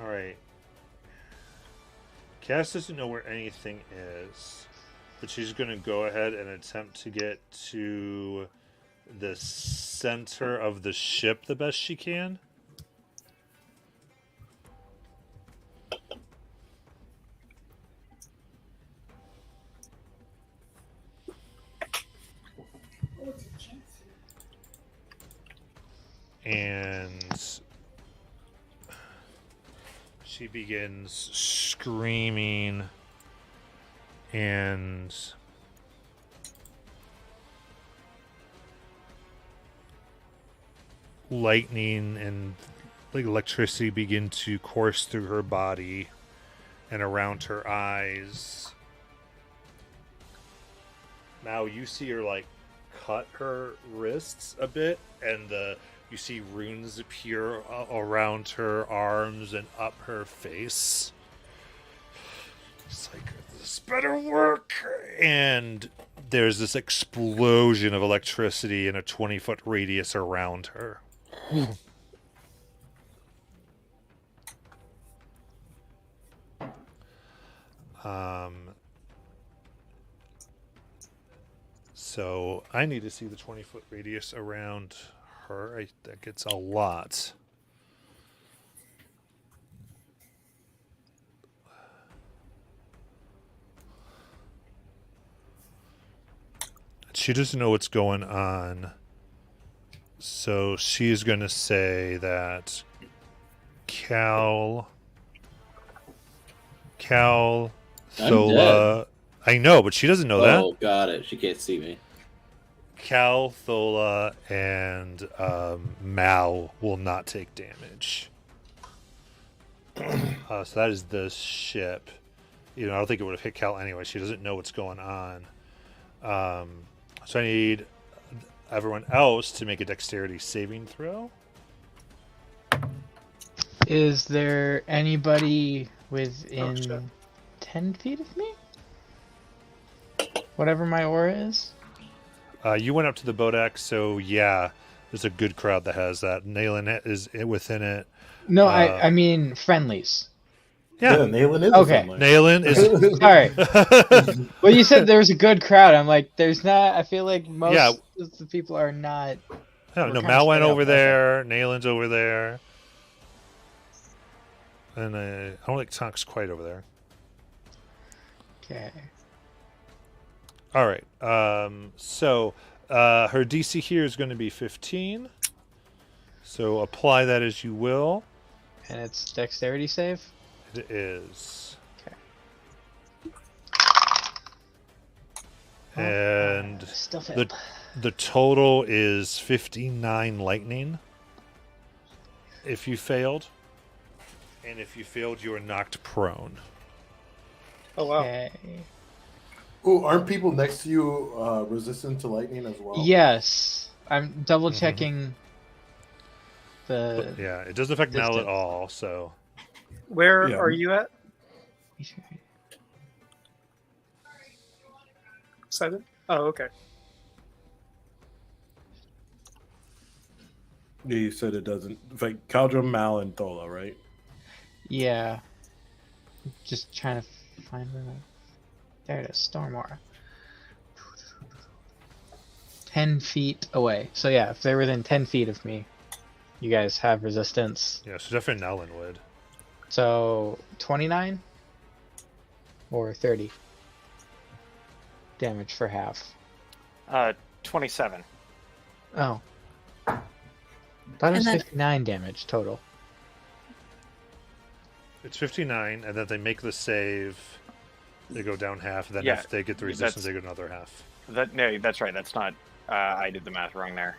Speaker 2: Alright. Cass doesn't know where anything is, but she's going to go ahead and attempt to get to the center of the ship the best she can. And she begins screaming and lightning and like electricity begin to course through her body and around her eyes. Now you see her like cut her wrists a bit, and you see runes appear around her arms and up her face. It's like, this better work. And there's this explosion of electricity in a 20-foot radius around her. So I need to see the 20-foot radius around her. That gets a lot. She doesn't know what's going on. So she is going to say that Cal, Thola. I know, but she doesn't know that.
Speaker 9: Oh, got it. She can't see me.
Speaker 2: Cal, Thola, and Mal will not take damage. So that is the ship. I don't think it would have hit Cal anyway. She doesn't know what's going on. So I need everyone else to make a dexterity saving throw.
Speaker 8: Is there anybody within 10 feet of me? Whatever my aura is?
Speaker 2: You went up to the Bodak, so yeah, there's a good crowd that has that. Nayland is within it.
Speaker 8: No, I mean friendlies.
Speaker 2: Yeah,
Speaker 5: Nayland is
Speaker 8: Okay.
Speaker 2: Nayland is.
Speaker 8: Sorry. Well, you said there was a good crowd. I'm like, there's not. I feel like most of the people are not.
Speaker 2: No,
Speaker 8: We're kinda
Speaker 2: Mal went
Speaker 8: spread out.
Speaker 2: over there. Nayland's over there. And I don't think Tonk's quite over there.
Speaker 8: Okay.
Speaker 2: All right. So her DC here is going to be 15. So apply that as you will.
Speaker 8: And it's dexterity save?
Speaker 2: It is.
Speaker 8: Okay.
Speaker 2: And
Speaker 8: Still failed.
Speaker 2: the total is 59 lightning if you failed. And if you failed, you are knocked prone.
Speaker 1: Oh wow.
Speaker 8: Okay.
Speaker 5: Oh, aren't people next to you resistant to lightning as well?
Speaker 8: Yes. I'm double checking the.
Speaker 2: Yeah, it doesn't affect Mal at
Speaker 8: distance.
Speaker 2: all, so.
Speaker 1: Where
Speaker 5: Yeah.
Speaker 1: are you at? Simon? Oh, okay.
Speaker 5: Yeah, you said it doesn't. Like Caldrum, Mal, and Thola, right?
Speaker 8: Yeah. Just trying to find where. There it is. Storm aura. 10 feet away. So yeah, if they're within 10 feet of me, you guys have resistance.
Speaker 2: Yeah, so definitely Nellen would.
Speaker 8: So 29 or 30 damage for half.
Speaker 10: 27.
Speaker 8: Oh. That was
Speaker 6: And then-
Speaker 8: 59 damage total.
Speaker 2: It's 59, and then they make the save. They go down half. Then
Speaker 10: Yeah,
Speaker 2: if they get the resistance, they go another half.
Speaker 10: No, that's right. That's not. I did the math wrong there.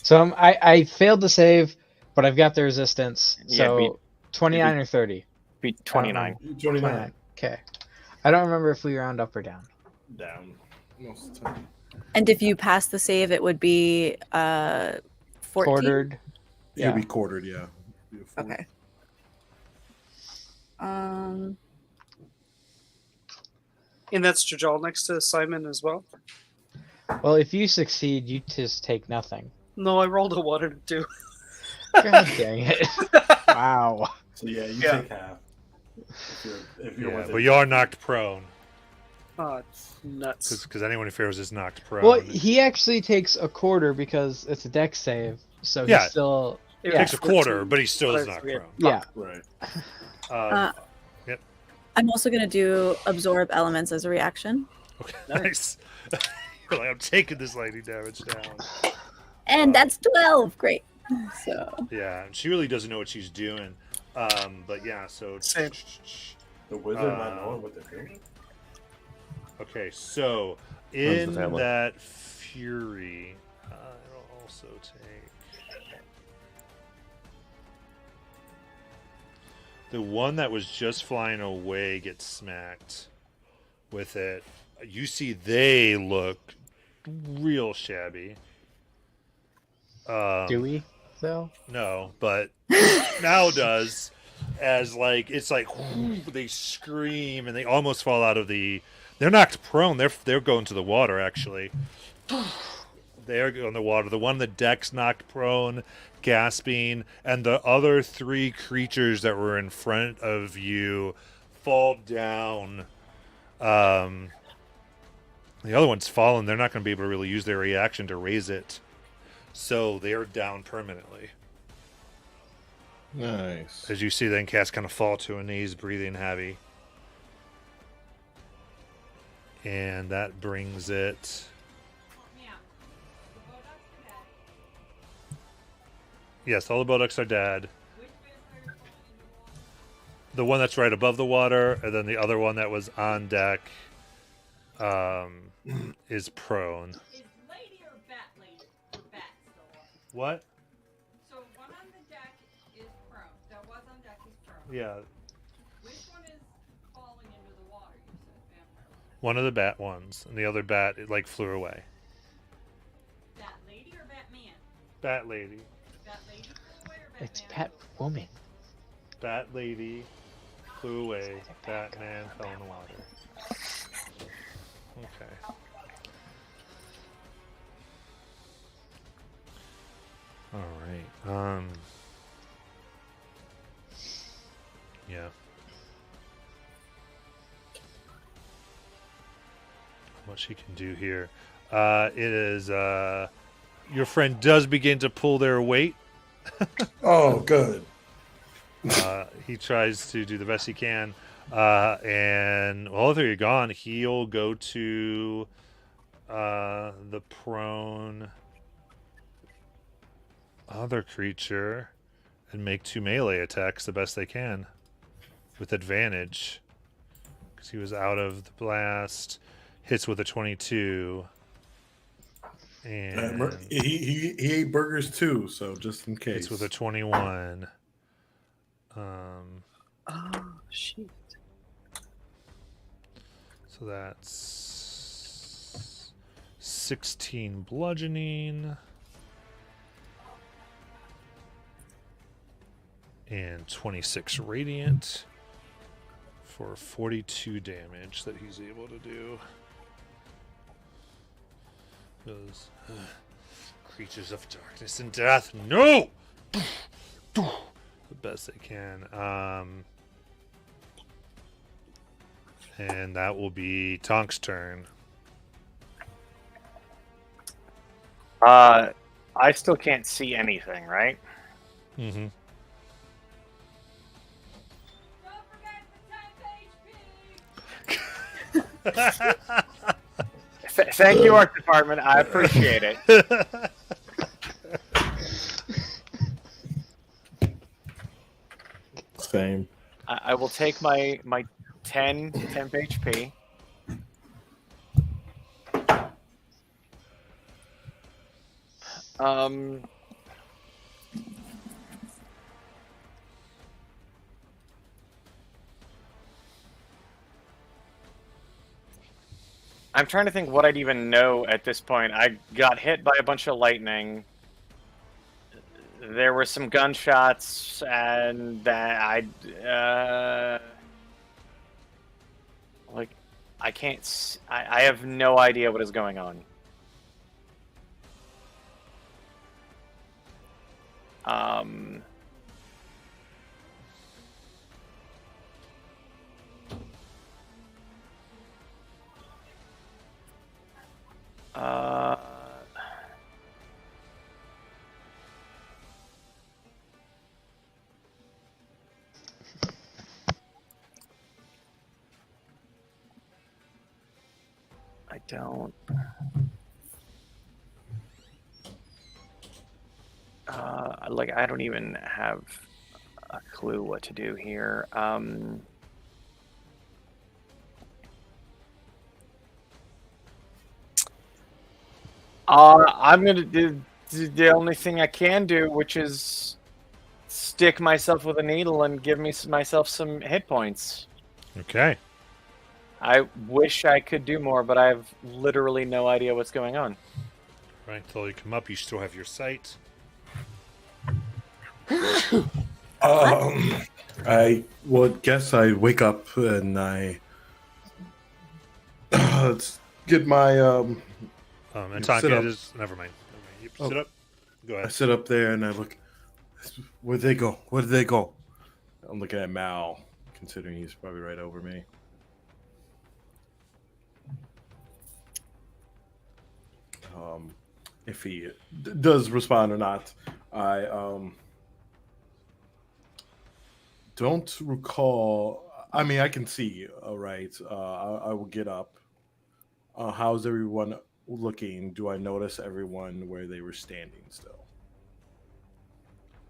Speaker 8: So I failed the save, but I've got the resistance.
Speaker 10: Yeah,
Speaker 8: So 29 or 30?
Speaker 10: Be 29.
Speaker 5: 29.
Speaker 8: Okay. I don't remember if we round up or down.
Speaker 5: Down. Most of the time.
Speaker 6: And if you pass the save, it would be 14.
Speaker 8: Quartered.
Speaker 5: He'll be quartered, yeah. Be a four.
Speaker 6: Okay.
Speaker 1: And that's Jajal next to Simon as well.
Speaker 8: Well, if you succeed, you just take nothing.
Speaker 1: No, I rolled a 1 and a 2.
Speaker 8: God dang it! Wow.
Speaker 5: So yeah, you
Speaker 1: Yeah.
Speaker 5: take half. If you're
Speaker 2: Yeah,
Speaker 5: within-
Speaker 2: but you are knocked prone
Speaker 1: Oh, it's nuts.
Speaker 2: because anyone who fails is knocked prone.
Speaker 8: Well, he actually takes a quarter because it's a dex save, so
Speaker 2: Yeah.
Speaker 8: he's still.
Speaker 1: It
Speaker 8: Yeah.
Speaker 2: takes a quarter,
Speaker 1: 14.
Speaker 2: but he still is
Speaker 1: Oh,
Speaker 2: knocked
Speaker 1: yeah.
Speaker 2: prone.
Speaker 8: Yeah.
Speaker 5: Right.
Speaker 2: Yep.
Speaker 6: I'm also going to do absorb elements as a reaction.
Speaker 2: Okay. Nice. You're like, I'm taking this lightning damage down.
Speaker 6: And that's 12. Great. So,
Speaker 2: Yeah, she really doesn't know what she's doing. But yeah, so
Speaker 1: Same.
Speaker 5: The wizard not knowing what they're doing.
Speaker 2: okay, so
Speaker 7: Runs the
Speaker 2: in
Speaker 7: family.
Speaker 2: that fury, it'll also take the one that was just flying away gets smacked with it. You see, they look real shabby.
Speaker 8: Do we though?
Speaker 2: No, but now does. As like it's like they scream and they almost fall out of the. They're knocked prone. They're going to the water actually. They're going to the water. The one on the deck's knocked prone, gasping, and the other 3 creatures that were in front of you fall down. The other one's fallen. They're not going to be able to really use their reaction to raise it, so they are down permanently.
Speaker 5: Nice.
Speaker 2: As you see, then Cass kind of fall to her knees, breathing heavy. And that brings it. Yes, all the Boducks are dead. The one that's right above the water, and then the other one that was on deck is prone.
Speaker 11: Is lady or bat lady? Or bat still on?
Speaker 2: What?
Speaker 11: So one on the deck is prone. That was on deck is prone.
Speaker 2: Yeah,
Speaker 11: Which one is falling into the water? You said vampire.
Speaker 2: one of the bat ones, and the other bat it like flew away.
Speaker 11: Bat lady or bat man?
Speaker 2: Bat lady.
Speaker 11: Bat lady flew away or bat
Speaker 8: It's
Speaker 11: man?
Speaker 8: Pat Woman.
Speaker 2: Bat lady flew away. Batman fell in the water. Okay. All right. Yeah. What she can do here. It is your friend does begin to pull their weight.
Speaker 5: Oh, good.
Speaker 2: He tries to do the best he can. And well, if you're gone, he'll go to the prone other creature and make 2 melee attacks the best they can with advantage. Because he was out of the blast. Hits with a 22. And
Speaker 5: He ate burgers too, so just in case.
Speaker 2: hits with a 21.
Speaker 1: Oh, shit.
Speaker 2: So that's 16 bludgeoning and 26 radiant for 42 damage that he's able to do. Those creatures of darkness and death, no! The best they can. And that will be Tonk's turn.
Speaker 10: I still can't see anything, right?
Speaker 2: Mm-hmm.
Speaker 11: Don't forget the 10 HP!
Speaker 10: Thank you, Art Department. I appreciate it.
Speaker 5: Same.
Speaker 10: I will take my 10 temp HP. I'm trying to think what I'd even know at this point. I got hit by a bunch of lightning. there were some gunshots, and that like, I can't. I have no idea what is going on. Um. Uh. I don't. Like, I don't even have a clue what to do here. I'm gonna do the only thing I can do, which is stick myself with a needle and give myself some hit points.
Speaker 2: Okay.
Speaker 10: I wish I could do more, but I have literally no idea what's going on.
Speaker 2: Right until you come up, you still have your sight.
Speaker 5: I would guess I wake up and I get my
Speaker 2: And
Speaker 5: sit
Speaker 2: Tonka
Speaker 5: up.
Speaker 2: is never mind. You
Speaker 5: Oh.
Speaker 2: sit up. Go
Speaker 5: I
Speaker 2: ahead.
Speaker 5: sit up there and I look. Where'd they go? Where did they go? I'm looking at Mal, considering he's probably right over me. If he does respond or not, I don't recall. I mean, I can see. All right, I will get up. How's everyone looking? Do I notice everyone where they were standing still?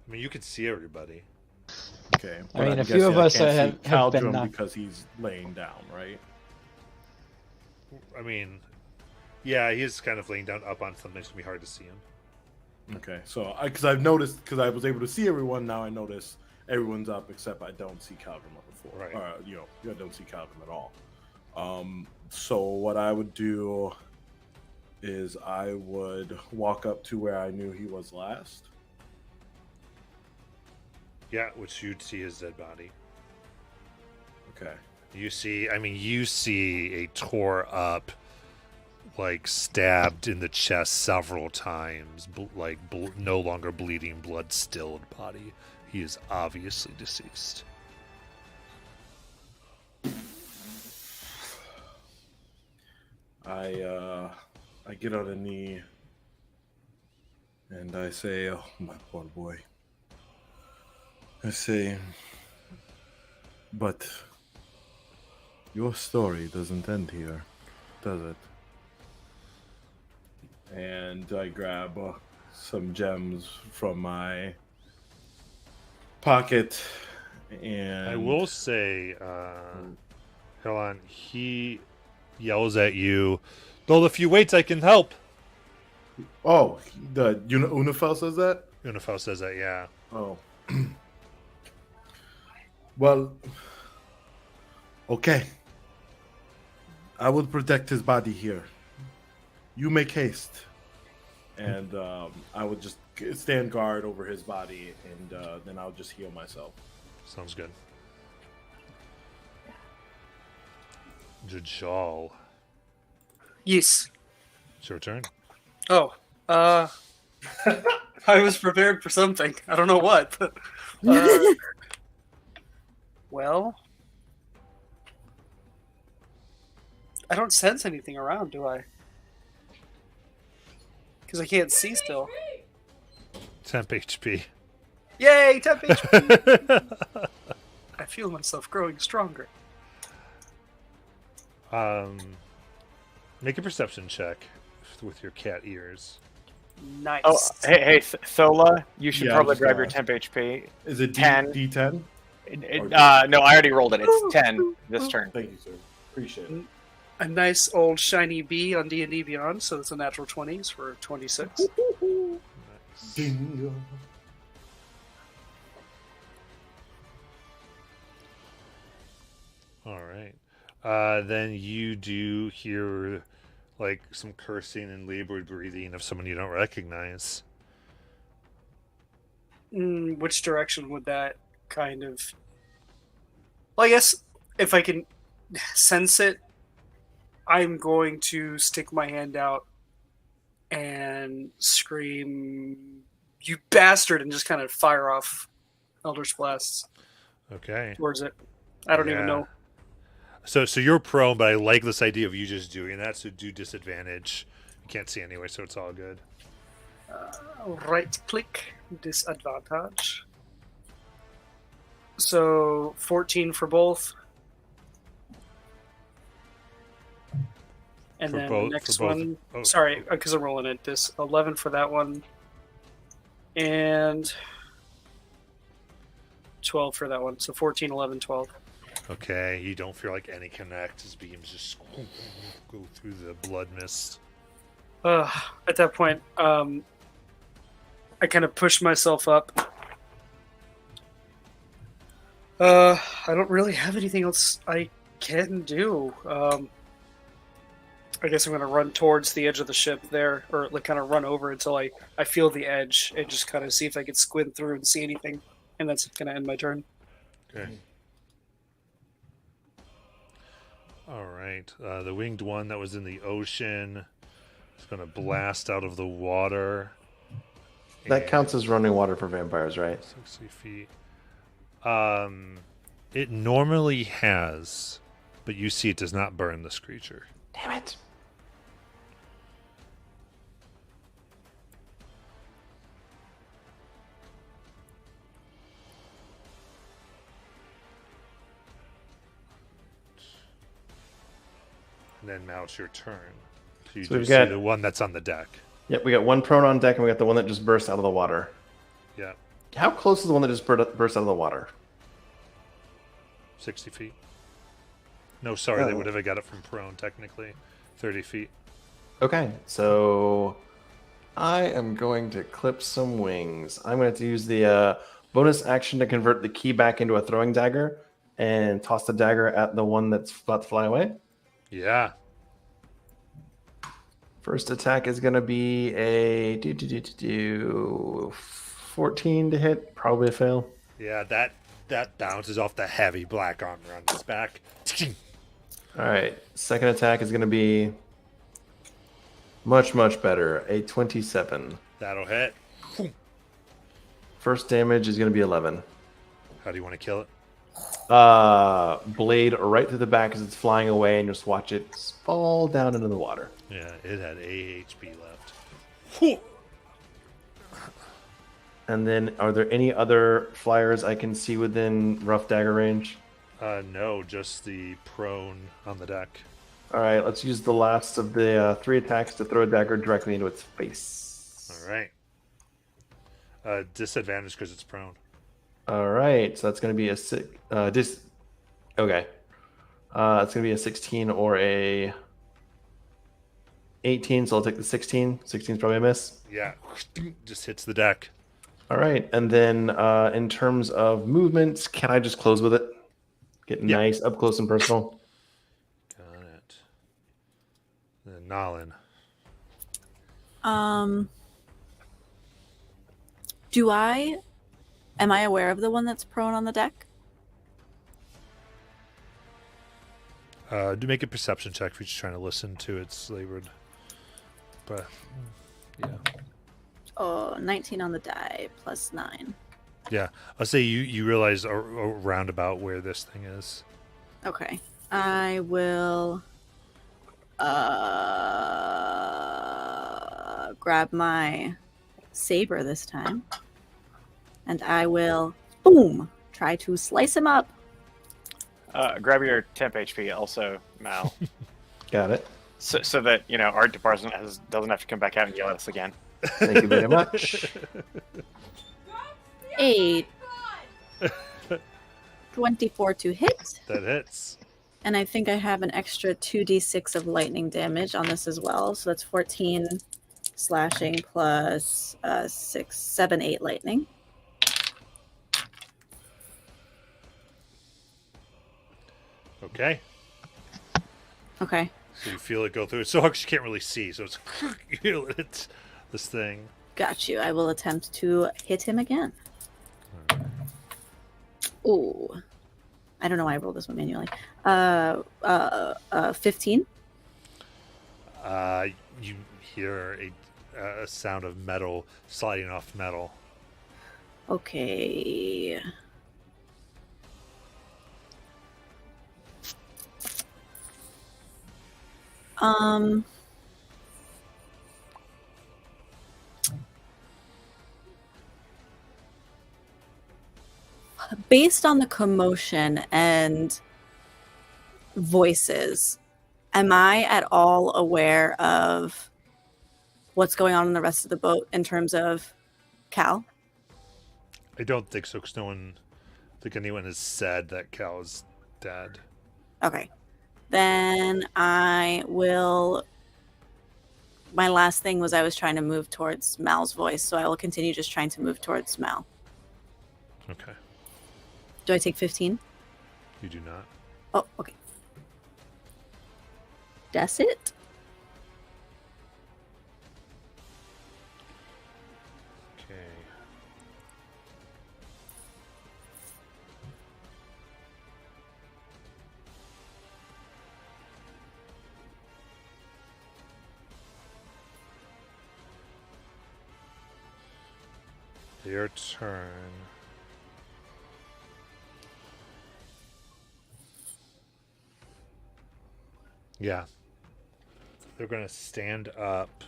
Speaker 2: I mean, you can see everybody.
Speaker 5: Okay.
Speaker 8: I mean,
Speaker 5: I'm
Speaker 8: a few of
Speaker 5: guessing I
Speaker 8: us
Speaker 5: can't see
Speaker 8: have been
Speaker 5: Caldrum
Speaker 8: knocked.
Speaker 5: because he's laying down, right?
Speaker 2: I mean, yeah, he's kind of laying down up on something. It's gonna be hard to see him.
Speaker 5: Okay, so because I've noticed, because I was able to see everyone, now I notice everyone's up except I don't see Caldrum up before.
Speaker 2: Right.
Speaker 5: I don't see Caldrum at all. So what I would do is I would walk up to where I knew he was last.
Speaker 2: Yeah, which you'd see his dead body.
Speaker 5: Okay.
Speaker 2: You see a tore up, like stabbed in the chest several times, no longer bleeding, blood stilled body. He is obviously deceased.
Speaker 5: I get on a knee and I say, "Oh, my poor boy." I say, "But your story doesn't end here, does it?" And I grab some gems from my pocket, and
Speaker 2: I will say, Helen, he yells at you, "Though if you wait, I can help."
Speaker 5: Oh, the Unifel says that.
Speaker 2: Unifel says that, yeah.
Speaker 5: Oh, well, okay. I will protect his body here. You make haste, and I would just stand guard over his body, and then I'll just heal myself.
Speaker 2: Sounds good. Jajal,
Speaker 1: Yes.
Speaker 2: it's your turn.
Speaker 1: Oh, I was prepared for something. I don't know what, but well, I don't sense anything around, do I? Because I can't see still.
Speaker 2: Temp HP.
Speaker 1: Yay, temp HP! I feel myself growing stronger.
Speaker 2: Make a perception check with your cat ears.
Speaker 1: Nice.
Speaker 10: Oh, hey, Thola, you should
Speaker 5: Yeah,
Speaker 10: probably
Speaker 5: just
Speaker 10: grab your
Speaker 5: asked.
Speaker 10: temp HP.
Speaker 5: Is it
Speaker 10: 10.
Speaker 5: D10?
Speaker 10: No, I already rolled it. It's 10 this turn.
Speaker 5: Thank you, sir. Appreciate it.
Speaker 1: A nice old shiny B on D&D Beyond, so it's a natural 20s for 26.
Speaker 5: Ding.
Speaker 2: All right. Then you do hear like some cursing and labored breathing of someone you don't recognize.
Speaker 1: which direction would that kind of? Well, I guess if I can sense it, I'm going to stick my hand out and scream, "You bastard!" and just kind of fire off Eldritch Blasts
Speaker 2: Okay.
Speaker 1: towards it. I don't even
Speaker 2: Yeah.
Speaker 1: know.
Speaker 2: So you're prone, but I like this idea of you just doing that. So do disadvantage. You can't see anyway, so it's all good.
Speaker 1: Right click, disadvantage. So 14 for both. And
Speaker 2: For
Speaker 1: then
Speaker 2: both-
Speaker 1: the next
Speaker 2: for both-
Speaker 1: one.
Speaker 2: oh.
Speaker 1: Sorry, because I'm rolling it. This 11 for that one. And 12 for that one. So 14, 11, 12.
Speaker 2: Okay, you don't feel like any connect. His beams just go through the blood mist.
Speaker 1: At that point, I kind of push myself up. I don't really have anything else I can do. I guess I'm going to run towards the edge of the ship there, or like kind of run over until I feel the edge and just kind of see if I can squint through and see anything. And that's going to end my turn.
Speaker 2: Okay. All right. The winged one that was in the ocean is going to blast out of the water.
Speaker 7: That counts as running water for vampires, right?
Speaker 2: 60 feet. It normally has, but you see it does not burn this creature.
Speaker 7: Damn it.
Speaker 2: And then now it's your turn. So you
Speaker 7: So
Speaker 2: do
Speaker 7: we've
Speaker 2: see
Speaker 7: got-
Speaker 2: the one that's on the deck.
Speaker 7: Yep, we got one prone on deck, and we got the one that just burst out of the water.
Speaker 2: Yeah,
Speaker 7: How close is the one that just burst out of the water?
Speaker 2: 60 feet. No, sorry, they
Speaker 7: Oh.
Speaker 2: would have got it from prone, technically. 30 feet.
Speaker 7: Okay, so I am going to clip some wings. I'm going to use the bonus action to convert the key back into a throwing dagger and toss the dagger at the one that's about to fly away.
Speaker 2: Yeah.
Speaker 7: First attack is going to be a 14 to hit, probably a fail.
Speaker 2: Yeah, that bounces off the heavy black armor on his back.
Speaker 7: All right, second attack is going to be much, much better, a 27.
Speaker 2: That'll hit.
Speaker 7: First damage is going to be 11.
Speaker 2: How do you want to kill it?
Speaker 7: Blade right through the back as it's flying away, and just watch it fall down into the water.
Speaker 2: Yeah, it had AHP left.
Speaker 7: And then, are there any other flyers I can see within rough dagger range?
Speaker 2: No, just the prone on the deck.
Speaker 7: All right, let's use the last of the 3 attacks to throw a dagger directly into its face.
Speaker 2: All right. Disadvantage because it's prone.
Speaker 7: All right, so that's going to be a Okay, it's going to be a 16 or a 18. So I'll take the 16. 16 is probably a miss.
Speaker 2: Yeah, just hits the deck.
Speaker 7: All right, and then in terms of movements, can I just close with it? Get
Speaker 2: Yeah.
Speaker 7: nice up close and personal.
Speaker 2: Got it. Then Nalin.
Speaker 6: Am I aware of the one that's prone on the deck?
Speaker 2: Do make a perception check if you're just trying to listen to its labored. But yeah,
Speaker 6: Oh, 19 on the die, plus 9.
Speaker 2: yeah. I'll say you realize a roundabout where this thing is.
Speaker 6: Okay. I will grab my saber this time. And I will, boom, try to slice him up.
Speaker 10: Grab your temp HP also, Mal,
Speaker 7: Got it.
Speaker 10: so that art department doesn't have to come back out and yell at us again.
Speaker 7: Thank you very much.
Speaker 6: 8. 24 to hit.
Speaker 2: That hits.
Speaker 6: And I think I have an extra 2d6 of lightning damage on this as well. So that's 14 slashing plus 6, 7, 8 lightning.
Speaker 2: Okay.
Speaker 6: Okay.
Speaker 2: So you feel it go through. It's so hard 'cause you can't really see. So it's you feel it. This thing.
Speaker 6: Got you. I will attempt to hit him again. Ooh. I don't know why I rolled this one manually. 15.
Speaker 2: You hear a sound of metal sliding off metal.
Speaker 6: Okay. Based on the commotion and voices, am I at all aware of what's going on in the rest of the boat in terms of Cal?
Speaker 2: I don't think so, because I think anyone has said that Cal is dead.
Speaker 6: Okay. Then I will. My last thing was I was trying to move towards Mal's voice, so I will continue just trying to move towards Mal.
Speaker 2: Okay.
Speaker 6: Do I take 15?
Speaker 2: You do not.
Speaker 6: Oh, okay. That's it.
Speaker 2: Okay. Your turn. Yeah. They're going to stand up.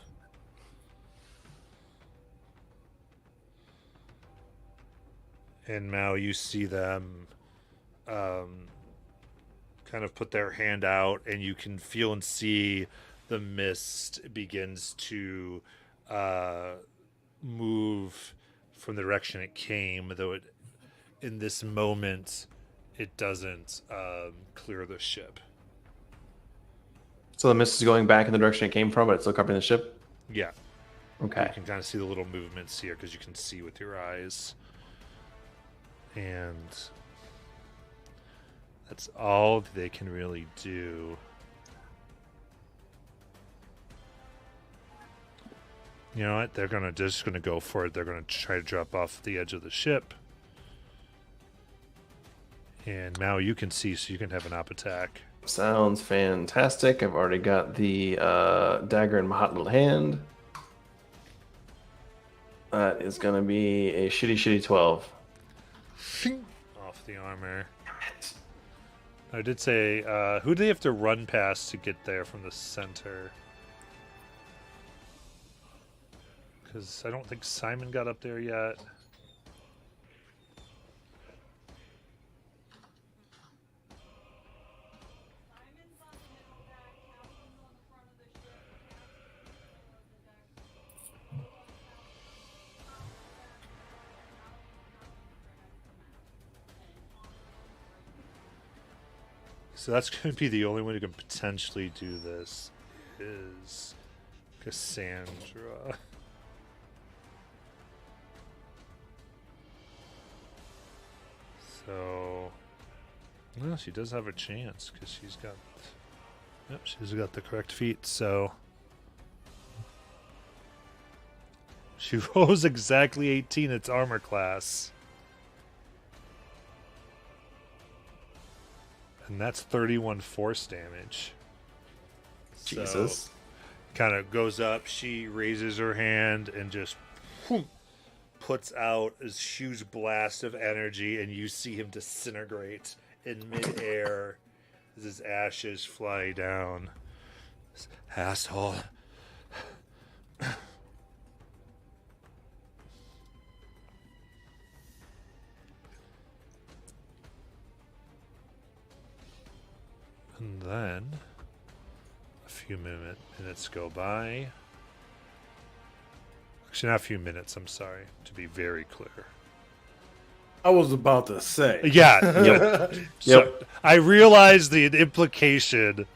Speaker 2: And Mao, you see them kind of put their hand out, and you can feel and see the mist begins to move from the direction it came, though in this moment it doesn't clear the ship.
Speaker 7: So the mist is going back in the direction it came from, but it's still covering the ship?
Speaker 2: Yeah.
Speaker 7: Okay.
Speaker 2: You can kind of see the little movements here because you can see with your eyes. And that's all they can really do. You know what? They're just gonna go for it. They're gonna try to drop off the edge of the ship. And Mao, you can see, so you can have an op attack.
Speaker 7: Sounds fantastic. I've already got the dagger in my hot little hand. That is going to be a shitty 12.
Speaker 2: Off the armor. I did say, who do they have to run past to get there from the center? Because I don't think Simon got up there yet.
Speaker 11: Simon's on the middle deck, Calvin's on the front of the ship, Matt's on the deck.
Speaker 2: So that's going to be the only one who can potentially do this is Cassandra. So, well, she does have a chance because she's got the correct feat. So she rolls exactly 18. It's armor class. And that's 31 force damage.
Speaker 7: Jesus.
Speaker 2: So, kind of goes up. She raises her hand and just puts out a huge blast of energy, and you see him disintegrate in midair as his ashes fly down. Asshole. And then a few minutes go by. Actually, not a few minutes, I'm sorry, to be very clear.
Speaker 5: I was about to say.
Speaker 2: Yeah. So I realized the implication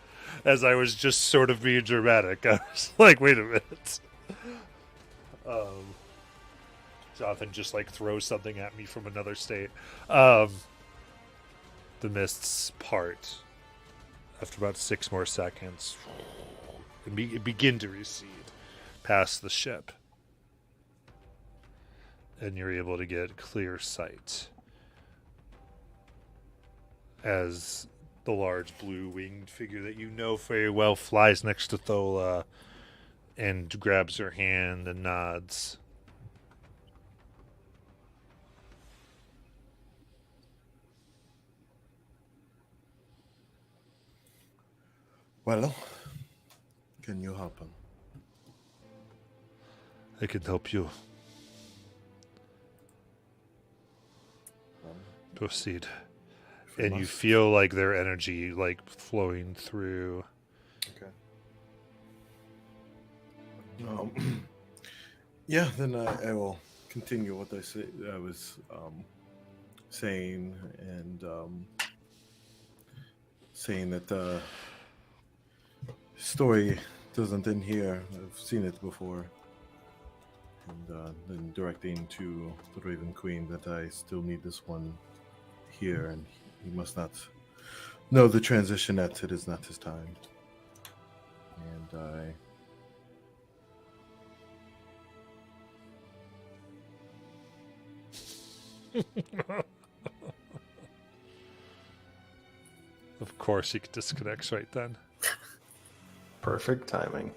Speaker 2: as I was just sort of being dramatic. I was like, wait a minute. Jonathan just like throws something at me from another state. The mists part after about 6 more seconds and begin to recede past the ship. And you're able to get clear sight. as the large blue winged figure that you know very well flies next to Thola and grabs her hand and nods.
Speaker 5: Well, can you help him?
Speaker 2: I can help you. Proceed.
Speaker 5: If we
Speaker 2: And you
Speaker 5: must.
Speaker 2: feel like their energy like flowing through.
Speaker 5: Okay. Yeah, then I will continue what I was saying, and saying that the story doesn't end here. I've seen it before. And then directing to the Raven Queen that I still need this one here, and he must not know the transition that it is not his time. And I
Speaker 2: Of course, he disconnects right then.
Speaker 7: Perfect timing.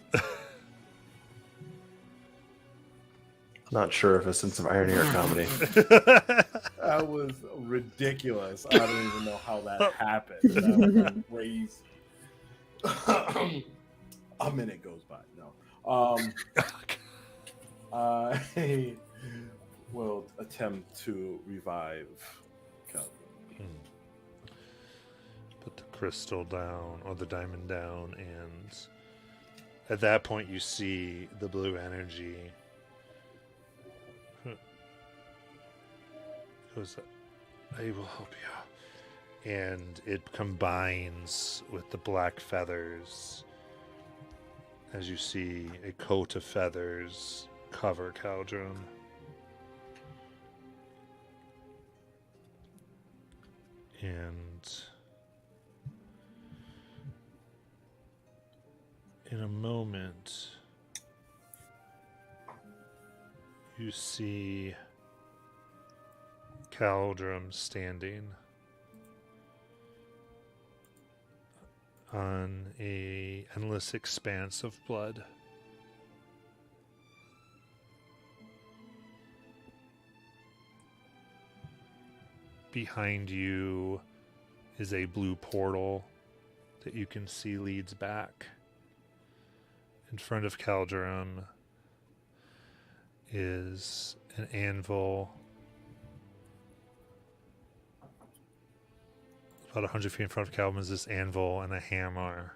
Speaker 7: Not sure if a sense of irony or comedy.
Speaker 5: that was ridiculous. I don't even know how that happened. That was crazy. A minute goes by. No. I will attempt to revive Calvin.
Speaker 2: Put the crystal down, or the diamond down, and at that point you see the blue energy. Goes, I will help you. And it combines with the black feathers as you see a coat of feathers cover Caldron. And in a moment, you see Caldrum standing on a endless expanse of blood. Behind you is a blue portal that you can see leads back. In front of Caldrum is an anvil. About 100 feet in front of Calvin is this anvil and a hammer.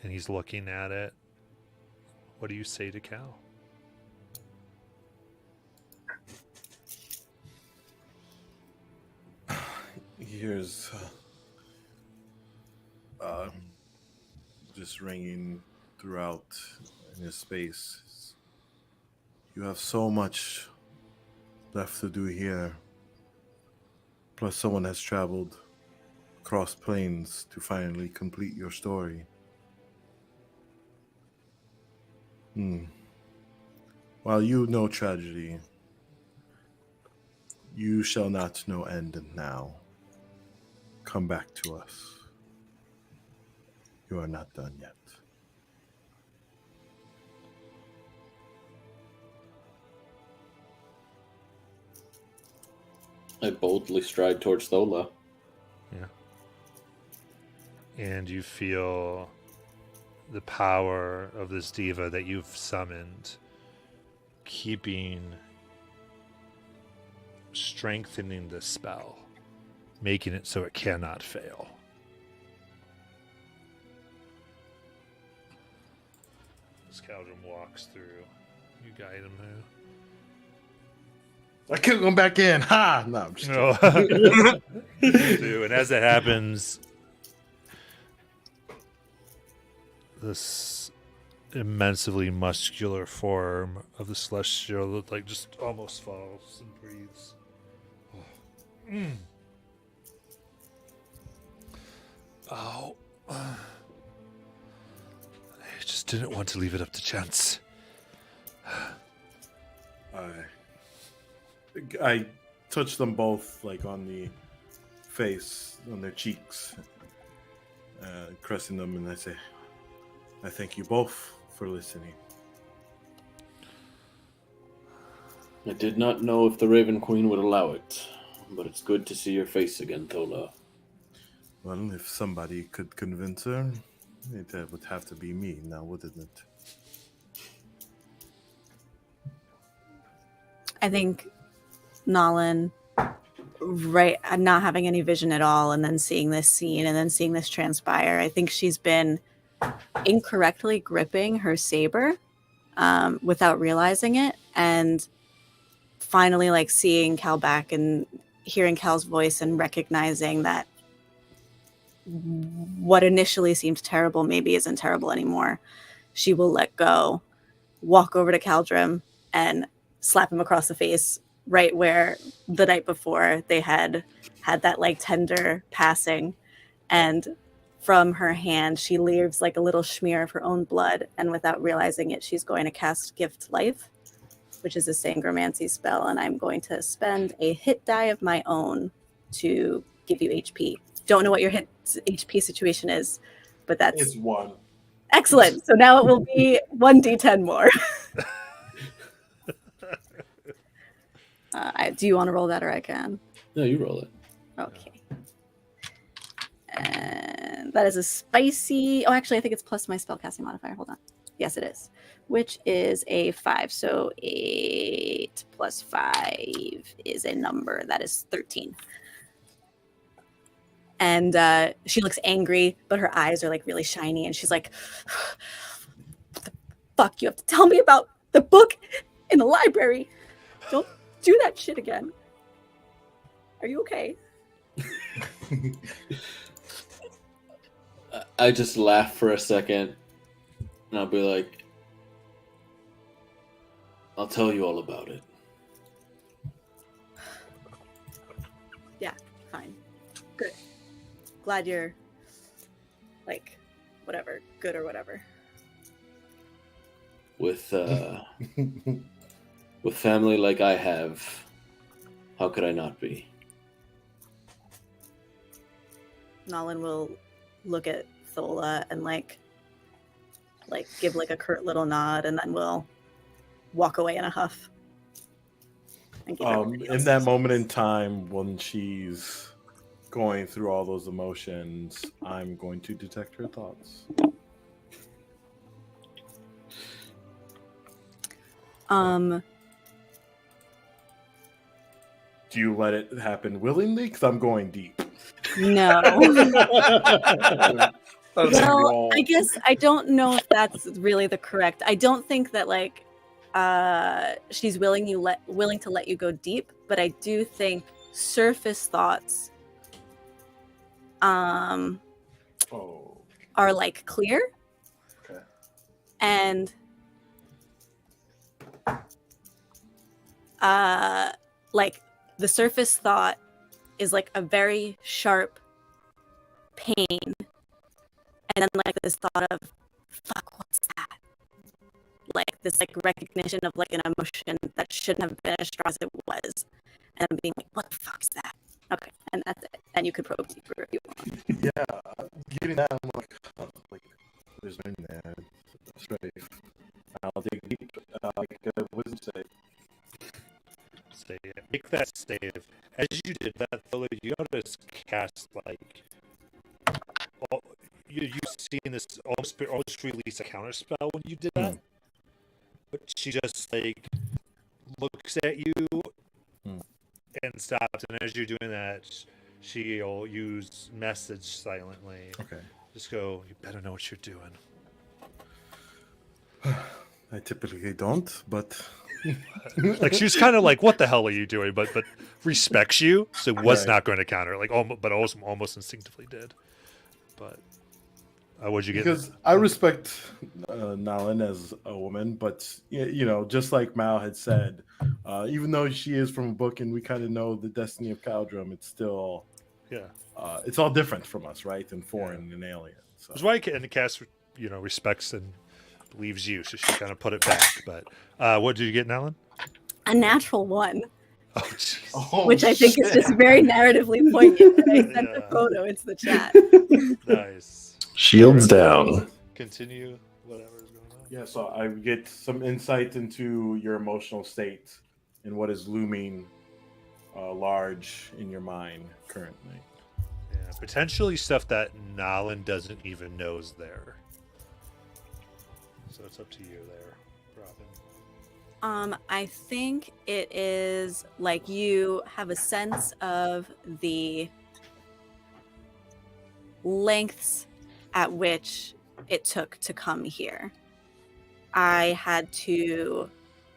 Speaker 2: And he's looking at it. What do you say to Cal?
Speaker 5: Here's just ringing throughout in his space. You have so much left to do here. Plus, someone has traveled across plains to finally complete your story. While you know tragedy, you shall not know end now. Come back to us. You are not done yet.
Speaker 9: I boldly stride towards Thola.
Speaker 2: Yeah. And you feel the power of this diva that you've summoned strengthening the spell, making it so it cannot fail. As Caldrum walks through, you guide him there.
Speaker 5: I can't go back in. Ha! No, I'm just
Speaker 2: No.
Speaker 5: kidding.
Speaker 2: Do, and as that happens, this immensely muscular form of the celestial like just almost falls and breathes. Oh. I just didn't want to leave it up to chance.
Speaker 5: I touched them both like on the face, on their cheeks, caressing them, and I say, I thank you both for listening.
Speaker 9: I did not know if the Raven Queen would allow it, but it's good to see your face again, Thola.
Speaker 5: Well, if somebody could convince her, it would have to be me now, wouldn't it?
Speaker 6: I think Nolan, right, not having any vision at all, and then seeing this scene and then seeing this transpire, I think she's been incorrectly gripping her saber without realizing it, and finally like seeing Cal back and hearing Cal's voice and recognizing that what initially seemed terrible maybe isn't terrible anymore. She will let go, walk over to Caldrum, and slap him across the face right where the night before they had that like tender passing. And from her hand, she leaves like a little smear of her own blood. And without realizing it, she's going to cast Gift Life, which is a Sangromancy spell. And I'm going to spend a hit die of my own to give you HP. Don't know what your hit HP situation is, but that's
Speaker 5: It's 1.
Speaker 6: excellent. So now it will be 1d10 more. Do you want to roll that, or I can?
Speaker 9: No, you roll it.
Speaker 6: Okay. And that is a spicy. Oh, actually, I think it's plus my spellcasting modifier. Hold on. Yes, it is. Which is a 5. So 8 plus 5 is a number. That is 13. And she looks angry, but her eyes are like really shiny, and she's like, "What the fuck? You have to tell me about the book in the library. Don't do that shit again. Are you okay?"
Speaker 9: I just laugh for a second, and I'll be like, I'll tell you all about it.
Speaker 6: Yeah, fine. Good. Glad you're, like, whatever, good or whatever.
Speaker 9: With with family like I have, how could I not be?
Speaker 6: Nolan will look at Thola and like give like a curt little nod, and then we'll walk away in a huff. And give everybody
Speaker 5: In
Speaker 6: else
Speaker 5: that
Speaker 6: some
Speaker 5: moment
Speaker 6: space.
Speaker 5: in time when she's going through all those emotions, I'm going to detect her thoughts. Do you let it happen willingly? Because I'm going deep.
Speaker 6: No.
Speaker 5: That's
Speaker 6: Well,
Speaker 5: wrong.
Speaker 6: I guess I don't know if that's really the correct. I don't think that like she's willing to let you go deep, but I do think surface thoughts
Speaker 5: Oh.
Speaker 6: are like clear.
Speaker 5: Okay.
Speaker 6: And like the surface thought is like a very sharp pain, and then like this thought of fuck, what's that? Like this like recognition of like an emotion that shouldn't have been as strong as it was, and I'm being like, what the fuck is that? Okay, and that's it. And you could probe deeper if you want.
Speaker 5: Yeah, getting that, I'm like, there's no in there. Strafe. I'll dig deep. Like a wisdom save.
Speaker 2: Make that save. As you did that, though, you notice cast like you've seen this almost release a counter spell when you did that. But she just like looks at you and stops, and as you're doing that, she'll use message silently.
Speaker 5: Okay.
Speaker 2: Just go, you better know what you're doing.
Speaker 5: I typically don't, but
Speaker 2: like she's kind of like, what the hell are you doing? But respects you, so was
Speaker 5: Right.
Speaker 2: not going to counter. Like but almost instinctively did. But what'd you get?
Speaker 5: because I respect Nalan as a woman, but you know, just like Mal had said, even though she is from a book and we kind of know the destiny of Caldrum, it's still it's all different from us, right? And foreign and alien. So.
Speaker 2: That's why the cast, respects and believes you, so she kind of put it back. But what did you get, Nalan?
Speaker 6: A natural one.
Speaker 2: Oh, jeez.
Speaker 5: Oh,
Speaker 6: which I think is just very narratively poignant. And I sent the
Speaker 2: Yeah.
Speaker 6: photo into the chat.
Speaker 2: Nice.
Speaker 7: Shields down.
Speaker 2: Continue whatever's going on.
Speaker 5: Yeah, so I get some insight into your emotional state and what is looming large in your mind currently.
Speaker 2: Yeah, potentially stuff that Nolan doesn't even know is there. So it's up to you there, Robin.
Speaker 6: I think it is like you have a sense of the lengths at which it took to come here. I had to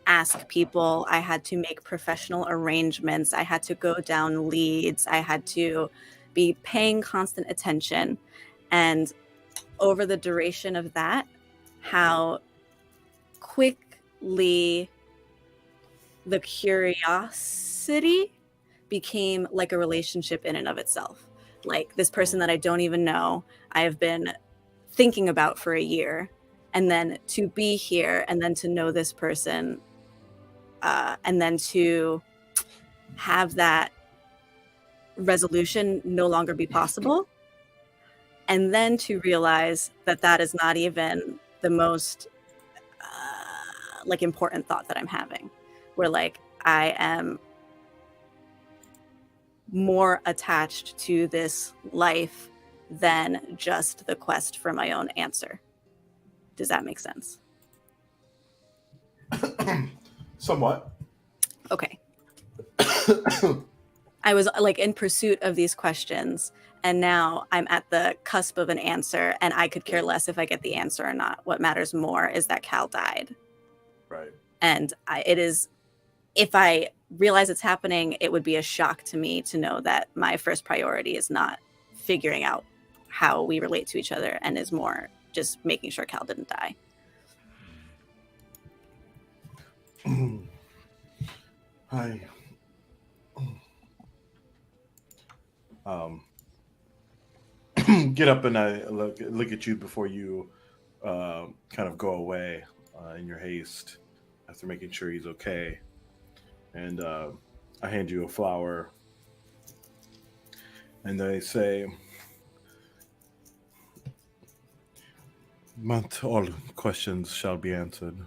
Speaker 6: ask people, I had to make professional arrangements, I had to go down leads, I had to be paying constant attention. And over the duration of that, how quickly the curiosity became like a relationship in and of itself. Like this person that I don't even know, I have been thinking about for a year, and then to be here and then to know this person, and then to have that resolution no longer be possible, and then to realize that that is not even the most like important thought that I'm having, where like I am more attached to this life than just the quest for my own answer. Does that make sense?
Speaker 5: Somewhat.
Speaker 6: Okay. I was like in pursuit of these questions, and now I'm at the cusp of an answer, and I could care less if I get the answer or not. What matters more is that Cal died.
Speaker 5: Right.
Speaker 6: And it is, if I realize it's happening, it would be a shock to me to know that my first priority is not figuring out how we relate to each other, and is more just making sure Cal didn't die.
Speaker 5: Hi. Get up and I look at you before you kind of go away in your haste after making sure he's okay. And I hand you a flower. And they say, not all questions shall be answered,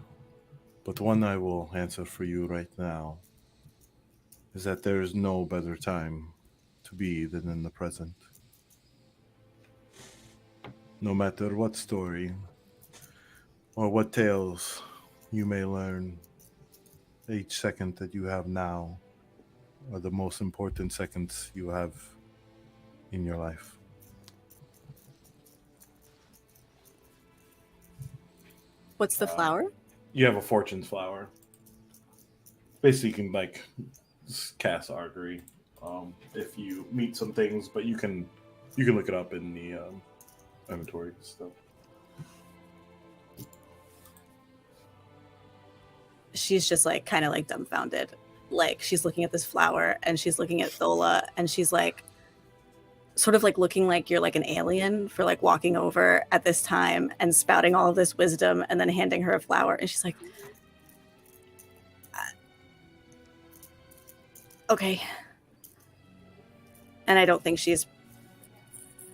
Speaker 5: but one I will answer for you right now is that there is no better time to be than in the present. No matter what story or what tales you may learn, each second that you have now are the most important seconds you have in your life.
Speaker 6: What's the flower?
Speaker 5: You have a fortune's flower. Basically, you can like cast artery if you meet some things, but you can look it up in the inventory stuff.
Speaker 6: She's just like kind of like dumbfounded. Like she's looking at this flower and she's looking at Thola, and she's like sort of like looking like you're like an alien for like walking over at this time and spouting all of this wisdom and then handing her a flower, and she's like, okay. And I don't think she's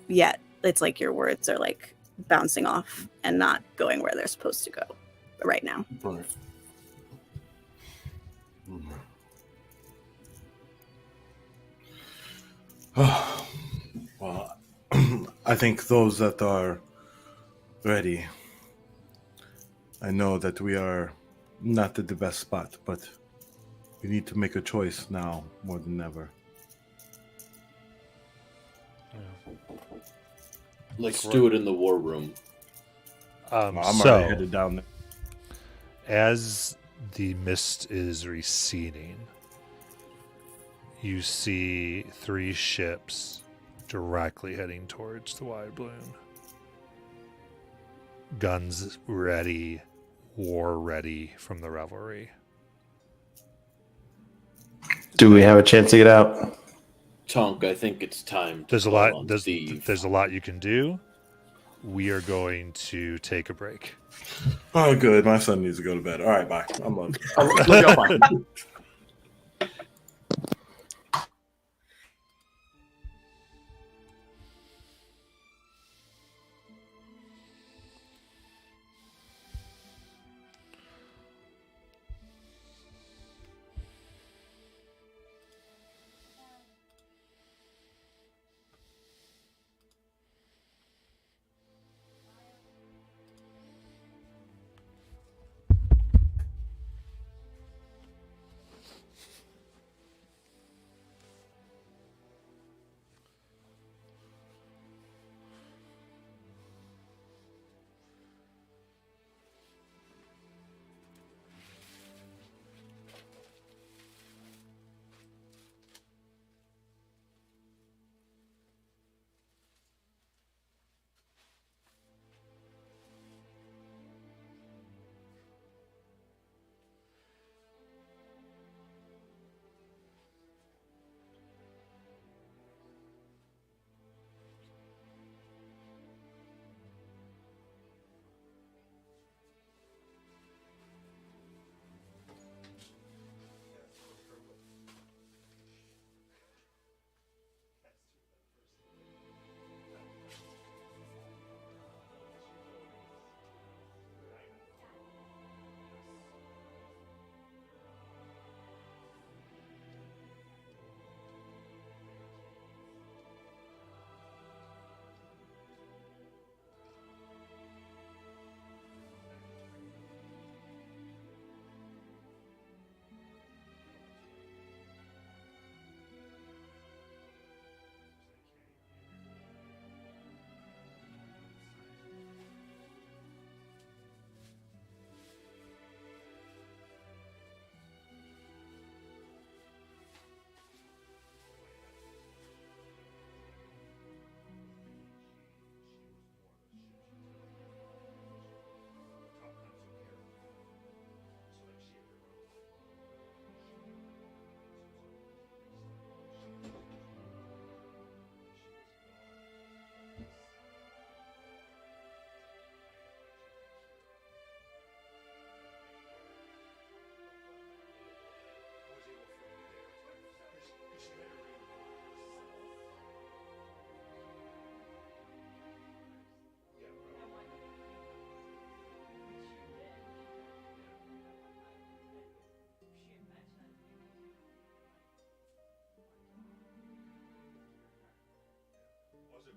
Speaker 6: yet. It's like your words are like bouncing off and not going where they're supposed to go right now.
Speaker 5: Right. Well, I think those that are ready, I know that we are not at the best spot, but we need to make a choice now more than ever.
Speaker 9: Let's do it in the war room.
Speaker 5: I'm
Speaker 2: So,
Speaker 5: already headed down there.
Speaker 2: as the mist is receding, you see 3 ships directly heading towards the Wide Balloon. Guns ready, war ready from the Revelry.
Speaker 7: Do we have a chance to get out?
Speaker 9: Tonk, I think it's time to
Speaker 2: There's a
Speaker 9: call
Speaker 2: lot.
Speaker 9: on
Speaker 2: There's
Speaker 9: Steve.
Speaker 2: a lot you can do. We are going to take a break.
Speaker 5: Oh, good. My son needs to go to bed. All right, bye. I'm love you. I'll look you up on-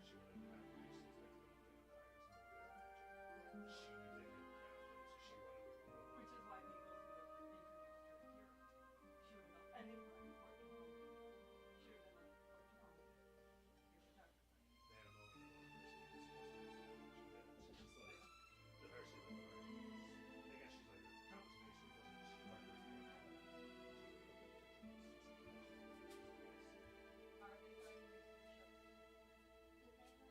Speaker 2: she wanted to have reasons that the vampires moved their energy. She knew they didn't have them, so she wanted to move them.
Speaker 11: Which is why they both would have introduced her here. She would have, I think, she would have been like, your photographer.
Speaker 2: They had a moment of she was like, to her, she was like, I guess she's like, her compensation wasn't, she like her.
Speaker 11: Are they going to the ship?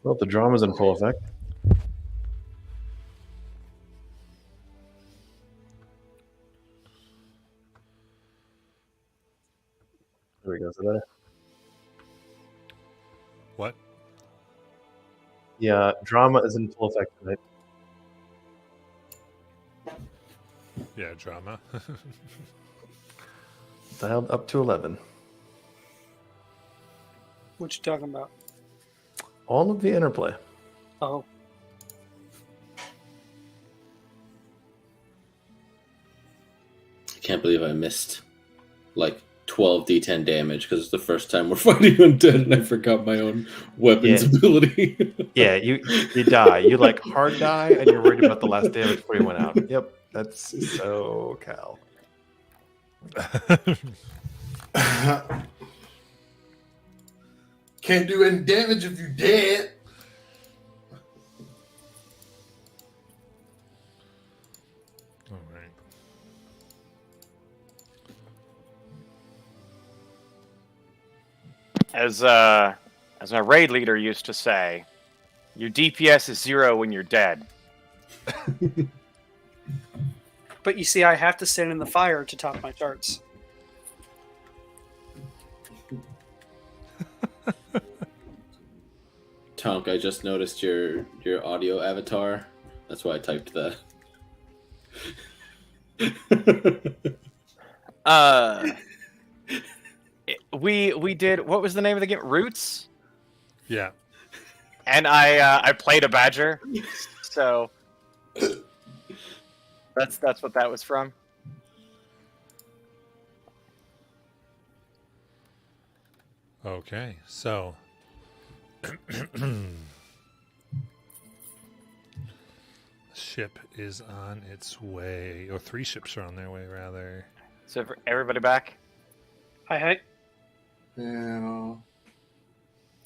Speaker 7: Well, the drama's in full effect. There we go. So that,
Speaker 2: What?
Speaker 7: yeah, drama is in full effect tonight.
Speaker 2: Yeah, drama.
Speaker 7: Dialed up to 11.
Speaker 1: What you talking about?
Speaker 7: All of the interplay.
Speaker 1: Oh,
Speaker 9: I can't believe I missed like 12 d10 damage because it's the first time we're fighting undead and I forgot my own weapons
Speaker 7: Yeah.
Speaker 9: ability.
Speaker 7: Yeah, you die. You like hard die, and you're worried about the last damage before you went out. Yep, that's so Cal.
Speaker 5: Can't do any damage if you're dead.
Speaker 2: All right.
Speaker 10: As my raid leader used to say, your DPS is 0 when you're dead.
Speaker 1: but you see, I have to stand in the fire to top my charts.
Speaker 9: Tonk, I just noticed your audio avatar. That's why I typed that.
Speaker 10: We did, what was the name of the game? Roots?
Speaker 2: Yeah.
Speaker 10: And I played a badger. So that's what that was from.
Speaker 2: Okay, so ship is on its way, or 3 ships are on their way, rather.
Speaker 10: So for everybody back?
Speaker 1: Hi.
Speaker 5: Yeah.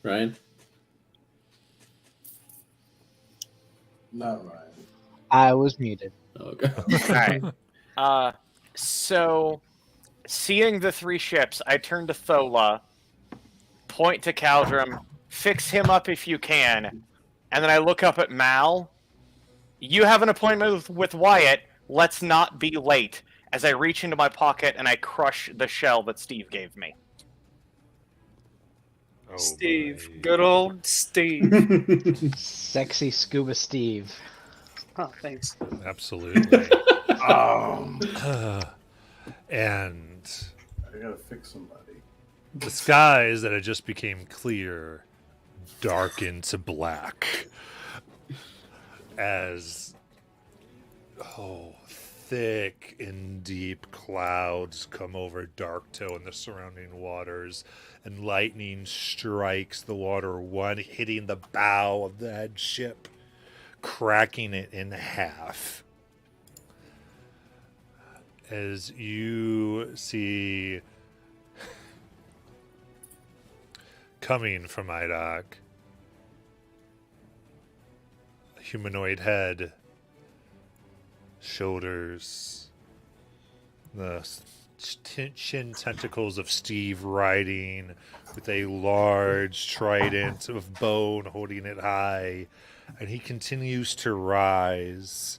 Speaker 9: Ryan?
Speaker 5: Not right.
Speaker 8: I was muted.
Speaker 9: Okay.
Speaker 10: Alright. So seeing the 3 ships, I turn to Thola, point to Caldrum, fix him up if you can, and then I look up at Mal. You have an appointment with Wyatt. Let's not be late. As I reach into my pocket and I crush the shell that Steve gave me.
Speaker 2: Oh,
Speaker 1: Steve.
Speaker 2: boy.
Speaker 1: Good old Steve.
Speaker 8: Sexy Scuba Steve.
Speaker 1: Oh, thanks.
Speaker 2: Absolutely.
Speaker 5: I
Speaker 2: And
Speaker 5: gotta fix somebody.
Speaker 2: the skies that had just became clear darken to black as thick and deep clouds come over Darktoe and the surrounding waters, and lightning strikes the water, one hitting the bow of the head ship, cracking it in half. As you see coming from Idoc, a humanoid head, shoulders, the chin tentacles of Steve riding with a large trident of bone holding it high, and he continues to rise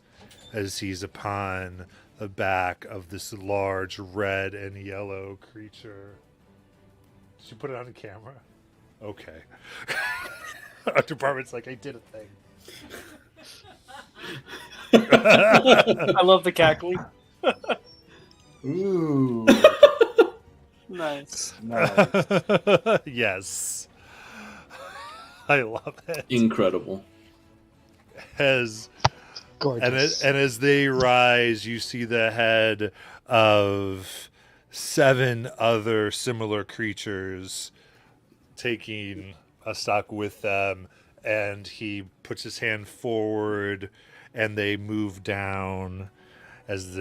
Speaker 2: as he's upon the back of this large red and yellow creature. Did you put it on the camera? Okay. Our department's like, I did a thing.
Speaker 1: I love the cackling.
Speaker 5: Ooh.
Speaker 1: Nice.
Speaker 5: Nice.
Speaker 2: Yes. I love it.
Speaker 9: Incredible.
Speaker 2: As
Speaker 8: Gorgeous.
Speaker 2: and as they rise, you see the head of 7 other similar creatures taking a stock with them, and he puts his hand forward and they move down as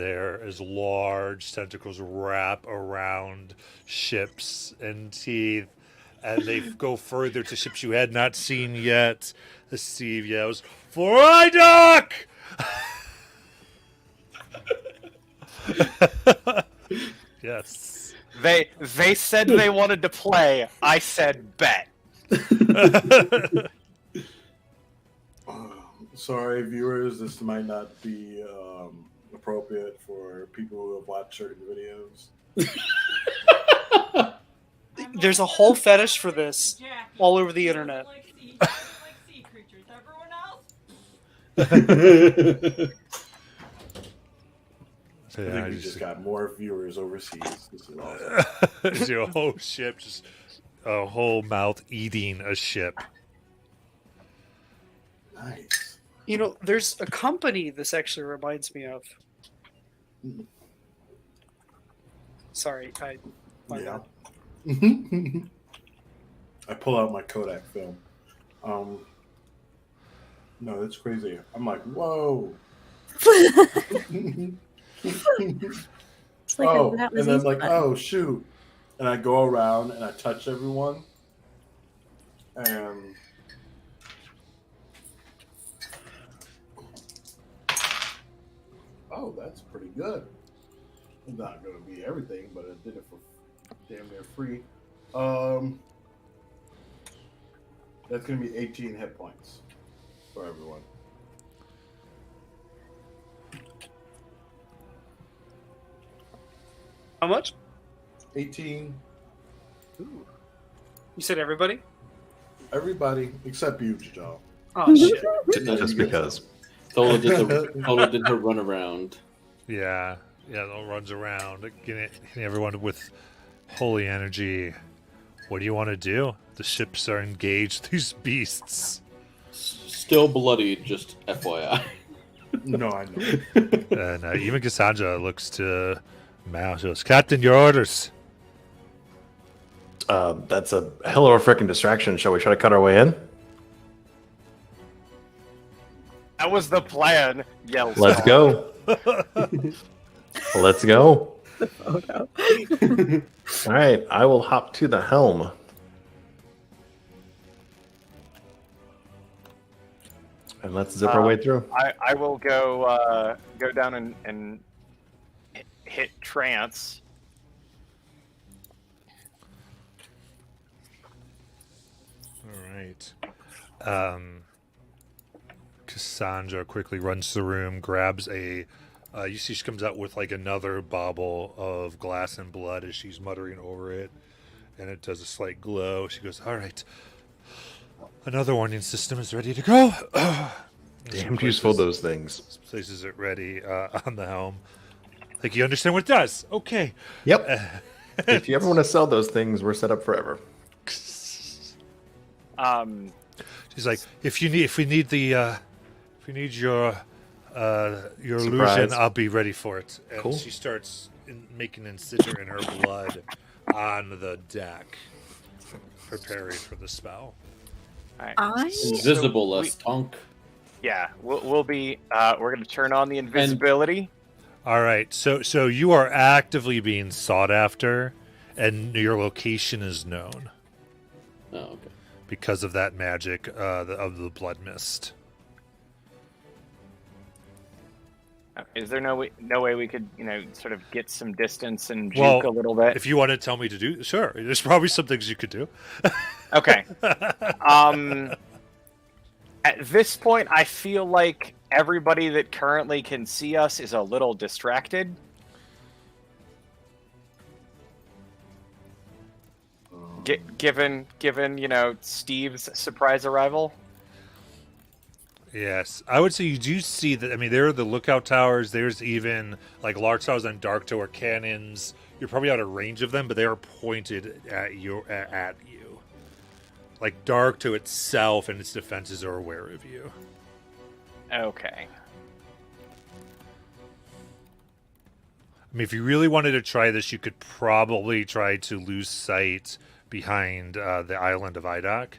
Speaker 2: large tentacles wrap around ships and teeth, and they go further to ships you had not seen yet. As Steve yells, "For Idoc!" Yes.
Speaker 10: They said they wanted to play. I said bet.
Speaker 5: Sorry, viewers, this might not be appropriate for people who have watched certain videos.
Speaker 1: There's a whole fetish for this all over the internet.
Speaker 11: He doesn't like sea creatures. Everyone else?
Speaker 2: So,
Speaker 5: I
Speaker 2: yeah,
Speaker 5: think
Speaker 2: I
Speaker 5: we just got more viewers overseas. This is awesome.
Speaker 2: just your whole ship, just a whole mouth eating a ship.
Speaker 5: Nice.
Speaker 1: You know, there's a company this actually reminds me of. Sorry, my
Speaker 5: Yeah.
Speaker 1: bad.
Speaker 5: I pull out my Kodak film. No, that's crazy. I'm like, whoa.
Speaker 6: It's like
Speaker 5: Oh,
Speaker 6: that was
Speaker 5: and then
Speaker 6: easy
Speaker 5: like,
Speaker 6: button.
Speaker 5: oh shoot, and I go around and I touch everyone, and oh, that's pretty good. It's not going to be everything, but I did it for damn near free. That's going to be 18 hit points for everyone.
Speaker 1: How much?
Speaker 5: 18.
Speaker 1: Ooh. You said everybody?
Speaker 5: Everybody except you, Joe.
Speaker 1: Oh shit!
Speaker 7: Just because.
Speaker 9: Tola did her run around.
Speaker 2: Yeah, it all runs around, hitting everyone with holy energy. What do you want to do? The ships are engaged. These beasts.
Speaker 9: Still bloodied, just FYI.
Speaker 5: No, I know.
Speaker 2: And even Cassandra looks to Mal. She goes, "Captain, your orders."
Speaker 7: That's a hell of a freaking distraction. Shall we try to cut our way in?
Speaker 10: That was the plan. Yells.
Speaker 7: Let's go. Let's go.
Speaker 6: Photo.
Speaker 7: All right, I will hop to the helm. And let's zip our way through.
Speaker 10: I will go down and hit trance.
Speaker 2: All right. Cassandra quickly runs to the room, grabs a. You see, she comes out with like another bauble of glass and blood as she's muttering over it, and it does a slight glow. She goes, "All right, another warning system is ready to go."
Speaker 7: Damn useful those things.
Speaker 2: Places it ready on the helm. Like, you understand what it does? Okay.
Speaker 7: Yep. If you ever want to sell those things, we're set up forever.
Speaker 2: She's like, if we need your illusion,
Speaker 7: Surprise.
Speaker 2: I'll be ready for it. And
Speaker 7: Cool.
Speaker 2: she starts making an incision in her blood on the deck, preparing for the spell.
Speaker 10: Alright.
Speaker 9: Invisible,
Speaker 10: So
Speaker 9: less tonk.
Speaker 10: Yeah, we'll be. We're gonna turn on the invisibility.
Speaker 2: All right, so you are actively being sought after, and your location is known
Speaker 9: Oh, okay.
Speaker 2: because of that magic of the blood mist.
Speaker 10: Is there no way we could, sort of get some distance and juke a little bit?
Speaker 2: If you want to tell me to do, sure. There's probably some things you could do.
Speaker 10: Okay. At this point, I feel like everybody that currently can see us is a little distracted. Given Steve's surprise arrival.
Speaker 2: Yes, I would say you do see that. I mean, there are the lookout towers. There's even like large towers and dark tower cannons. You're probably out of range of them, but they are pointed at you. Like dark to itself and its defenses are aware of you.
Speaker 10: Okay.
Speaker 2: I mean, if you really wanted to try this, you could probably try to lose sight behind the island of Idak,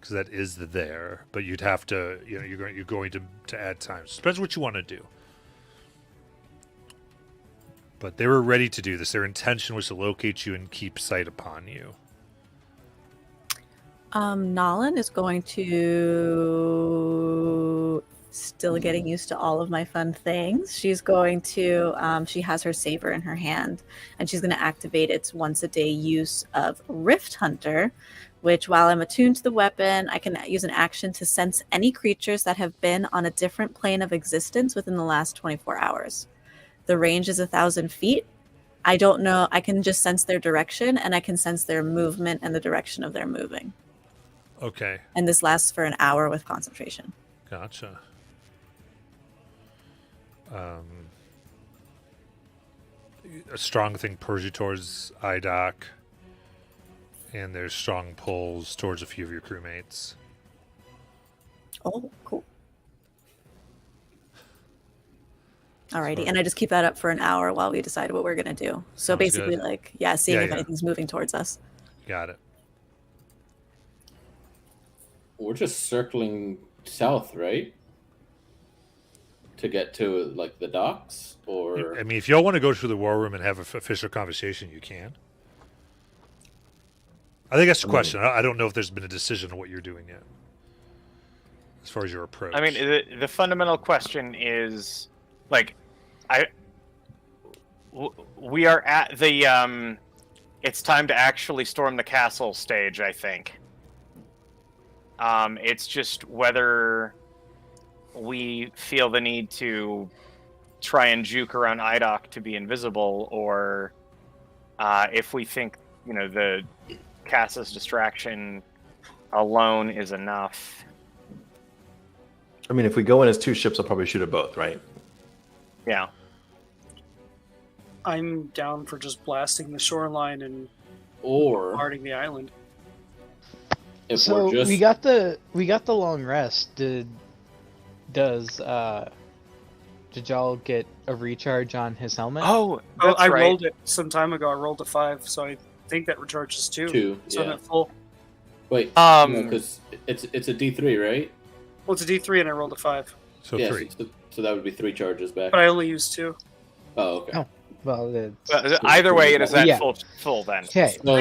Speaker 2: because that is there. But you'd have to, you're going to add time. So it depends what you want to do. But they were ready to do this. Their intention was to locate you and keep sight upon you.
Speaker 6: Nolan is going to still getting used to all of my fun things. She's going to she has her saber in her hand, and she's going to activate its once a day use of Rift Hunter, which, while I'm attuned to the weapon, I can use an action to sense any creatures that have been on a different plane of existence within the last 24 hours. The range is 1,000 feet. I don't know. I can just sense their direction, and I can sense their movement and the direction of their moving.
Speaker 2: Okay,
Speaker 6: And this lasts for an hour with concentration.
Speaker 2: gotcha. A strong thing pulls you towards IDOC, and there's strong pulls towards a few of your crewmates.
Speaker 6: Oh, cool. Alrighty, and I just keep that up for an hour while we decide what we're gonna do. So
Speaker 2: Sounds
Speaker 6: basically,
Speaker 2: good.
Speaker 6: seeing
Speaker 2: Yeah,
Speaker 6: if
Speaker 2: yeah.
Speaker 6: anything's moving towards us.
Speaker 2: Got it.
Speaker 9: We're just circling south, right? To get to like the docks, or
Speaker 2: I mean, if y'all want to go to the war room and have an official conversation, you can. I think that's the question. I don't know if there's been a decision on what you're doing yet, as far as your approach.
Speaker 10: I mean, the fundamental question is, like, we are at the it's time to actually storm the castle stage, I think. It's just whether we feel the need to try and juke around IDOC to be invisible, or if we think, the Cass's distraction alone is enough.
Speaker 7: I mean, if we go in as two ships, I'll probably shoot at both, right?
Speaker 10: Yeah.
Speaker 1: I'm down for just blasting the shoreline and
Speaker 9: or
Speaker 1: guarding the island.
Speaker 9: if
Speaker 8: So
Speaker 9: we're just
Speaker 8: we got the long rest. Does Jajal get a recharge on his helmet?
Speaker 10: Oh,
Speaker 1: Oh,
Speaker 10: that's
Speaker 1: I
Speaker 10: right.
Speaker 1: rolled it some time ago. I rolled a 5, so I think that recharges 2.
Speaker 9: two.
Speaker 1: So I'm
Speaker 9: Yeah.
Speaker 1: at full.
Speaker 9: Wait.
Speaker 10: Um,
Speaker 9: Because it's a D3, right?
Speaker 1: Well, it's a D3 and I rolled a 5,
Speaker 2: so
Speaker 9: yeah.
Speaker 2: 3.
Speaker 9: So that would be 3 charges back.
Speaker 1: but I only used 2.
Speaker 9: Oh, okay.
Speaker 8: Oh. Well,
Speaker 10: Either way, it is at
Speaker 8: Yeah.
Speaker 10: full then.
Speaker 8: okay.
Speaker 9: So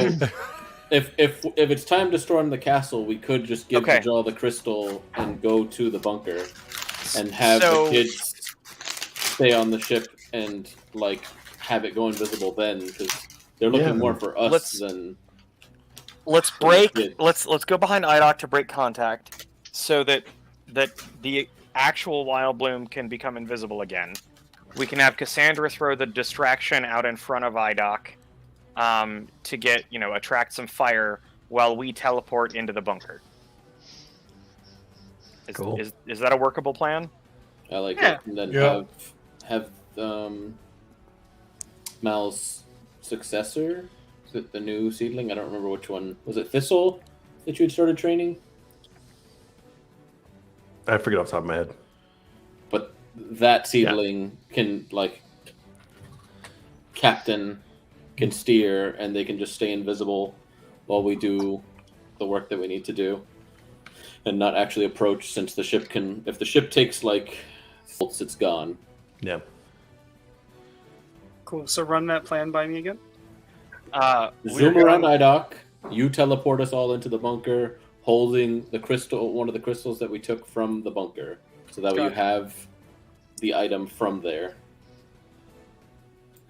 Speaker 9: if it's time to storm the castle, we could just give
Speaker 10: Okay.
Speaker 9: Jajal the crystal and go to the bunker, and have
Speaker 10: So-
Speaker 9: the kids stay on the ship and like have it go invisible then, because they're looking
Speaker 7: Yeah.
Speaker 9: more for us
Speaker 10: Let's-
Speaker 9: than
Speaker 10: Let's break.
Speaker 9: Good.
Speaker 10: Let's go behind IDOC to break contact, so that the actual Wild Bloom can become invisible again. We can have Cassandra throw the distraction out in front of IDOC to get attract some fire while we teleport into the bunker.
Speaker 7: Cool.
Speaker 10: Is that a workable plan?
Speaker 9: I like
Speaker 1: Yeah.
Speaker 9: it. And then
Speaker 5: Yeah.
Speaker 9: have Mal's successor, is it the new seedling? I don't remember which one. Was it Thistle that you had started training?
Speaker 7: I forget off the top of my head.
Speaker 9: But that seedling can like captain can steer, and they can just stay invisible while we do the work that we need to do, and not actually approach, since the ship can. If the ship takes like volts, it's gone.
Speaker 7: Yeah.
Speaker 1: Cool. So run that plan by me again.
Speaker 9: Zoom around IDOC. You teleport us all into the bunker, holding the crystal, one of the crystals that we took from the bunker, so that way you
Speaker 1: Gotcha.
Speaker 9: have the item from there.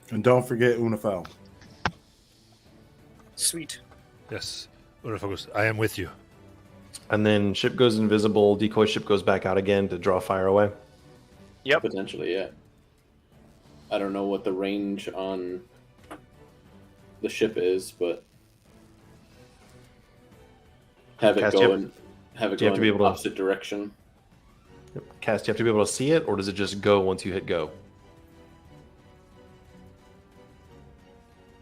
Speaker 5: And don't forget Unifel.
Speaker 1: Sweet.
Speaker 2: Yes. Unifocus, I am with you.
Speaker 7: And then ship goes invisible, decoy ship goes back out again to draw fire away.
Speaker 10: Yep.
Speaker 9: Potentially, yeah. I don't know what the range on the ship is, but have it
Speaker 7: Cass,
Speaker 9: go
Speaker 7: you
Speaker 9: in, have it
Speaker 7: do you
Speaker 9: go
Speaker 7: have to
Speaker 9: in
Speaker 7: be
Speaker 9: the
Speaker 7: able to-
Speaker 9: opposite direction.
Speaker 7: Cass, do you have to be able to see it, or does it just go once you hit go?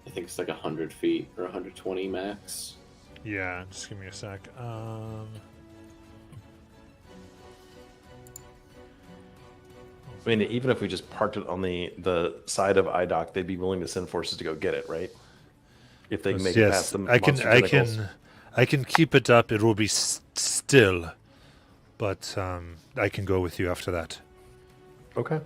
Speaker 9: I think it's like 100 feet or 120 max.
Speaker 2: Yeah, just give me a sec.
Speaker 7: I mean, even if we just parked it on the side of IDOC, they'd be willing to send forces to go get it, right? If they can make it past
Speaker 2: yes,
Speaker 7: the
Speaker 2: I can.
Speaker 7: monster
Speaker 2: I
Speaker 7: tentacles.
Speaker 2: can. I can keep it up. It will be still, but I can go with you after that.
Speaker 7: Okay.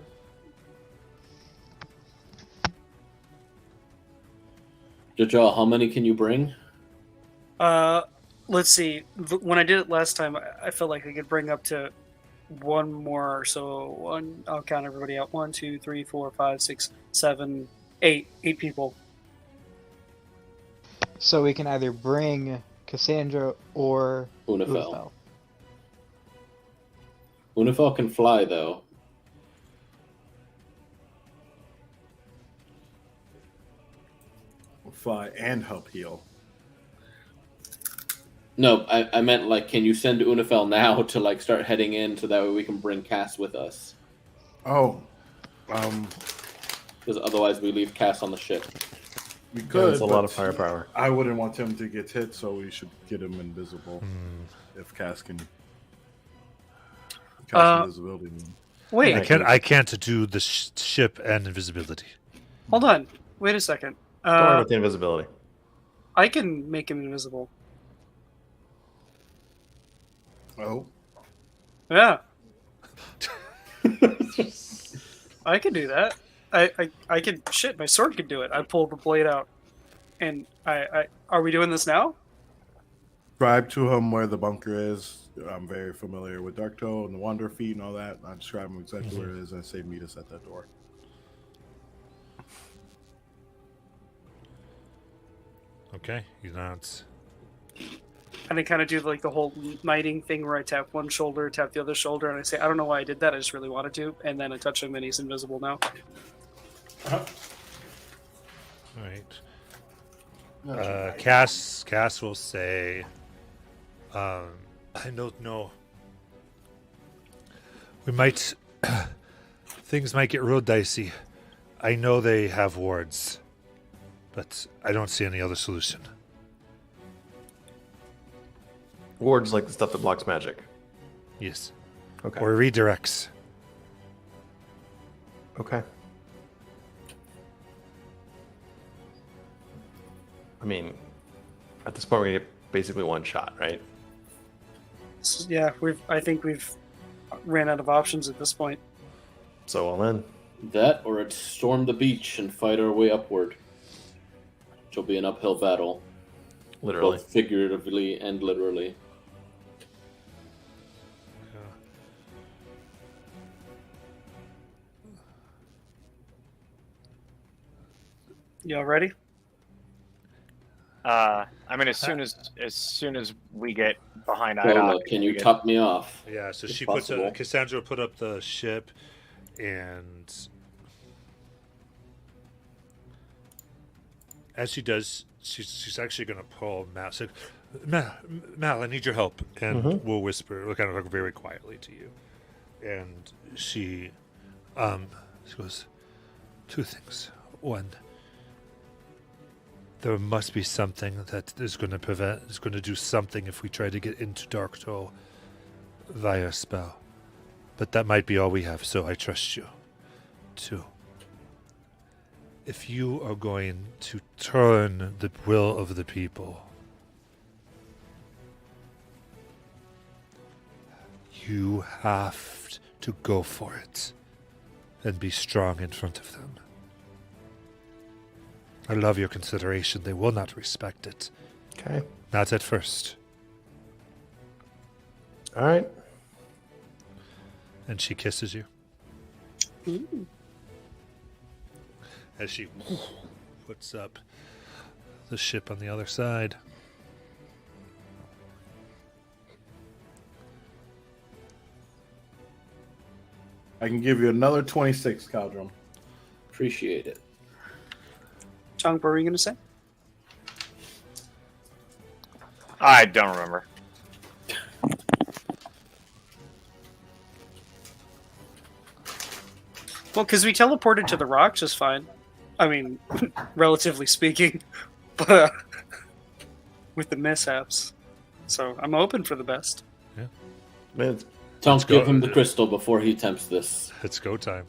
Speaker 9: Jajal, how many can you bring?
Speaker 1: Let's see. When I did it last time, I felt like I could bring up to one more. So one, I'll count everybody out. 1, 2, 3, 4, 5, 6, 7, 8. 8 people.
Speaker 8: So we can either bring Cassandra or
Speaker 9: Unifel.
Speaker 8: Ufel.
Speaker 9: Unifel can fly, though.
Speaker 5: Fly and help heal.
Speaker 9: No, I meant, like, can you send Unifel now to, like, start heading in so that way we can bring Cass with us?
Speaker 5: Oh,
Speaker 9: Because otherwise we leave Cass on the ship.
Speaker 5: we
Speaker 7: Yeah,
Speaker 5: could.
Speaker 7: it's a
Speaker 5: but
Speaker 7: lot of firepower.
Speaker 5: I wouldn't want him to get hit, so we should get him invisible. If Cass can cast invisibility.
Speaker 1: Wait,
Speaker 2: I can't do the ship and invisibility.
Speaker 1: hold on. Wait a second.
Speaker 7: Don't worry about the invisibility.
Speaker 1: I can make him invisible.
Speaker 5: Oh,
Speaker 1: Yeah. I can do that. I can. Shit, my sword can do it. I pull the blade out, and I. Are we doing this now?
Speaker 5: describe to him where the bunker is. I'm very familiar with Dark Toe and the Wander Feet and all that. I describe him exactly where it is and say, meet us at that door.
Speaker 2: Okay, he nods.
Speaker 1: And I kind of do like the whole knighting thing where I tap one shoulder, tap the other shoulder, and I say, I don't know why I did that. I just really wanted to. And then I touch him, and he's invisible now.
Speaker 2: All right. Cass will say, I don't know. We might... things might get real dicey. I know they have wards, but I don't see any other solution.
Speaker 7: Wards like the stuff that blocks magic.
Speaker 2: Yes.
Speaker 7: Okay.
Speaker 2: Or redirects.
Speaker 7: Okay. I mean, at this point, we get basically one shot, right?
Speaker 1: So, yeah, I think we've ran out of options at this point.
Speaker 7: So all in.
Speaker 9: That, or it's storm the beach and fight our way upward. Which will be an uphill battle.
Speaker 7: Literally.
Speaker 9: Both figuratively and literally.
Speaker 1: Y'all ready?
Speaker 10: I mean, as soon as we get behind
Speaker 9: Lola,
Speaker 10: Idoc,
Speaker 9: can you top me off?
Speaker 2: Yeah, so
Speaker 9: If
Speaker 2: she
Speaker 9: possible.
Speaker 2: Cassandra will put up the ship, and as she does, she's actually going to pull Mal. So, Mal, I need your help, and we'll whisper, kind of like very quietly to you. And she goes, two things. One, there must be something that is going to do something if we try to get into Dark Toe via spell. But that might be all we have, so I trust you. Two, if you are going to turn the will of the people, you have to go for it and be strong in front of them. I love your consideration. They will not respect it.
Speaker 7: Okay.
Speaker 2: Not at first.
Speaker 7: All right.
Speaker 2: And she kisses you. As she puts up the ship on the other side.
Speaker 5: I can give you another 26, Caldrum.
Speaker 9: Appreciate it.
Speaker 1: Chong, what were you going to say?
Speaker 10: I don't remember.
Speaker 1: Well, because we teleported to the rock just fine. I mean, relatively speaking. But with the mishaps. So I'm open for the best.
Speaker 7: I mean, it's
Speaker 9: Don't
Speaker 2: go.
Speaker 9: give him the crystal before he attempts this.
Speaker 2: It's go time.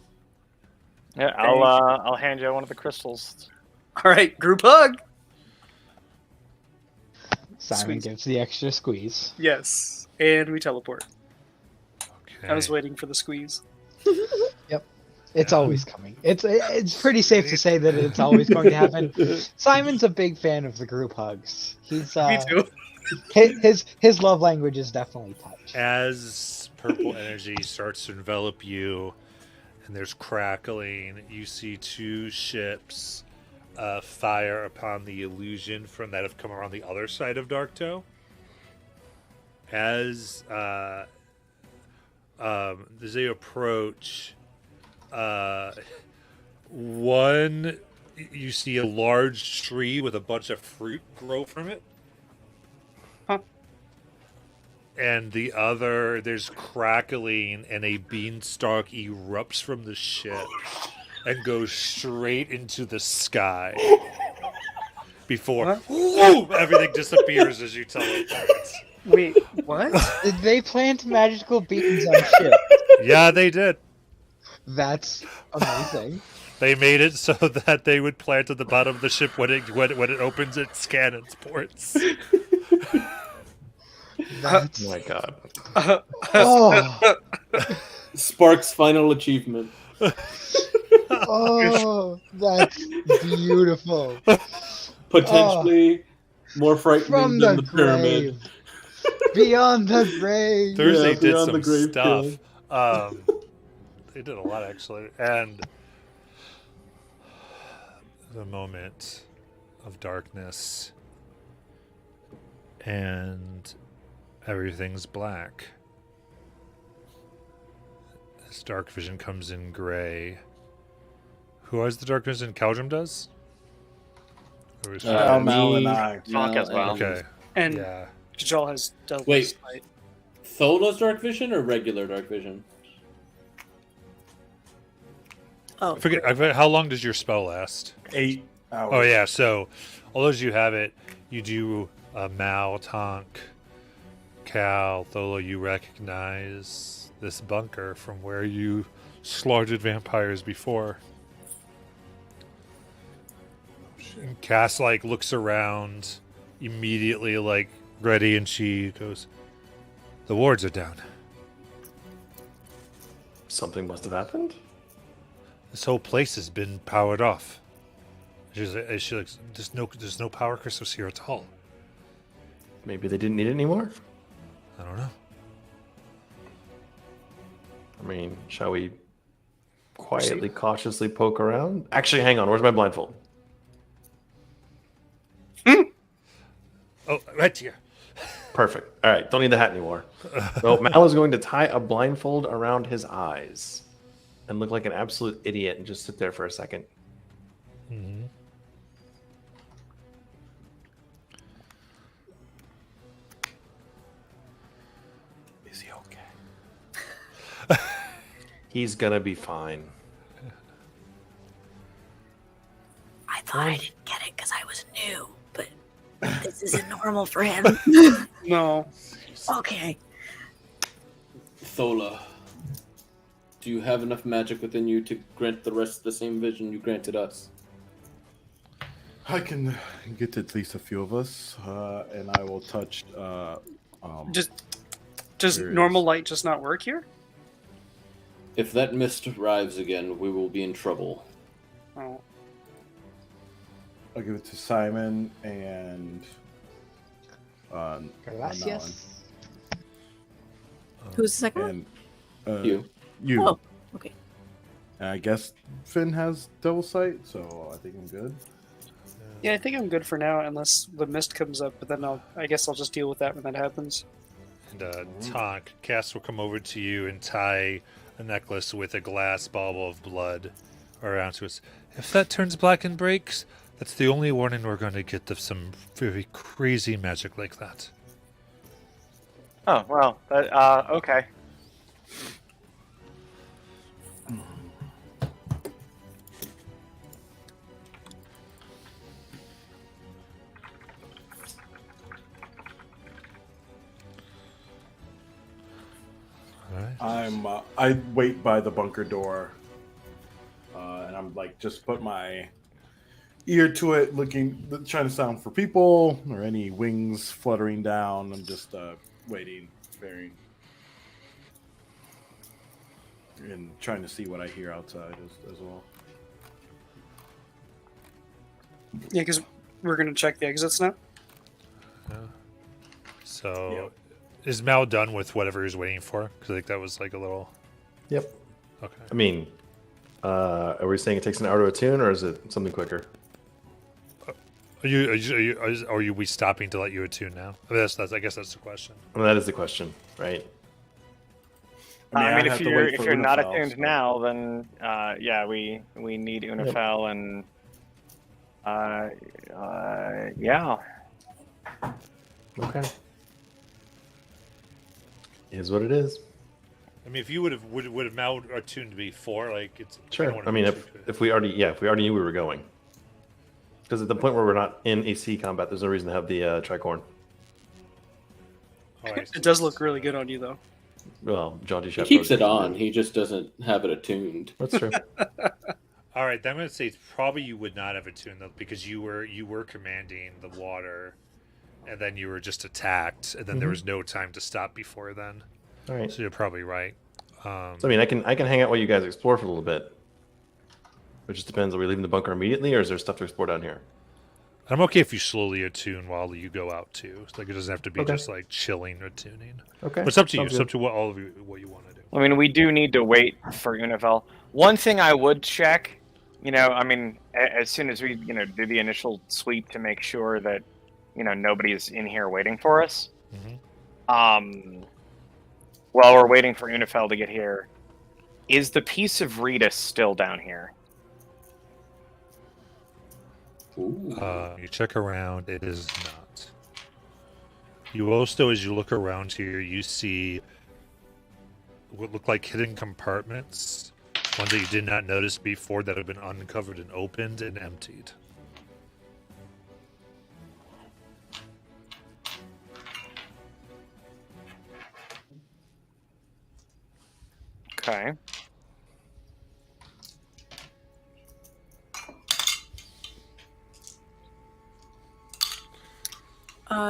Speaker 10: Yeah, I'll hand you one of the crystals.
Speaker 1: All right, group hug.
Speaker 8: Simon
Speaker 1: Squeeze.
Speaker 8: gives the extra squeeze.
Speaker 1: Yes, and we teleport.
Speaker 2: Okay.
Speaker 1: I was waiting for the squeeze.
Speaker 8: It's always coming. It's pretty safe to say that it's always going to happen. Simon's a big fan of the group hugs. He's
Speaker 1: Me too.
Speaker 8: his love language is definitely touch.
Speaker 2: As purple energy starts to envelop you, and there's crackling, you see two ships fire upon the illusion from that have come around the other side of Dark Toe. as they approach, one, you see a large tree with a bunch of fruit grow from it.
Speaker 1: Huh.
Speaker 2: And the other, there's crackling, and a beanstalk erupts from the ship and goes straight into the sky before everything disappears as you teleport.
Speaker 1: Wait, what?
Speaker 8: Did they plant magical beans on ships?
Speaker 2: Yeah, they did.
Speaker 8: That's amazing.
Speaker 2: They made it so that they would plant at the bottom of the ship when it opens its cannons ports.
Speaker 8: That's
Speaker 7: Oh my god.
Speaker 8: oh,
Speaker 9: Spark's final achievement.
Speaker 8: oh, that's beautiful.
Speaker 9: Potentially more frightening
Speaker 8: From
Speaker 9: than
Speaker 8: the
Speaker 9: the pyramid.
Speaker 8: grave, beyond the grave.
Speaker 2: Thursday
Speaker 9: Yeah,
Speaker 2: did
Speaker 9: beyond
Speaker 2: some
Speaker 9: the grave
Speaker 2: stuff.
Speaker 9: killing.
Speaker 2: They did a lot actually, and the moment of darkness, and everything's black. This dark vision comes in gray. Who has the dark vision? Caldrum does? Or is
Speaker 5: Mal and
Speaker 9: me,
Speaker 5: I.
Speaker 10: Talk as well.
Speaker 2: okay.
Speaker 1: And
Speaker 2: Yeah.
Speaker 1: Kajal has dealt
Speaker 9: Wait.
Speaker 1: with it.
Speaker 9: Thola's dark vision or regular dark vision?
Speaker 6: Oh,
Speaker 2: I forget how long does your spell last?
Speaker 5: 8 hours.
Speaker 2: Oh yeah, so although you have it, you do Mal, Tonk, Cal, Tholo, you recognize this bunker from where you slaughtered vampires before. And Cass looks around immediately ready, and she goes, "The wards are down.
Speaker 7: Something must have happened.
Speaker 2: This whole place has been powered off." She's like, there's no power crystals here at all.
Speaker 7: Maybe they didn't need it anymore.
Speaker 2: I don't know.
Speaker 7: I mean, shall we quietly, cautiously poke around? Actually, hang on. Where's my blindfold?
Speaker 2: Oh, right here.
Speaker 7: Perfect. All right. Don't need the hat anymore. So Mal is going to tie a blindfold around his eyes and look like an absolute idiot and just sit there for a second.
Speaker 2: Mm-hmm.
Speaker 7: Is he okay? He's gonna be fine.
Speaker 6: I thought I didn't get it because I was new, but this isn't normal for him.
Speaker 1: No.
Speaker 6: Okay.
Speaker 9: Thola, do you have enough magic within you to grant the rest the same vision you granted us?
Speaker 5: I can get at least a few of us, and I will touch.
Speaker 1: Does
Speaker 5: There
Speaker 1: normal
Speaker 5: is-
Speaker 1: light just not work here?
Speaker 9: If that mist arrives again, we will be in trouble.
Speaker 1: Oh.
Speaker 5: I'll give it to Simon and.
Speaker 8: Gracias.
Speaker 6: Who's the second one?
Speaker 5: And
Speaker 9: You.
Speaker 5: You.
Speaker 6: Oh, okay.
Speaker 5: And I guess Finn has double sight, so I think I'm good.
Speaker 1: Yeah, I think I'm good for now, unless the mist comes up. But then I guess I'll just deal with that when that happens.
Speaker 2: And Tonk, Cass will come over to you and tie a necklace with a glass bauble of blood around to us. If that turns black and breaks, that's the only warning we're going to get of some very crazy magic like that.
Speaker 10: Oh, well, okay.
Speaker 2: All right.
Speaker 5: I wait by the bunker door, and I'm just put my ear to it, trying to sound for people or any wings fluttering down. I'm just waiting, staring, and trying to see what I hear outside as well.
Speaker 1: Yeah, because we're gonna check the exits now.
Speaker 2: So, is Mal done with whatever he's waiting for? Because I think that was a little.
Speaker 7: Yep.
Speaker 2: Okay.
Speaker 7: I mean, are we saying it takes an hour to attune, or is it something quicker?
Speaker 2: Are you we stopping to let you attune now? I mean, I guess that's the question.
Speaker 7: Well, that is the question, right?
Speaker 10: I mean,
Speaker 5: have
Speaker 10: if
Speaker 5: to wait
Speaker 10: you're
Speaker 5: for
Speaker 10: not
Speaker 5: Unifel,
Speaker 10: attuned
Speaker 5: so-
Speaker 10: now, then yeah, we need Unifel and yeah.
Speaker 7: Okay. Is what it is.
Speaker 2: I mean, if you would have now attuned before, like it's
Speaker 7: Sure. I mean, if we already knew we were going, because at the point where we're not in AC combat, there's no reason to have the tricorn.
Speaker 1: It does look really good on you, though.
Speaker 7: Well, Jaunty
Speaker 9: He
Speaker 7: Chef
Speaker 9: keeps
Speaker 7: Road
Speaker 9: it on. He just doesn't have it attuned.
Speaker 7: That's true.
Speaker 2: All right, then I'm going to say it's probably you would not have attuned though, because you were commanding the water, and then you were just attacked, and then there was no time to stop before then.
Speaker 7: All right.
Speaker 2: So you're probably right.
Speaker 7: So I mean, I can hang out while you guys explore for a little bit. It just depends. Are we leaving the bunker immediately, or is there stuff to explore down here?
Speaker 2: I'm okay if you slowly attune while you go out too. Like it doesn't have to be
Speaker 7: Okay.
Speaker 2: just like chilling attuning.
Speaker 7: Okay.
Speaker 2: But it's up to you.
Speaker 7: Sounds
Speaker 2: It's up
Speaker 7: good.
Speaker 2: to what you want to do.
Speaker 10: I mean, we do need to wait for Unifel. One thing I would check, I mean, as soon as we, do the initial sweep to make sure that, nobody's in here waiting for us. While we're waiting for Unifel to get here, is the piece of Redis still down here?
Speaker 2: You check around. It is not. You also, as you look around here, you see what look like hidden compartments. Ones that you did not notice before that have been uncovered and opened and emptied.
Speaker 10: Okay.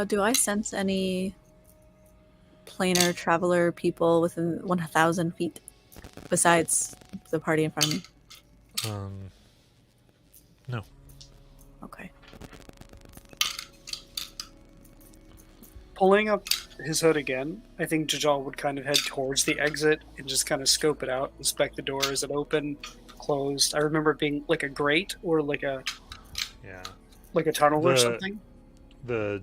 Speaker 6: Do I sense any planar traveler people within 1,000 feet besides the party in front of me?
Speaker 2: No.
Speaker 6: Okay.
Speaker 1: Pulling up his hood again, I think Jajal would kind of head towards the exit and just kind of scope it out, inspect the door. Is it open, closed? I remember it being like a grate or like a tunnel or something.
Speaker 2: The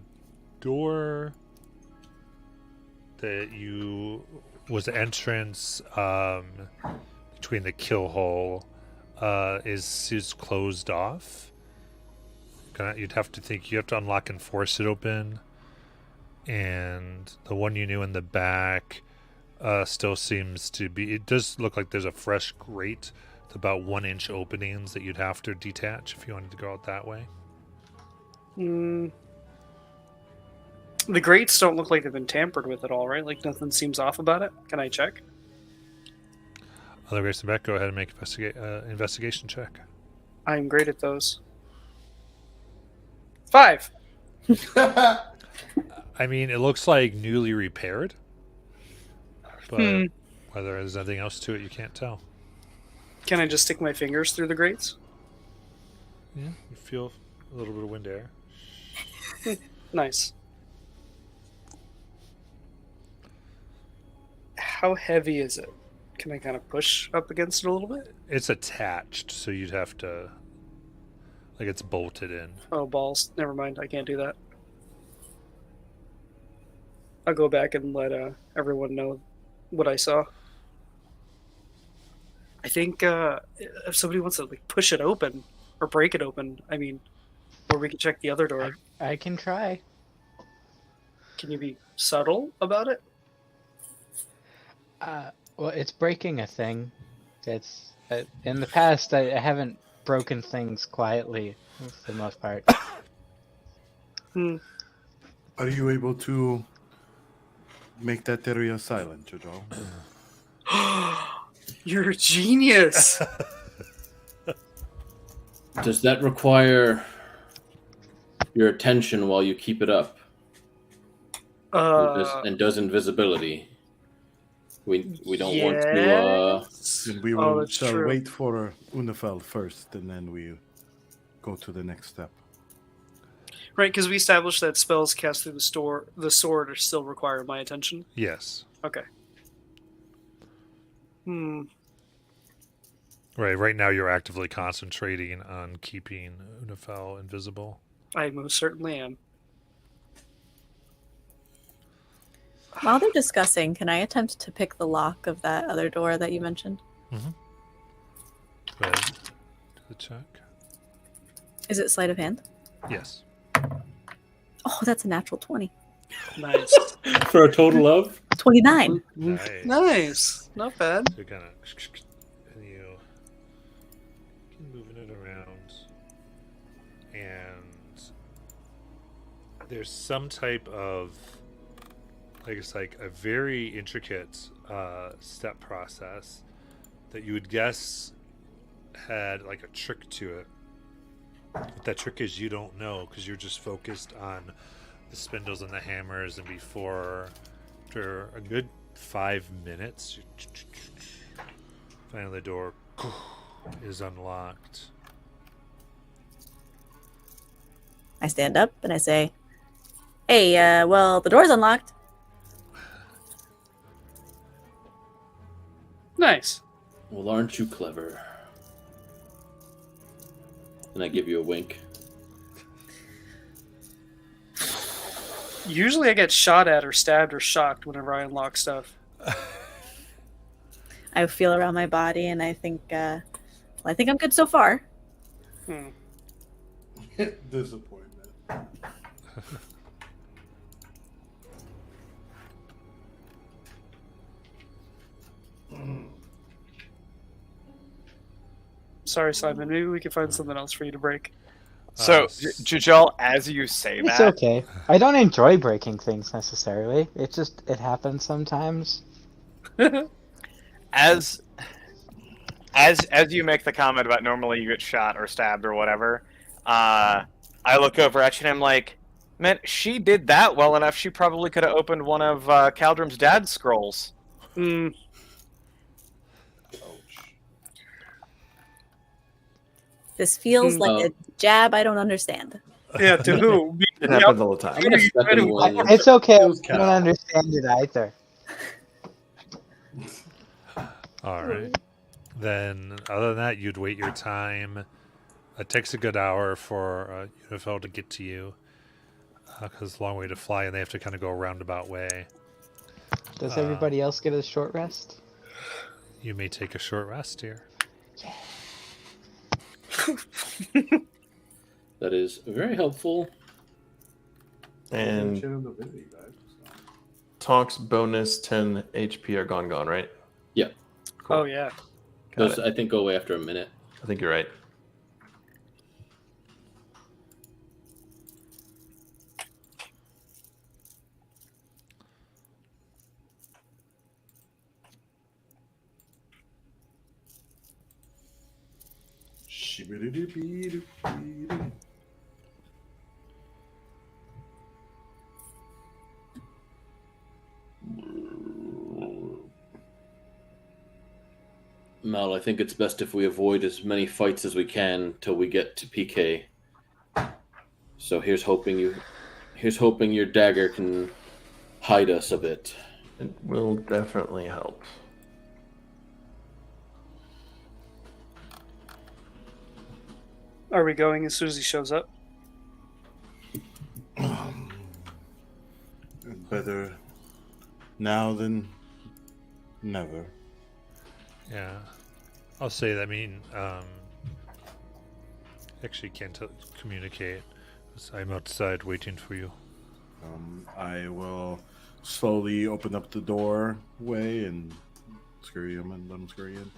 Speaker 2: door that you was the entrance between the kill hole is closed off. You'd have to think you have to unlock and force it open, and the one you knew in the back still seems to be. It does look like there's a fresh grate with about 1-inch openings that you'd have to detach if you wanted to go out that way.
Speaker 1: The grates don't look like they've been tampered with at all, right? Like nothing seems off about it. Can I check?
Speaker 2: Other grates in the back, go ahead and make investigation check.
Speaker 1: I'm great at those. 5.
Speaker 2: I mean, it looks like newly repaired, but whether there's anything else to it, you can't tell.
Speaker 1: Can I just stick my fingers through the grates?
Speaker 2: Yeah, you feel a little bit of wind air.
Speaker 1: Nice. How heavy is it? Can I kind of push up against it a little bit?
Speaker 2: It's attached, so you'd have to, like, it's bolted in.
Speaker 1: Oh, balls. Never mind. I can't do that. I'll go back and let everyone know what I saw. I think if somebody wants to like push it open or break it open, I mean, or we can check the other door.
Speaker 8: I can try.
Speaker 1: Can you be subtle about it?
Speaker 8: Well, it's breaking a thing. It's in the past I haven't broken things quietly for the most part.
Speaker 5: Are you able to make that area silent, Jojo?
Speaker 1: You're a genius.
Speaker 9: Does that require your attention while you keep it up? And does invisibility? We don't want to.
Speaker 5: Then we will shall wait for Unifel first, and then we go to the next step.
Speaker 1: Right, because we established that spells cast through the sword still require my attention.
Speaker 2: Yes.
Speaker 1: Okay.
Speaker 2: Right now you're actively concentrating on keeping Unifel invisible.
Speaker 1: I most certainly am.
Speaker 6: While they're discussing, can I attempt to pick the lock of that other door that you mentioned?
Speaker 2: Go ahead. Do the check.
Speaker 6: Is it sleight of hand?
Speaker 2: Yes.
Speaker 6: Oh, that's a natural 20.
Speaker 1: Nice.
Speaker 9: For a total of
Speaker 6: 29.
Speaker 2: Nice.
Speaker 1: Nice. Not bad.
Speaker 2: So you're kind of, and you keep moving it around, and there's some type of, I guess, like a very intricate step process that you would guess had like a trick to it. What that trick is, you don't know, because you're just focused on the spindles and the hammers, and after a good 5 minutes, finally the door is unlocked.
Speaker 6: I stand up and I say, hey, well, the door's unlocked.
Speaker 1: Nice.
Speaker 9: well, aren't you clever? And I give you a wink.
Speaker 1: Usually I get shot at or stabbed or shocked whenever I unlock stuff.
Speaker 6: I feel around my body and I think, I think I'm good so far.
Speaker 5: Disappointment.
Speaker 1: Sorry, Simon. Maybe we can find something else for you to break.
Speaker 10: So, Jajal, as you say
Speaker 8: It's
Speaker 10: that,
Speaker 8: okay. I don't enjoy breaking things necessarily. It happens sometimes.
Speaker 10: as you make the comment about normally you get shot or stabbed or whatever, I look over at you and I'm like, man, she did that well enough. She probably could have opened one of Caldrum's dad's scrolls.
Speaker 6: This feels like a jab I don't understand.
Speaker 1: Yeah, to who?
Speaker 7: It happens all the time.
Speaker 9: I'm gonna step in one.
Speaker 8: It's okay. I
Speaker 5: was
Speaker 8: don't
Speaker 5: Cal.
Speaker 8: understand it either.
Speaker 2: All right. Then, other than that, you'd wait your time. It takes a good hour for UFO to get to you, because it's a long way to fly, and they have to kind of go a roundabout way.
Speaker 8: Does everybody else get a short rest?
Speaker 2: You may take a short rest here.
Speaker 9: That is very helpful.
Speaker 7: And
Speaker 5: Chin in the video, guys.
Speaker 7: Talk's bonus 10 HP are gone, right?
Speaker 9: Yeah.
Speaker 7: Cool.
Speaker 1: Oh, yeah.
Speaker 7: Got
Speaker 9: Those,
Speaker 7: it.
Speaker 9: I think, go away after a minute.
Speaker 7: I think you're right.
Speaker 5: Shibbidi-dee-dee-dee-dee.
Speaker 9: Mal, I think it's best if we avoid as many fights as we can till we get to PK. So here's hoping your dagger can hide us a bit.
Speaker 7: It will definitely help.
Speaker 1: Are we going as soon as he shows up?
Speaker 5: Better now than never.
Speaker 2: Yeah. I'll say that. I mean, actually can't communicate. I'm outside waiting for you.
Speaker 5: I will slowly open up the doorway and scurry him and let him scurry in.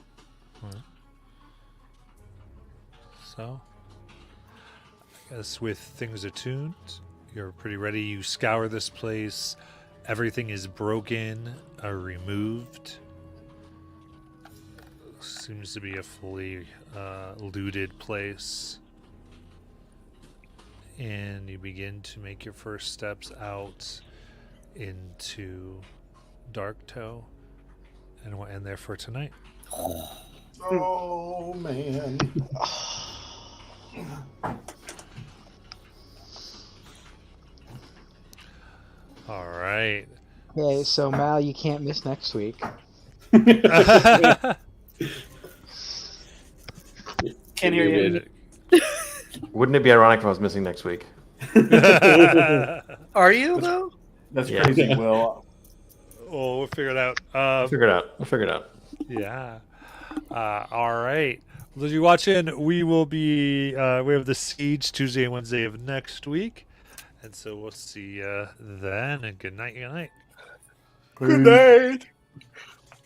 Speaker 2: So, I guess with things attuned, you're pretty ready. You scour this place. Everything is broken or removed. Seems to be a fully looted place. And you begin to make your first steps out into Dark Toe. And we'll end there for tonight.
Speaker 5: Oh man.
Speaker 2: All right.
Speaker 8: Okay, so Mal, you can't miss next week.
Speaker 1: Can't hear you.
Speaker 7: Wouldn't it be ironic if I was missing next week?
Speaker 1: Are you though?
Speaker 5: That's
Speaker 7: Yeah.
Speaker 5: crazy, Will.
Speaker 2: Oh, we'll figure it out.
Speaker 7: We'll figure it out. We'll figure it out.
Speaker 2: Yeah. All right. Those of you watching, we will be. We have the Siege Tuesday and Wednesday of next week, and so we'll see you then. And good night. Good night.
Speaker 1: Good night.